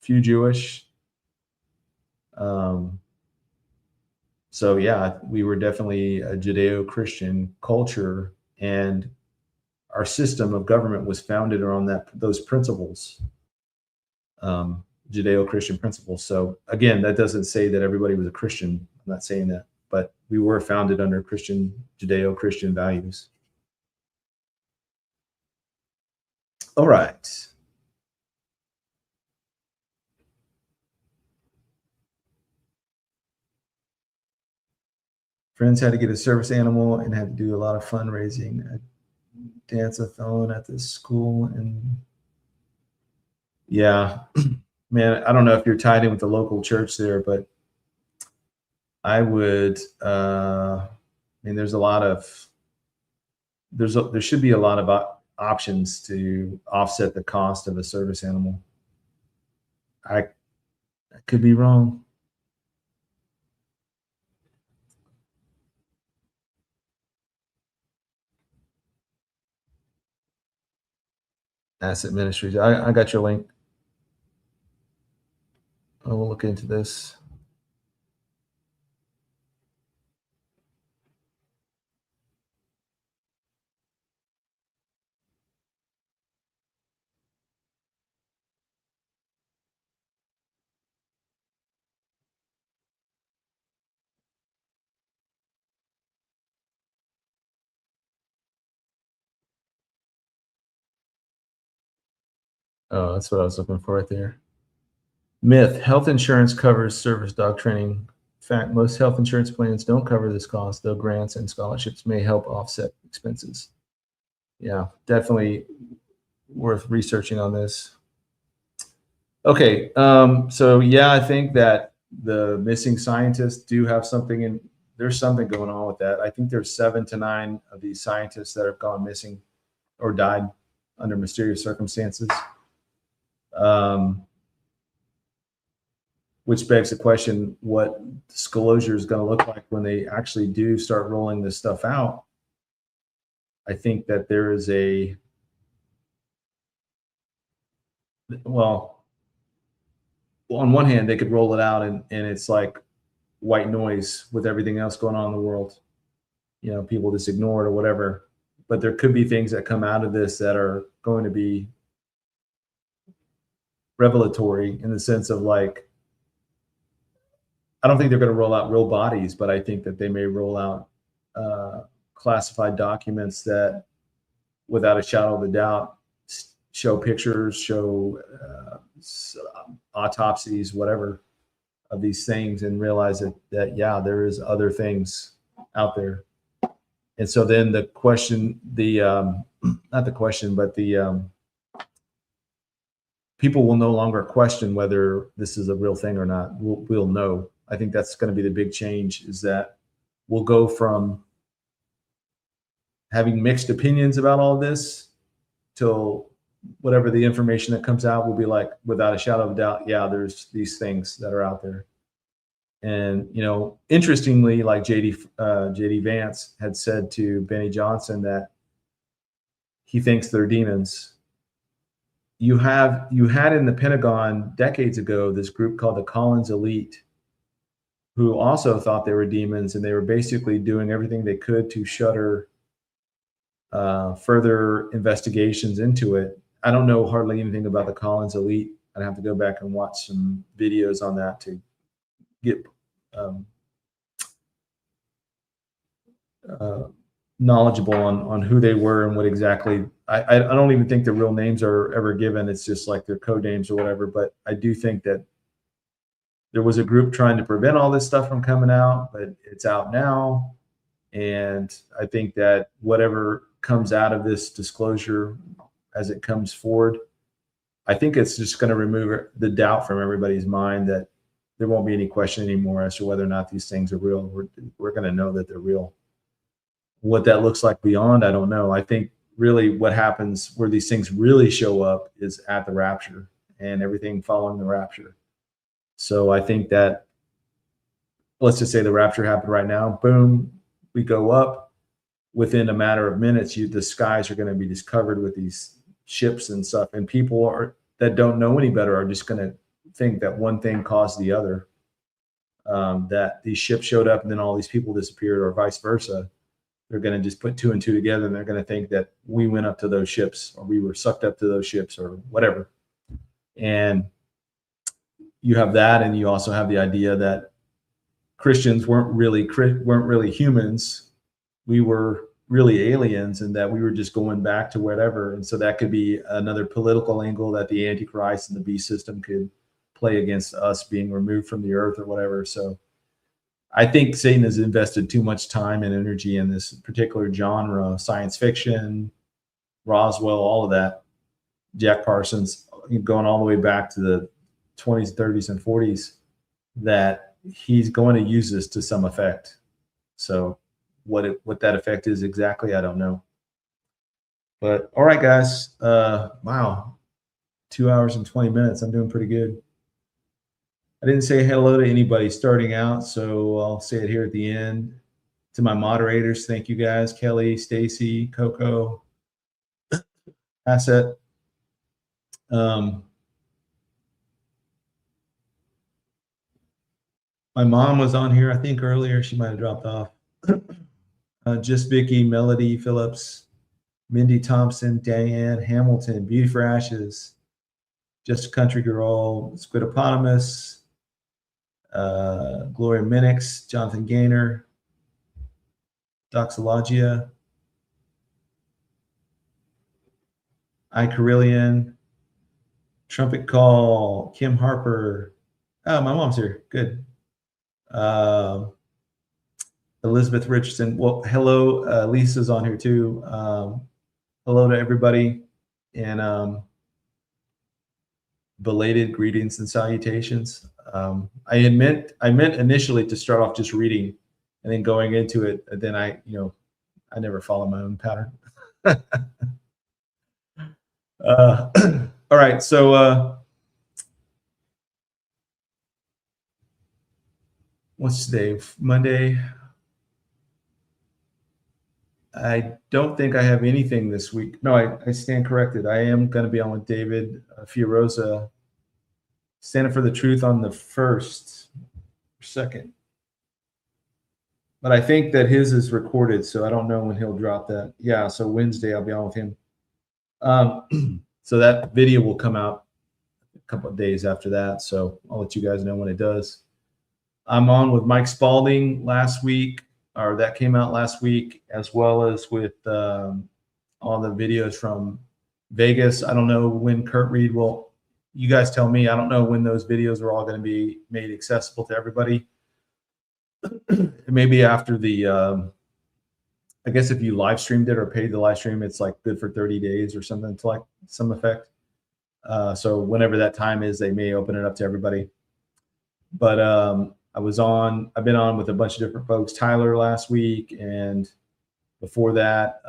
Speaker 1: few Jewish. So yeah, we were definitely a Judeo-Christian culture, and our system of government was founded around those principles, Judeo-Christian principles. So again, that doesn't say that everybody was a Christian. I'm not saying that, but we were founded under Judeo-Christian values. All right. Friends had to get a service animal and had to do a lot of fundraising, a dance-a-thon at this school. And yeah, man, I don't know if you're tied in with the local church there, but I would, there's there should be a lot of options to offset the cost of a service animal. I could be wrong. Asset Ministries. I got your link. I will look into this. Oh, that's what I was looking for right there. Myth: health insurance covers service dog training. In fact, most health insurance plans don't cover this cost, though grants and scholarships may help offset expenses. Yeah, definitely worth researching on this. Okay, so yeah, I think that the missing scientists do have something, and there's something going on with that. I think there's 7 to 9 of these scientists that have gone missing or died under mysterious circumstances. Which begs the question, what disclosure is going to look like when they actually do start rolling this stuff out. I think that there is well, on one hand, they could roll it out and it's like white noise with everything else going on in the world. People just ignore it or whatever. But there could be things that come out of this that are going to be revelatory in the sense of, like, I don't think they're going to roll out real bodies, but I think that they may roll out classified documents that, without a shadow of a doubt, show pictures, show autopsies, whatever, of these things, and realize that yeah, there is other things out there. And so then the question, not the question, but the people will no longer question whether this is a real thing or not. We'll know. I think that's going to be the big change, is that we'll go from having mixed opinions about all this till whatever the information that comes out will be like, without a shadow of a doubt, yeah, there's these things that are out there. And, you know, interestingly, like JD Vance had said to Benny Johnson that he thinks they're demons. You had in the Pentagon decades ago this group called the Collins Elite, who also thought they were demons, and they were basically doing everything they could to shutter further investigations into it. I don't know hardly anything about the Collins Elite. I'd have to go back and watch some videos on that to get knowledgeable on who they were and what exactly. I don't even think the real names are ever given. It's just like their code names or whatever. But I do think that there was a group trying to prevent all this stuff from coming out, but it's out now. And I think that whatever comes out of this disclosure as it comes forward, I think it's just going to remove the doubt from everybody's mind that there won't be any question anymore as to whether or not these things are real. We're going to know that they're real. What that looks like beyond, I don't know. I think really what happens where these things really show up is at the rapture and everything following the rapture. So I think that, let's just say the rapture happened right now, boom, we go up. Within a matter of minutes, the skies are going to be just covered with these ships and stuff. And people that don't know any better are just going to think that one thing caused the other, that these ships showed up and then all these people disappeared, or vice versa. They're going to just put two and two together, and they're going to think that we went up to those ships, or we were sucked up to those ships, or whatever. And you have that, and you also have the idea that Christians weren't really humans. We were really aliens, and that we were just going back to whatever. And so that could be another political angle that the Antichrist and the beast system could play against us being removed from the earth or whatever. So I think Satan has invested too much time and energy in this particular genre, science fiction, Roswell, all of that, Jack Parsons, going all the way back to the 20s, 30s, and 40s, that he's going to use this to some effect. So what that effect is exactly, I don't know. But all right, guys. Wow, 2 hours and 20 minutes. I'm doing pretty good. I didn't say hello to anybody starting out, so I'll say it here at the end. To my moderators, thank you guys: Kelly, Stacy, Coco, Asset. My mom was on here, I think, earlier. She might have dropped off. Just Vicky, Melody Phillips, Mindy Thompson, Diane Hamilton, Beauty for Ashes, Just a Country Girl, Squidopotamus, Gloria Minix, Jonathan Gaynor, Doxologia, Icarillion, Trumpet Call, Kim Harper. Oh, my mom's here. Good. Elizabeth Richardson. Well, hello. Lisa's on here too. Hello to everybody, and belated greetings and salutations. I meant initially to start off just reading, and then going into it. And then I never follow my own pattern. All right, so what's today? Monday. I don't think I have anything this week. No, I stand corrected. I am going to be on with David Fiorosa, standing for the truth on the 1st or 2nd. But I think that his is recorded, so I don't know when he'll drop that. Yeah, so Wednesday I'll be on with him. So that video will come out a couple of days after that, so I'll let you guys know when it does. I'm on with Mike Spalding last week, or that came out last week, as well as with all the videos from Vegas. I don't know when Kurt Reed will, you guys tell me. I don't know when those videos are all going to be made accessible to everybody. Maybe after the, I guess if you live streamed it or paid the live stream, it's like good for 30 days or something to like some effect. So whenever that time is, they may open it up to everybody. But I've been on with a bunch of different folks, Tyler last week, and before that,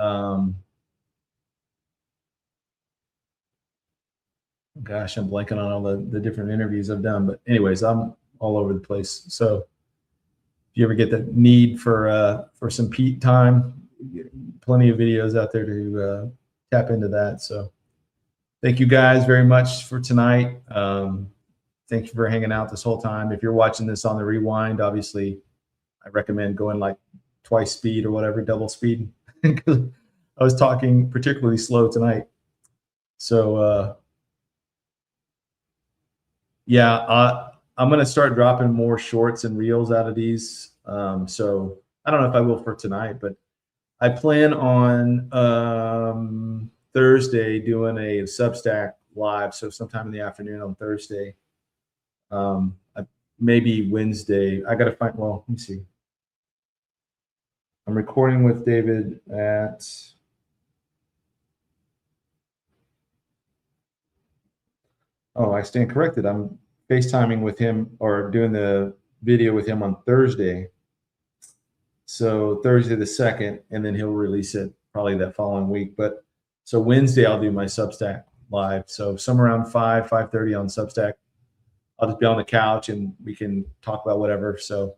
Speaker 1: gosh, I'm blanking on all the different interviews I've done. But anyways, I'm all over the place. So if you ever get the need for some Pete time, plenty of videos out there to tap into that. So thank you guys very much for tonight. Thank you for hanging out this whole time. If you're watching this on the rewind, obviously, I recommend going like twice speed or whatever, double speed. I was talking particularly slow tonight. So yeah, I'm going to start dropping more shorts and reels out of these. So I don't know if I will for tonight, but I plan on Thursday doing a Substack live. So sometime in the afternoon on Thursday. Maybe Wednesday. I got to find, well, let me see. I'm recording with David at, oh, I stand corrected. I'm FaceTiming with him or doing the video with him on Thursday. So Thursday the 2nd, and then he'll release it probably that following week. But so Wednesday I'll do my Substack live. So somewhere around 5:30 on Substack. I'll just be on the couch and we can talk about whatever. So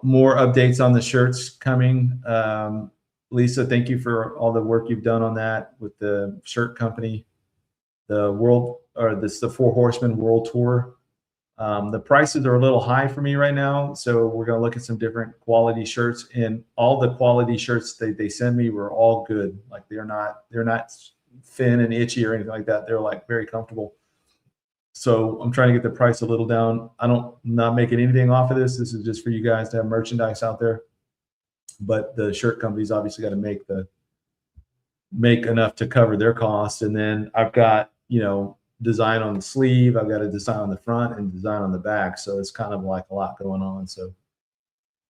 Speaker 1: more updates on the shirts coming. Lisa, thank you for all the work you've done on that with the shirt company, the Four Horsemen World Tour. The prices are a little high for me right now. So we're going to look at some different quality shirts, and all the quality shirts they send me were all good. Like they're not thin and itchy or anything like that. They're like very comfortable. So I'm trying to get the price a little down. I'm not making anything off of this. This is just for you guys to have merchandise out there. But the shirt company's obviously got to make enough to cover their costs. And then I've got, design on the sleeve. I've got a design on the front and design on the back. So it's kind of like a lot going on. So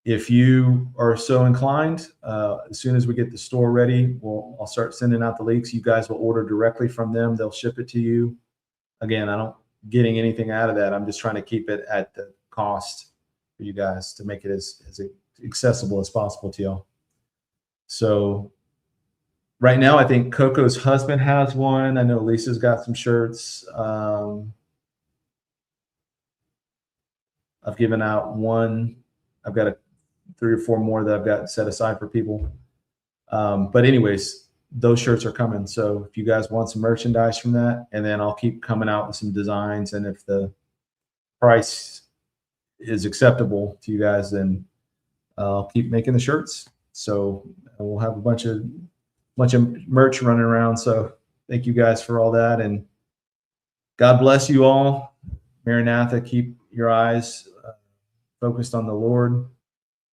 Speaker 1: if you are so inclined, as soon as we get the store ready, I'll start sending out the leaks. You guys will order directly from them. They'll ship it to you. Again, I don't getting anything out of that. I'm just trying to keep it at the cost for you guys to make it as accessible as possible to y'all. So right now, I think Coco's husband has one. I know Lisa's got some shirts. I've given out one. I've got 3 or 4 more that I've got set aside for people. But anyways, those shirts are coming. So if you guys want some merchandise from that, and then I'll keep coming out with some designs. And if the price is acceptable to you guys, then I'll keep making the shirts. So we'll have a bunch of merch running around. So thank you guys for all that, and God bless you all. Maranatha, keep your eyes focused on the Lord.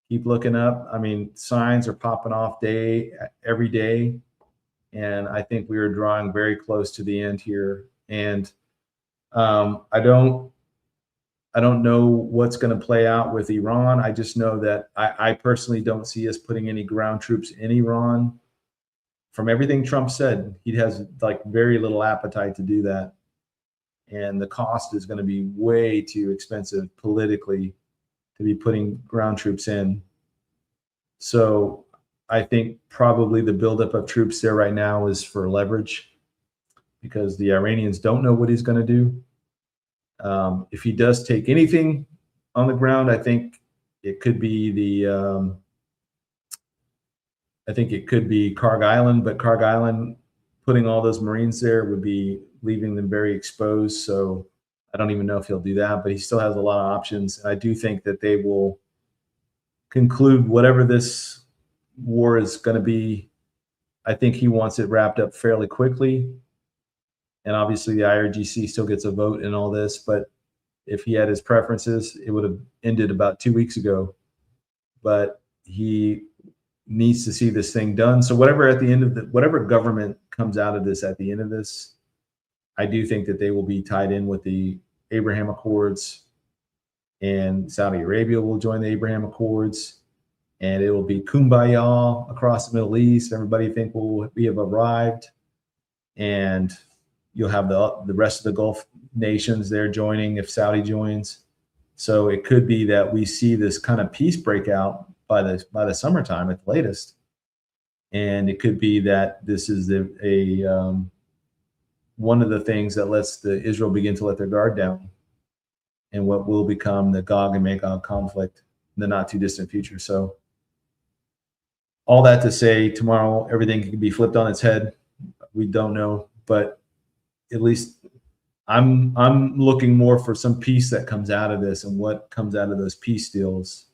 Speaker 1: Keep looking up. I mean, signs are popping off every day. And I think we are drawing very close to the end here. And I don't know what's going to play out with Iran. I just know that I personally don't see us putting any ground troops in Iran. From everything Trump said, he has like very little appetite to do that. And the cost is going to be way too expensive politically to be putting ground troops in. So I think probably the buildup of troops there right now is for leverage, because the Iranians don't know what he's going to do. If he does take anything on the ground, I think it could be Karg Island, but Karg Island, putting all those Marines there would be leaving them very exposed. So I don't even know if he'll do that, but he still has a lot of options. And I do think that they will conclude whatever this war is going to be. I think he wants it wrapped up fairly quickly. And obviously the IRGC still gets a vote in all this, but if he had his preferences, it would have ended about 2 weeks ago. But he needs to see this thing done. So whatever government comes out of this at the end of this, I do think that they will be tied in with the Abraham Accords, and Saudi Arabia will join the Abraham Accords, and it will be kumbaya across the Middle East. Everybody think we have arrived, and You'll have the rest of the Gulf nations there joining if Saudi joins. So it could be that we see this kind of peace breakout by the summertime at the latest. And it could be that this is one of the things that lets the Israel begin to let their guard down, and what will become the Gog and Magog conflict in the not too distant future. So all that to say, tomorrow everything could be flipped on its head. We don't know, but at least I'm looking more for some peace that comes out of this, and what comes out of those peace deals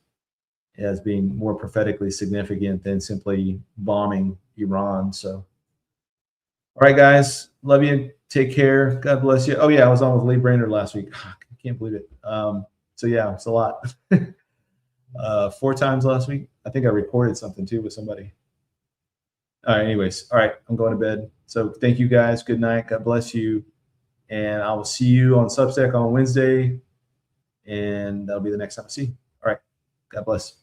Speaker 1: as being more prophetically significant than simply bombing Iran. So, all right, guys, love you. Take care. God bless you. Oh yeah, I was on with Lee Brainerd last week. I can't believe it. So yeah, it's a lot. 4 times last week. I think I recorded something too with somebody. All right, anyways. All right, I'm going to bed. So thank you guys. Good night. God bless you. And I will see you on Substack on Wednesday. And that'll be the next time I see you. All right. God bless.